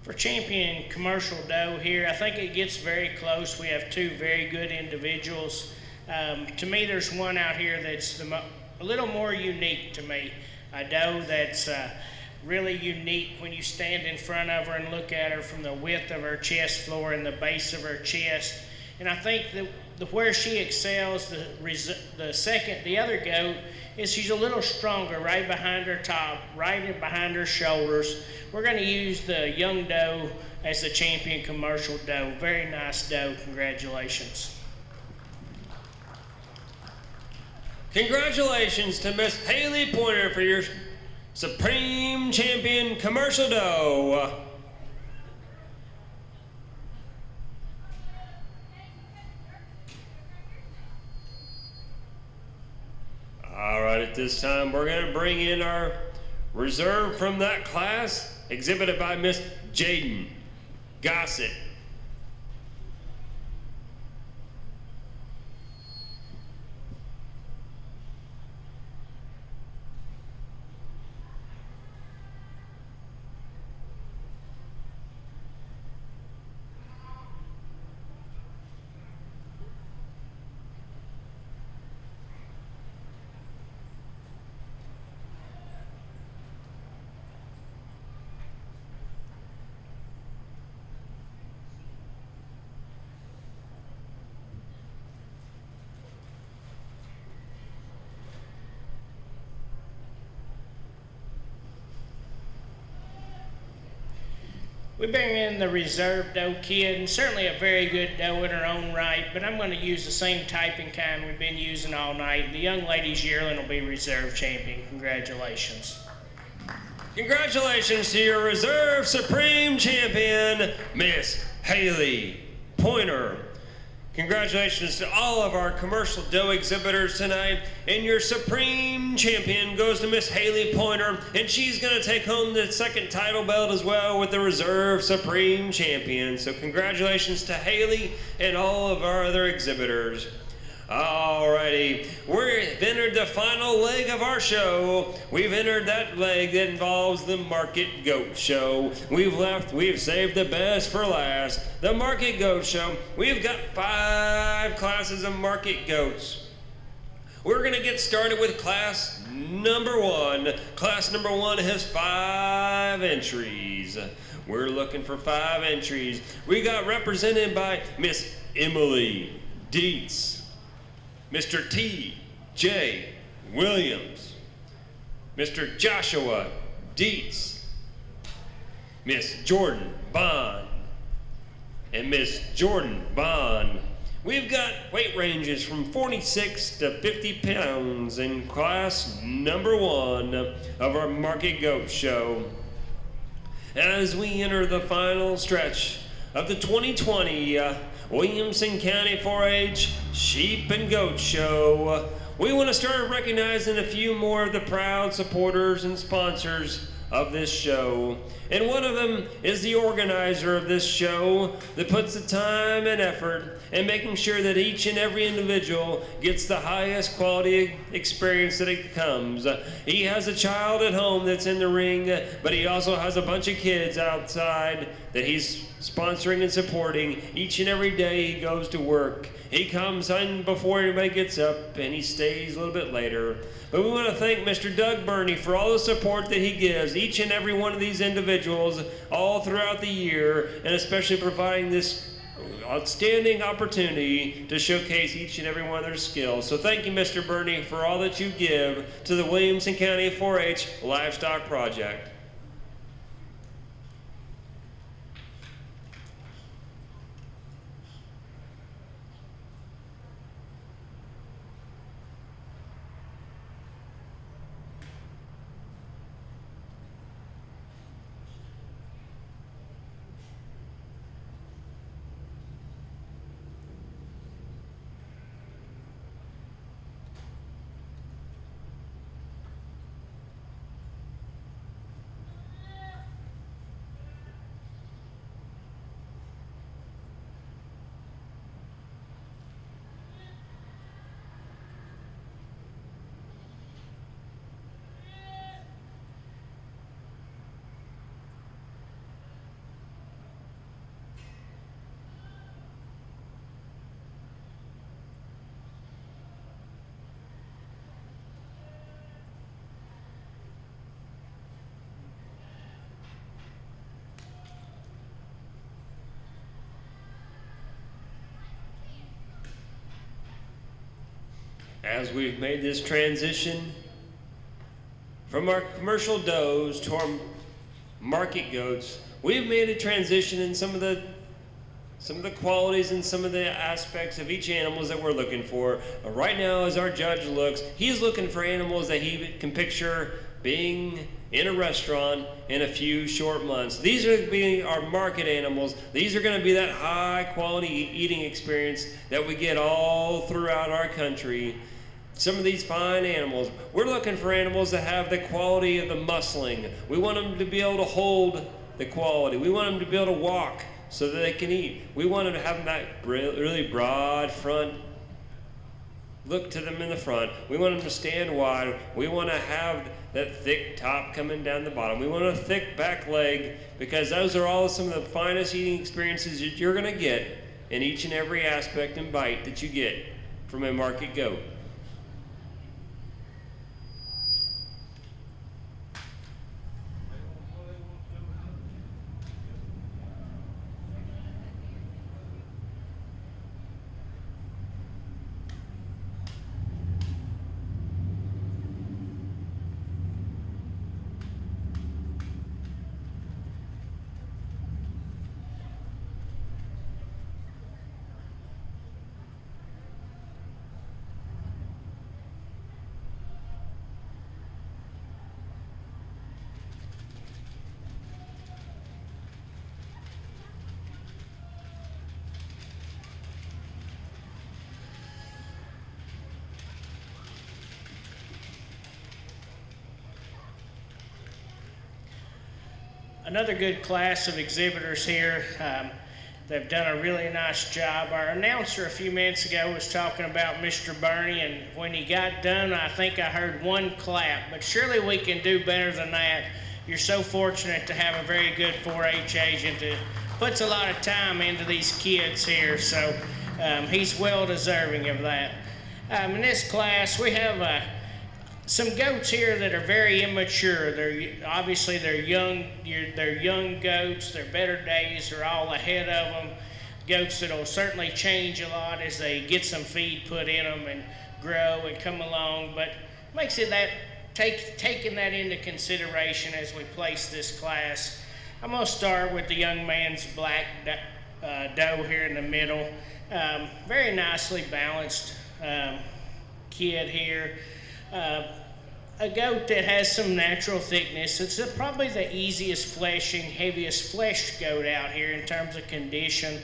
For champion commercial doe here, I think it gets very close. We have two very good individuals. To me, there's one out here that's a little more unique to me. A doe that's really unique when you stand in front of her and look at her from the width of her chest floor and the base of her chest. And I think that where she excels, the other goat, is she's a little stronger right behind her top, right behind her shoulders. We're going to use the young doe as the champion commercial doe. Very nice doe. Congratulations. Congratulations to Miss Haley Pointer for your supreme champion commercial doe. at this time we're going to bring in our reserve from that class, exhibited by Miss Jaden Gossett. We bring in the reserve doe kid, and certainly a very good doe in her own right, but I'm going to use the same typing kind we've been using all night. The young lady's yearling will be reserve champion. Congratulations. Congratulations to your reserve supreme champion, Miss Haley Pointer. Congratulations to all of our commercial doe exhibitors tonight, and your supreme champion goes to Miss Haley Pointer, and she's going to take home the second title belt as well with the reserve supreme champion. So congratulations to Haley and all of our other exhibitors. Alrighty, we've entered the final leg of our show. We've entered that leg that involves the Market Goat Show. We've saved the best for last. The Market Goat Show. We've got 5 classes of market goats. We're gonna get started with class number 1. Class number 1 has 5 entries. We're looking for 5 entries. We got represented by Miss Emily Dietz, Mr. T.J. Williams, Mr. Joshua Dietz, Miss Jordan Bond, and Miss Jordan Bond. We've got weight ranges from 46 to 50 pounds in class number 1 of our Market Goat Show. As we enter the final stretch of the 2020 Williamson County 4-H Sheep and Goat Show, we want to start recognizing a few more of the proud supporters and sponsors of this show. And one of them is the organizer of this show that puts the time and effort in making sure that each and every individual gets the highest quality experience that it comes. He has a child at home that's in the ring, but he also has a bunch of kids outside that he's sponsoring and supporting. Each and every day he goes to work. He comes in before everybody gets up, and he stays a little bit later. But we want to thank Mr. Doug Burney for all the support that he gives each and every one of these individuals all throughout the year, and especially providing this outstanding opportunity to showcase each and every one of their skills. So thank you, Mr. Burney, for all that you give to the Williamson County 4-H Livestock Project. As we've made this transition from our commercial does to our market goats, we've made a transition in some of the qualities and some of the aspects of each animals that we're looking for. Right now, as our judge looks, he's looking for animals that he can picture being in a restaurant in a few short months. These are going to be our market animals. These are going to be that high quality eating experience that we get all throughout our country. some of these fine animals. We're looking for animals that have the quality of the muscling. We want them to be able to hold the quality. We want them to be able to walk so that they can eat. We want them to have that really broad front look to them in the front. We want them to stand wide. We want to have that thick top coming down the bottom. We want a thick back leg, because those are all some of the finest eating experiences that you're going to get in each and every aspect and bite that you get from a market goat. Another good class of exhibitors here. They've done a really nice job. Our announcer a few minutes ago was talking about Mr. Burney, and when he got done, I think I heard one clap, but surely we can do better than that. You're so fortunate to have a very good 4-H agent that puts a lot of time into these kids here, so he's well deserving of that. In this class, we have some goats here that are very immature. Obviously they're young goats. Their better days are all ahead of them. Goats that'll certainly change a lot as they get some feed put in them and grow and come along. But makes it that taking that into consideration as we place this class. I'm gonna start with the young man's black doe here in the middle. Very nicely balanced kid here. A goat that has some natural thickness. It's probably the easiest fleshing, heaviest fleshed goat out here in terms of condition,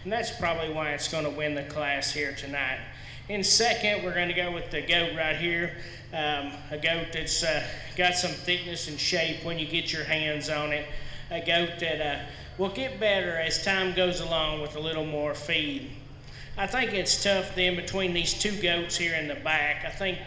and that's probably why it's going to win the class here tonight. In second, we're going to go with the goat right here, a goat that's got some thickness and shape when you get your hands on it, a goat that will get better as time goes along with a little more feed. I think it's tough then between these two goats here in the back. I think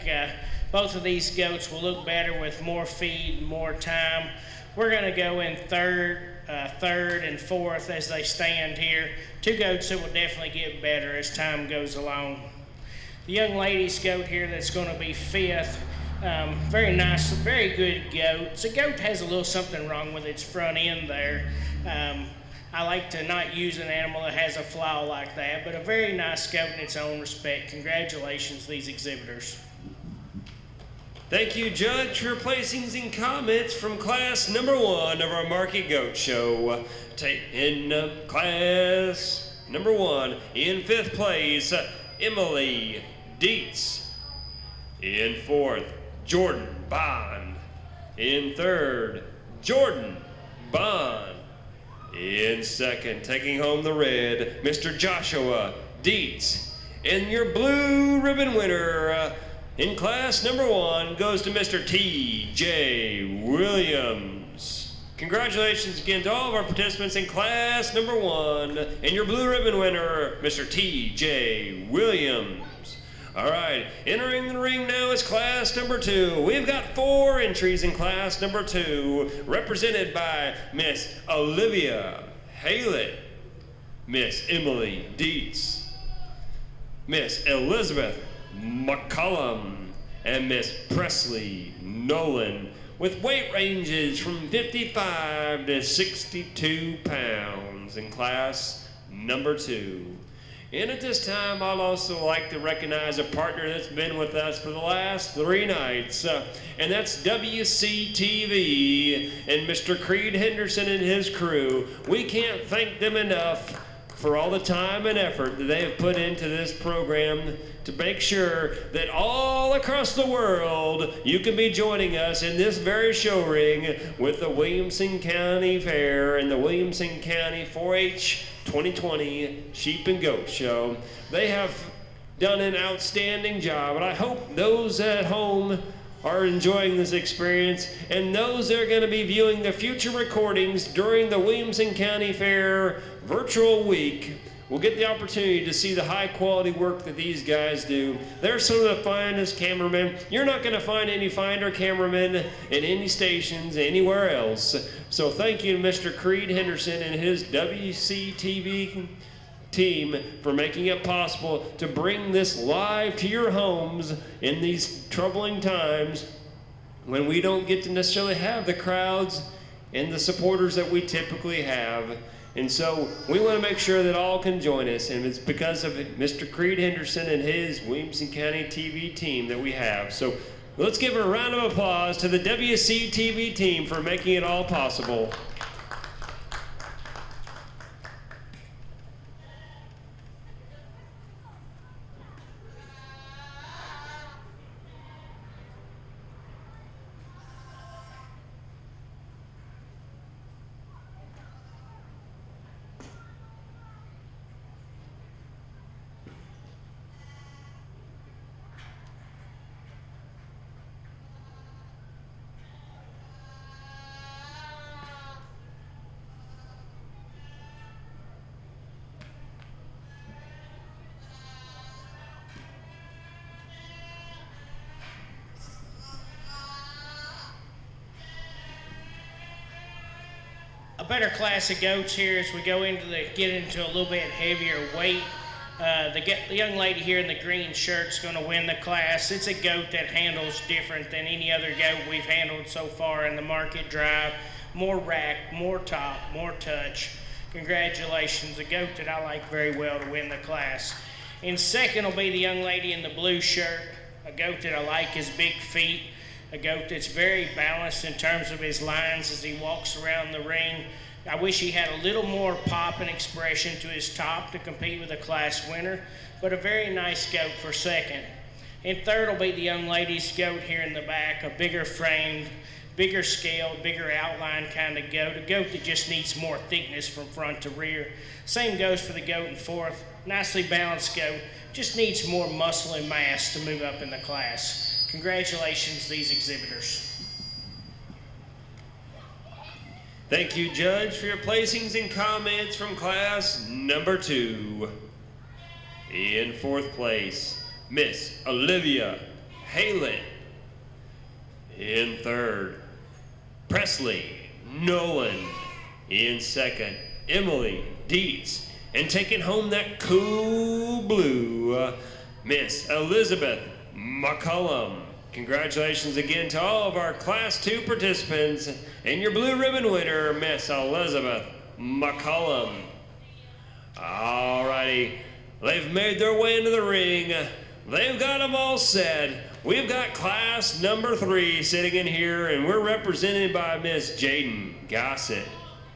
both of these goats will look better with more feed and more time. We're going to go in third and fourth as they stand here. Two goats that will definitely get better as time goes along. The young lady's goat here that's going to be fifth. Very nice, very good goat. The goat has a little something wrong with its front end there. I like to not use an animal that has a flaw like that, but a very nice goat in its own respect. Congratulations, these exhibitors. Thank you, Judge, for placings and comments from class number 1 of our Market Goat Show. In class number 1, in 5th place, Emily Dietz. In 4th, Jordan Bond. In 3rd, Jordan Bond. In 2nd, taking home the red, Mr. Joshua Dietz. And your blue ribbon winner in class number 1 goes to Mr. T.J. Williams. Congratulations again to all of our participants in class number 1 and your blue ribbon winner, Mr. T.J. Williams. All right, entering the ring now is class number 2. We've got 4 entries in class number 2, represented by Miss Olivia Haylett, Miss Emily Dietz, Miss Elizabeth McCollum, and Miss Presley Nolan, with weight ranges from 55 to 62 pounds in class number 2. And at this time, I'd also like to recognize a partner that's been with us for the last 3 nights, and that's WCTV and Mr. Creed Henderson and his crew. We can't thank them enough for all the time and effort that they have put into this program to make sure that all across the world you can be joining us in this very show ring with the Williamson County Fair and the Williamson County 4-H 2020 Sheep and Goat Show. They have done an outstanding job, and I hope those at home are enjoying this experience, and those that are going to be viewing the future recordings during the Williamson County Fair virtual week will get the opportunity to see the high quality work that these guys do. They're some of the finest cameramen. You're not going to find any finer cameramen in any stations anywhere else. So thank you to Mr. Creed Henderson and his WCTV team for making it possible to bring this live to your homes in these troubling times when we don't get to necessarily have the crowds and the supporters that we typically have. And so we want to make sure that all can join us, and it's because of Mr. Creed Henderson and his Williamson County TV team that we have. So let's give a round of applause to the WCTV team for making it all possible. A better class of goats here as we get into a little bit heavier weight. The young lady here in the green shirt is going to win the class. It's a goat that handles different than any other goat we've handled so far in the market drive. More rack, more top, more touch. Congratulations, a goat that I like very well to win the class. In second will be the young lady in the blue shirt. A goat that I like his big feet. A goat that's very balanced in terms of his lines as he walks around the ring. I wish he had a little more pop and expression to his top to compete with a class winner, but a very nice goat for second. And third will be the young lady's goat here in the back, a bigger framed, bigger scaled, bigger outline kind of goat, a goat that just needs more thickness from front to rear. Same goes for the goat in fourth, nicely balanced goat, just needs more muscle and mass to move up in the class. Congratulations, these exhibitors. Thank you, Judge, for your placings and comments from class number 2. In fourth place, Miss Olivia Halen. In third, Presley Nolan. In second, Emily Dietz. And taking home that cool blue, Miss Elizabeth McCullum. Congratulations again to all of our Class 2 participants and your blue ribbon winner, Miss Elizabeth McCullum. Alrighty, they've made their way into the ring. They've got them all set. We've got class number 3 sitting in here, and we're represented by Miss Jaden Gossett,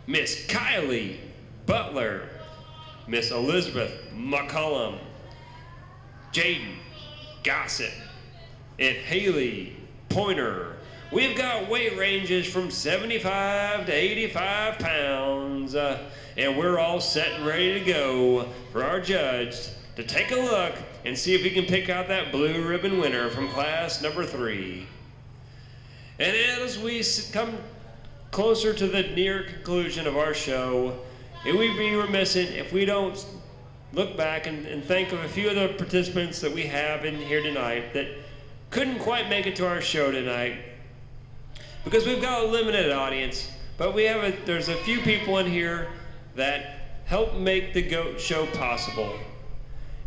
Miss Kylie Butler, Miss Elizabeth McCullum, Jaden Gossett, and Haley Pointer. We've got weight ranges from 75 to 85 pounds, and we're all set and ready to go for our judge to take a look and see if he can pick out that blue ribbon winner from class number 3. And as we come closer to the near conclusion of our show, it would be remiss if we don't look back and think of a few of the participants that we have in here tonight that couldn't quite make it to our show tonight because we've got a limited audience, but there's a few people in here that help make the GOAT show possible.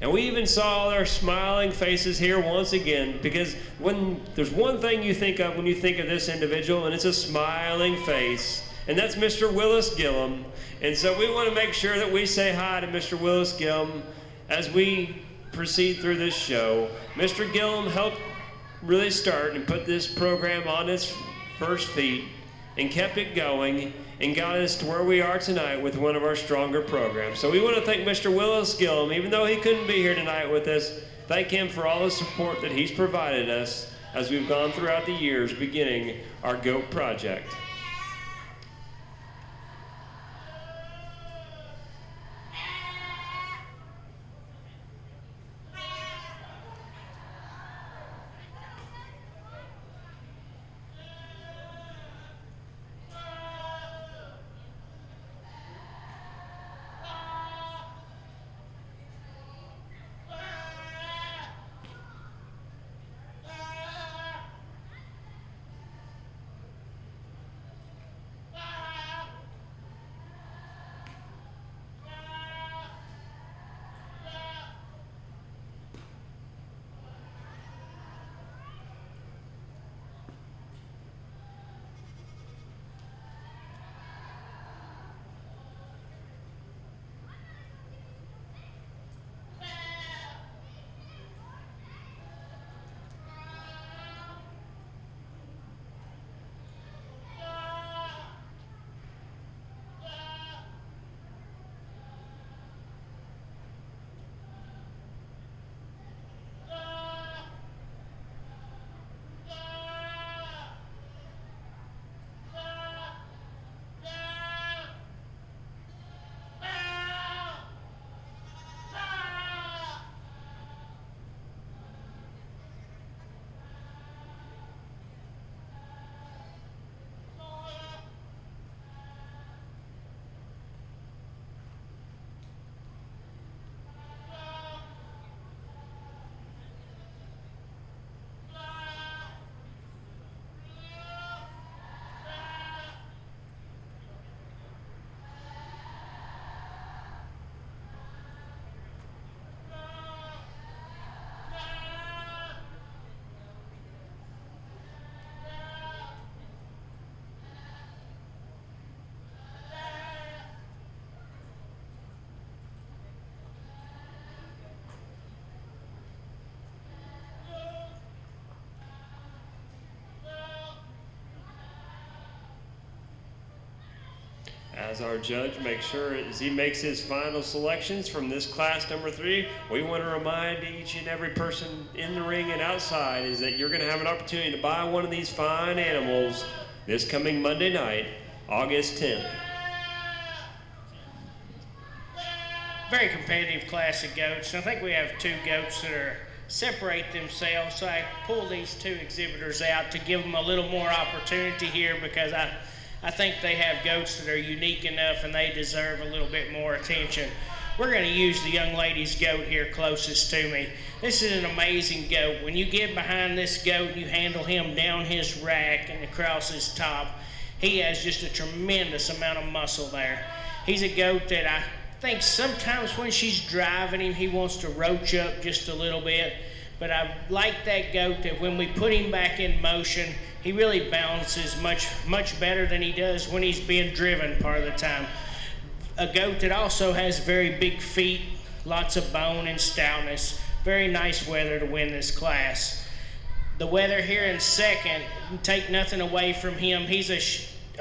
And we even saw their smiling faces here once again, because when there's one thing you think of when you think of this individual, and it's a smiling face, and that's Mr. Willis Gillum. And so we want to make sure that we say hi to Mr. Willis Gillum as we proceed through this show. Mr. Gillum helped really start and put this program on its first feet and kept it going and got us to where we are tonight with one of our stronger programs. So we want to thank Mr. Willis Gillum, even though he couldn't be here tonight with us, thank him for all the support that he's provided us as we've gone throughout the years beginning our GOAT project. As our judge makes sure as he makes his final selections from this class number 3, we want to remind each and every person in the ring and outside is that you're going to have an opportunity to buy one of these fine animals this coming Monday night, August 10th. Very competitive class of goats. I think we have 2 goats that separate themselves, so I pulled these 2 exhibitors out to give them a little more opportunity here because I think they have goats that are unique enough and they deserve a little bit more attention. We're going to use the young lady's goat here closest to me. This is an amazing goat. When you get behind this goat and you handle him down his rack and across his top, he has just a tremendous amount of muscle there. He's a goat that I think sometimes when she's driving him, he wants to roach up just a little bit. But I like that goat that when we put him back in motion, he really balances much better than he does when he's being driven part of the time. A goat that also has very big feet, lots of bone and stoutness. Very nice weather to win this class. The weather here in second, take nothing away from him. He's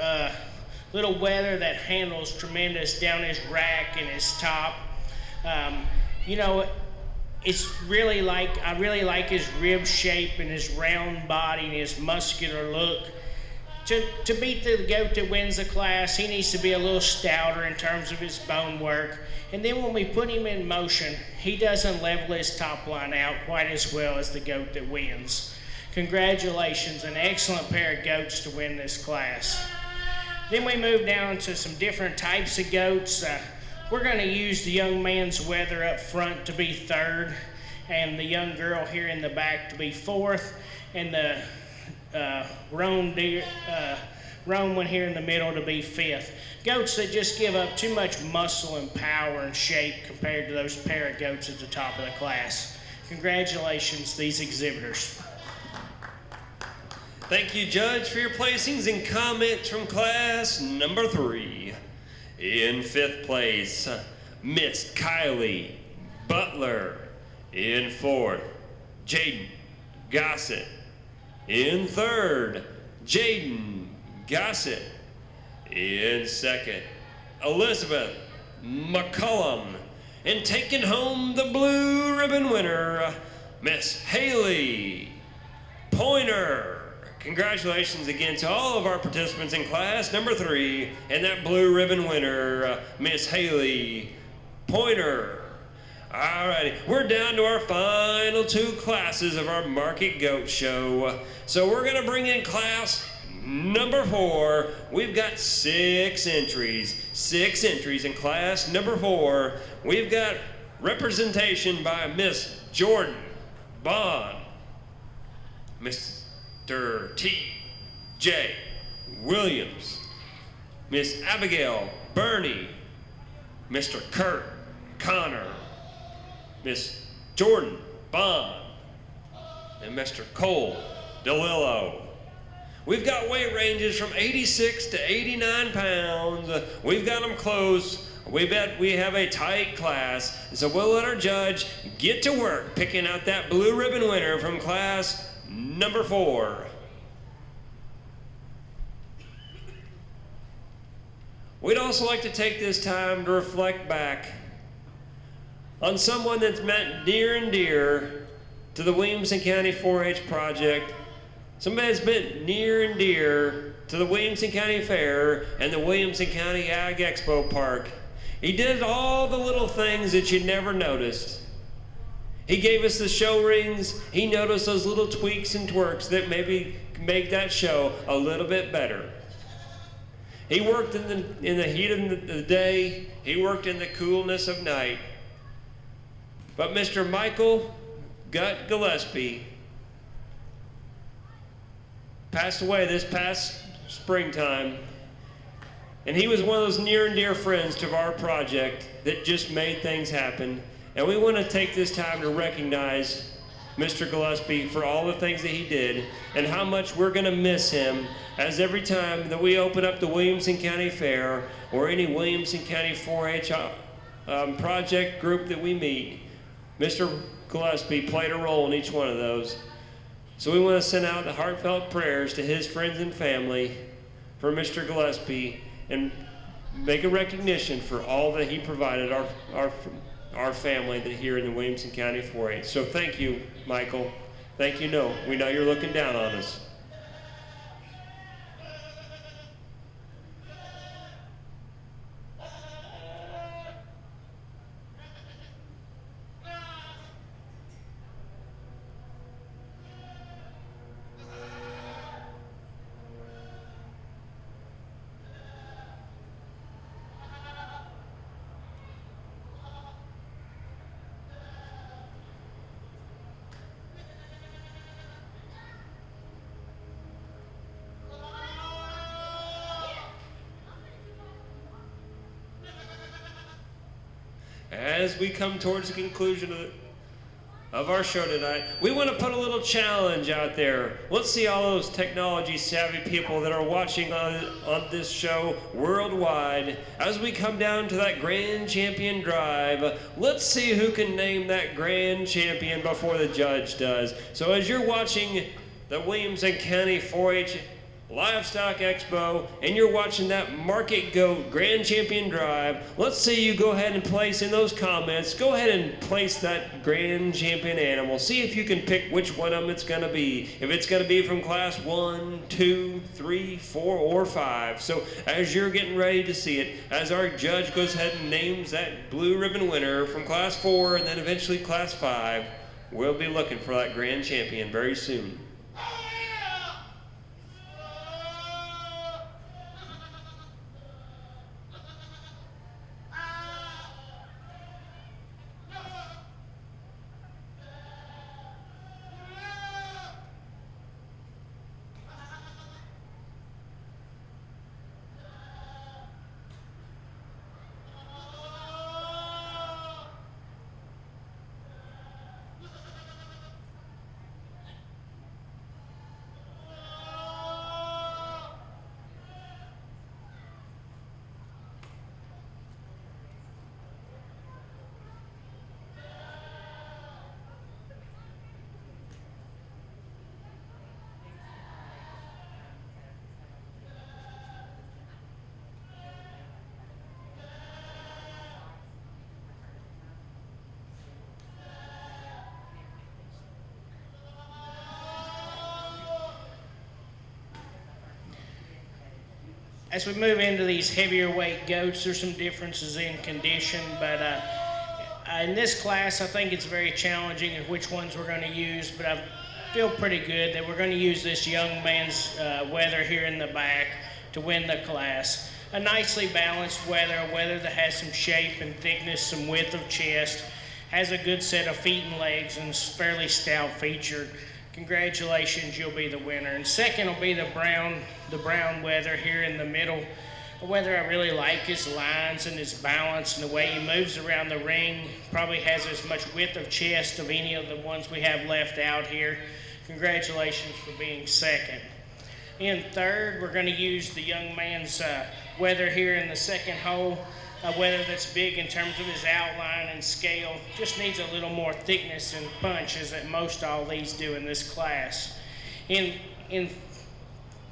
a little weather that handles tremendous down his rack and his top. You know, it's really I really like his rib shape and his round body and his muscular look. To beat the goat that wins the class, he needs to be a little stouter in terms of his bone work. And then when we put him in motion, he doesn't level his top line out quite as well as the goat that wins. Congratulations, an excellent pair of goats to win this class. Then we move down to some different types of goats. We're going to use the young man's weather up front to be 3rd, and the young girl here in the back to be 4th, and the roan one here in the middle to be 5th. Goats that just give up too much muscle and power and shape compared to those pair of goats at the top of the class. Congratulations, these exhibitors. Thank you, Judge, for your placings and comments from class number 3. In 5th place, Miss Kylie Butler. In 4th, Jaden Gossett. In 3rd, Jaden Gossett. In 2nd, Elizabeth McCullum. And taking home the blue ribbon winner, Miss Haley Pointer. Congratulations again to all of our participants in class number 3 and that blue ribbon winner, Miss Haley Pointer. All righty, we're down to our final 2 classes of our Market Goat Show. So we're gonna bring in class number 4. We've got 6 entries. 6 entries in class number 4. We've got representation by Miss Jordan Bond, Mr. T.J. Williams, Miss Abigail Burney, Mr. Kurt Connor, Miss Jordan Bond, and Mr. Cole DeLillo. We've got weight ranges from 86 to 89 pounds. We've got them close. We have a tight class, so we'll let our judge get to work picking out that blue ribbon winner from class number 4. We'd also like to take this time to reflect back on someone that's meant near and dear to the Williamson County 4-H project, somebody that's meant near and dear to the Williamson County Fair and the Williamson County AgExpo Park. He did all the little things that you never noticed. He gave us the show rings. He noticed those little tweaks and twerks that maybe make that show a little bit better. He worked in the heat of the day. He worked in the coolness of night. But Mr. Michael Gut Gillespie passed away this past springtime. And he was one of those near and dear friends to our project that just made things happen. And we want to take this time to recognize Mr. Gillespie for all the things that he did and how much we're going to miss him, as every time that we open up the Williamson County Fair or any Williamson County 4-H project group that we meet, Mr. Gillespie played a role in each one of those. So we want to send out the heartfelt prayers to his friends and family for Mr. Gillespie and make a recognition for all that he provided our family that here in the Williamson County 4-H. So thank you, Michael. Thank you. No, we know you're looking down on us. As we come towards the conclusion of our show tonight, we want to put a little challenge out there. Let's see all those technology savvy people that are watching on this show worldwide. As we come down to that Grand Champion Drive, let's see who can name that Grand Champion before the judge does. So as you're watching the Williamson County 4-H Livestock Expo, and you're watching that Market Goat Grand Champion Drive, let's see you go ahead and place in those comments, go ahead and place that Grand Champion animal. See if you can pick which one of them it's going to be. If it's going to be from class 1, 2, 3, 4, or 5. So as you're getting ready to see it, as our judge goes ahead and names that blue ribbon winner from class 4 and then eventually class 5, we'll be looking for that Grand Champion very soon. As we move into these heavier weight goats, there's some differences in condition, but in this class, I think it's very challenging of which ones we're going to use, but I feel pretty good that we're going to use this young man's wether here in the back to win the class. A nicely balanced wether, a wether that has some shape and thickness, some width of chest, has a good set of feet and legs, and is fairly stout featured. Congratulations, you'll be the winner. And second will be the brown wether here in the middle. A wether I really like his lines and his balance and the way he moves around the ring. Probably has as much width of chest of any of the ones we have left out here. Congratulations for being second. In third, we're going to use the young man's wether here in the second hole. A wether that's big in terms of his outline and scale. Just needs a little more thickness and punch, as that most all these do in this class. In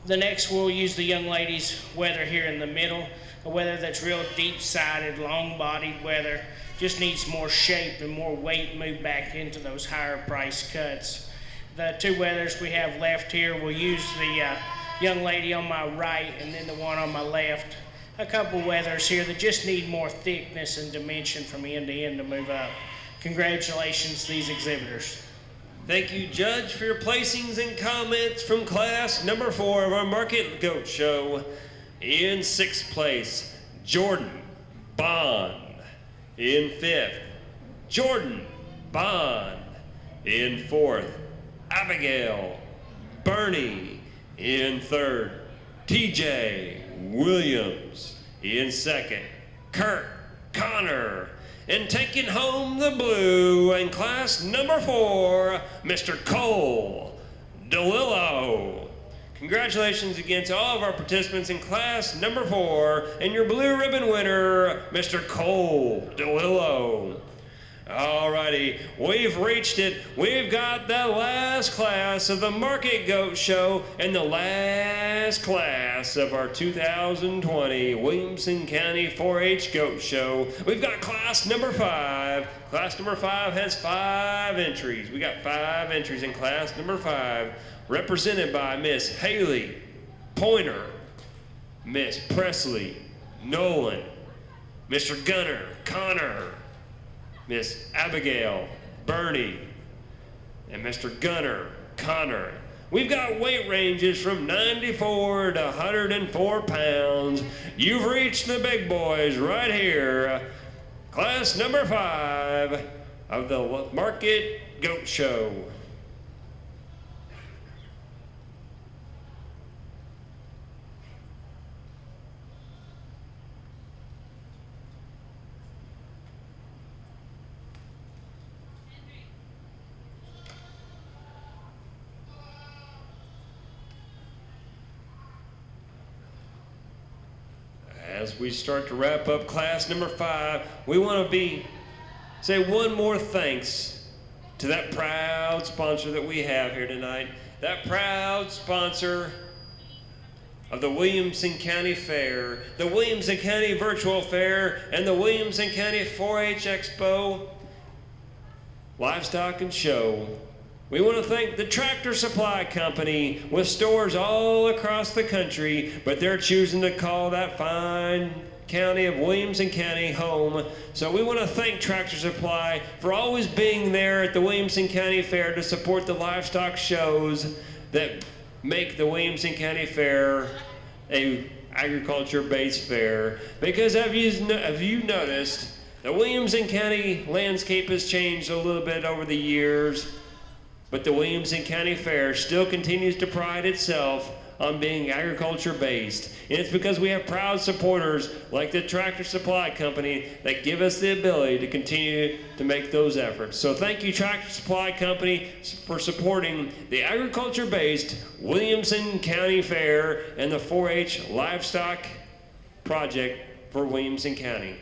the next, we'll use the young lady's wether here in the middle. A wether that's real deep-sided, long-bodied wether. Just needs more shape and more weight moved back into those higher price cuts. The two wethers we have left here, we'll use the young lady on my right and then the one on my left. A couple wethers here that just need more thickness and dimension from end to end to move up. Congratulations to these exhibitors. Thank you, Judge, for your placings and comments from class number 4 of our Market Goat Show. In 6th place, Jordan Bond. In 5th, Jordan Bond. In 4th, Abigail Bernie. In 3rd, TJ Williams. In 2nd, Kurt Connor. And taking home the blue in class number 4, Mr. Cole DeLillo. Congratulations again to all of our participants in class number 4 and your blue ribbon winner, Mr. Cole DeLillo. Alrighty, we've reached it. We've got the last class of the Market Goat Show and the last class of our 2020 Williamson County 4-H Goat Show. We've got class number 5. Class number 5 has 5 entries. We got 5 entries in class number 5, represented by Miss Haley Pointer, Miss Presley Nolan, Mr. Gunner Connor, Miss Abigail Bernie, and Mr. Gunner Connor. We've got weight ranges from 94 to 104 pounds. You've reached the big boys right here. Class number 5 of the Market Goat Show. As we start to wrap up class number 5, we want to say one more thanks to that proud sponsor that we have here tonight. That proud sponsor of the Williamson County Fair, the Williamson County Virtual Fair, and the Williamson County 4-H Expo, Livestock and Show. We want to thank the Tractor Supply Company with stores all across the country, but they're choosing to call that fine county of Williamson County home. So we want to thank Tractor Supply for always being there at the Williamson County Fair to support the livestock shows that make the Williamson County Fair a agriculture-based fair. Because have you noticed, the Williamson County landscape has changed a little bit over the years, but the Williamson County Fair still continues to pride itself on being agriculture-based. And it's because we have proud supporters like the Tractor Supply Company that give us the ability to continue to make those efforts. So thank you, Tractor Supply Company, for supporting the agriculture-based Williamson County Fair and the 4-H Livestock Project for Williamson County.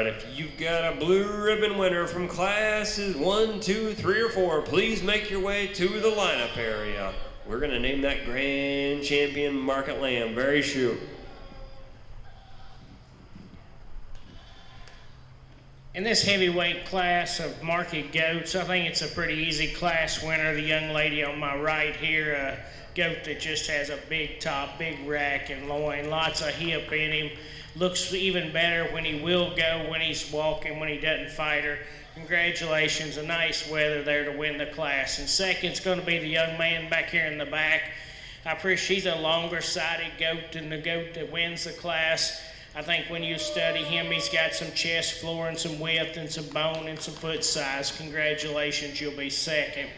If you've got a blue ribbon winner from classes 1, 2, 3, or 4, please make your way to the lineup area. We're going to name that grand champion Market Lamb very soon. In this heavyweight class of Market Goats, I think it's a pretty easy class winner. The young lady on my right here, a goat that just has a big top, big rack and loin, lots of hip in him. Looks even better when he will go, when he's walking, when he doesn't fight her. Congratulations, a nice weather there to win the class. And second's going to be the young man back here in the back. I appreciate he's a longer-sided goat than the goat that wins the class. I think when you study him, he's got some chest floor and some width and some bone and some foot size. Congratulations, you'll be second.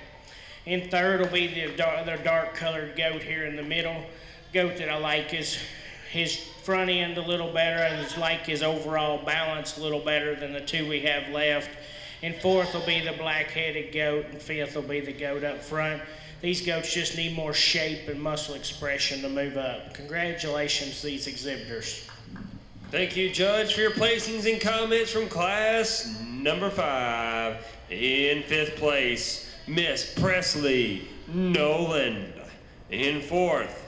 In third will be the other dark-colored goat here in the middle. Goat that I like is his front end a little better, and it's like his overall balance a little better than the two we have left. And fourth will be the black-headed goat, and fifth will be the goat up front. These goats just need more shape and muscle expression to move up. Congratulations, these exhibitors. Thank you, Judge, for your placings and comments from class number 5. In 5th place, Miss Presley Nolan. In 4th,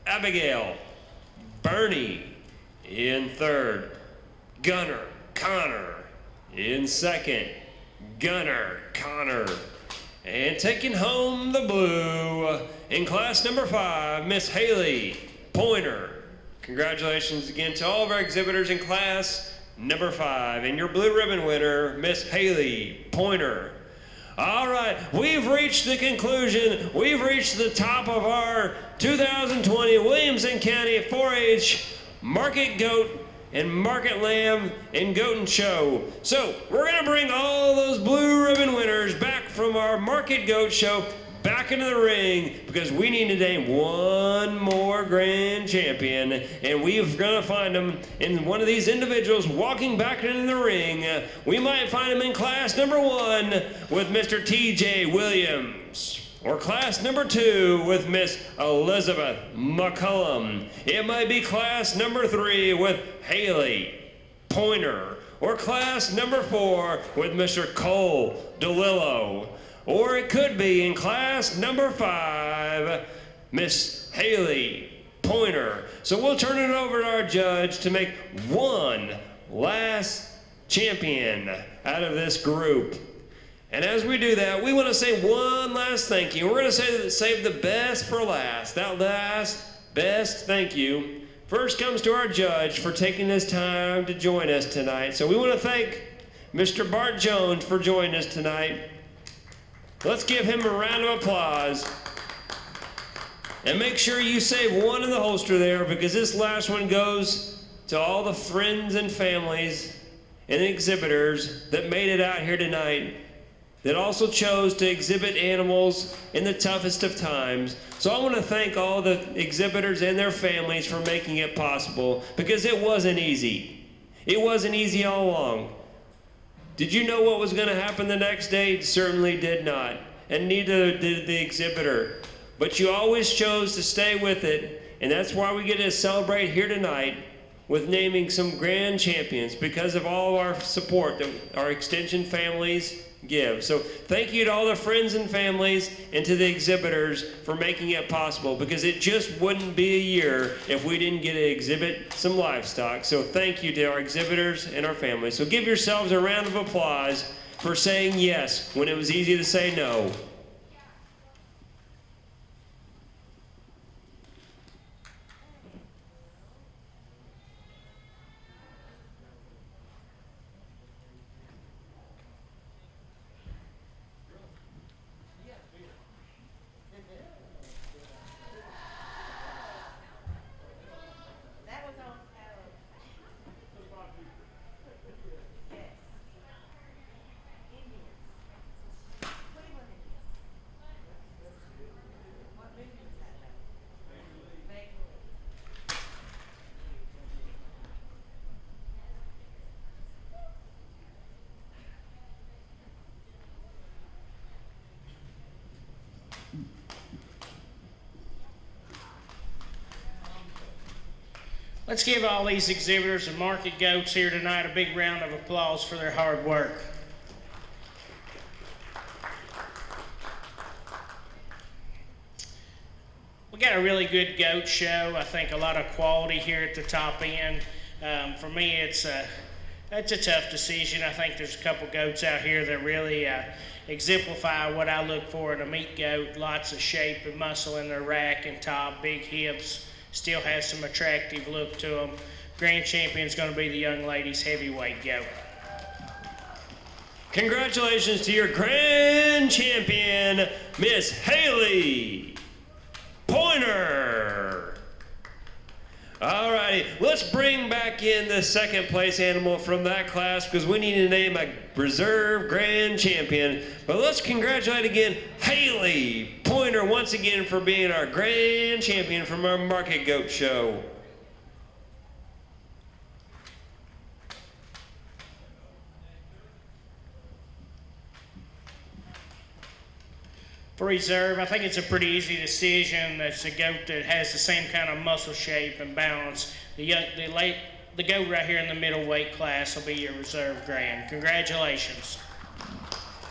Abigail Bernie. In 3rd, Gunner Connor. In 2nd, Gunner Connor. And taking home the blue in class number 5, Miss Haley Pointer. Congratulations again to all of our exhibitors in class number 5. And your blue ribbon winner, Miss Haley Pointer. All right, we've reached the conclusion. We've reached the top of our 2020 Williamson County 4-H Market Goat and Market Lamb and Goat and Show. So we're gonna bring all those blue ribbon winners back from our Market Goat Show back into the ring because we need to name one more grand champion, and we're gonna find him in one of these individuals walking back into the ring. We might find him in class number 1 with Mr. T.J. Williams, or class number 2 with Miss Elizabeth McCullum. It might be class number 3 with Haley Pointer, or class number 4 with Mr. Cole DeLillo. Or it could be in class number 5, Miss Haley Pointer. So we'll turn it over to our judge to make one last champion out of this group. And as we do that, we want to say one last thank you. We're going to say that save the best for last. That last best thank you first comes to our judge for taking this time to join us tonight. So we want to thank Mr. Bart Jones for joining us tonight. Let's give him a round of applause. And make sure you save one in the holster there, because this last one goes to all the friends and families and exhibitors that made it out here tonight, that also chose to exhibit animals in the toughest of times. So I want to thank all the exhibitors and their families for making it possible, because it wasn't easy. It wasn't easy all along. Did you know what was going to happen the next day? Certainly did not, and neither did the exhibitor. But you always chose to stay with it, and that's why we get to celebrate here tonight with naming some grand champions, because of all of our support that our extension families give. So thank you to all the friends and families and to the exhibitors for making it possible, because it just wouldn't be a year if we didn't get to exhibit some livestock. So thank you to our exhibitors and our families. So give yourselves a round of applause for saying yes when it was easy to say no. Let's give all these exhibitors and market goats here tonight a big round of applause for their hard work. We got a really good goat show. I think a lot of quality here at the top end. For me, it's a tough decision. I think there's a couple goats out here that really exemplify what I look for in a meat goat. Lots of shape and muscle in their rack and top, big hips. Still has some attractive look to them. Grand champion's going to be the young ladies' heavyweight goat. Congratulations to your grand champion, Miss Haley Pointer. All righty, let's bring back in the second place animal from that class, because we need to name a reserve grand champion. But let's congratulate again Haley Pointer once again for being our grand champion from our Market Goat Show. For reserve, I think it's a pretty easy decision. That's a goat that has the same kind of muscle shape and balance. The goat right here in the middleweight class will be your reserve grand. Congratulations.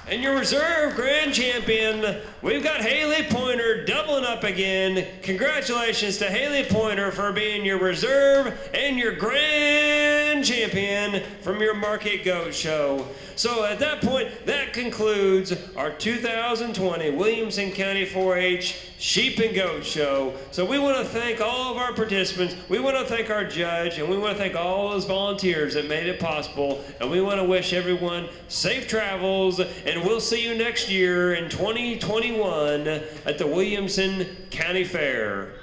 And your reserve grand champion, we've got Haley Pointer doubling up again. Congratulations to Haley Pointer for being your reserve and your grand grand champion from your market goat show. So at that point, that concludes our 2020 Williamson County 4-H Sheep and Goat Show. So we want to thank all of our participants. We want to thank our judge, and we want to thank all those volunteers that made it possible. And we want to wish everyone safe travels, and we'll see you next year in 2021 at the Williamson County Fair.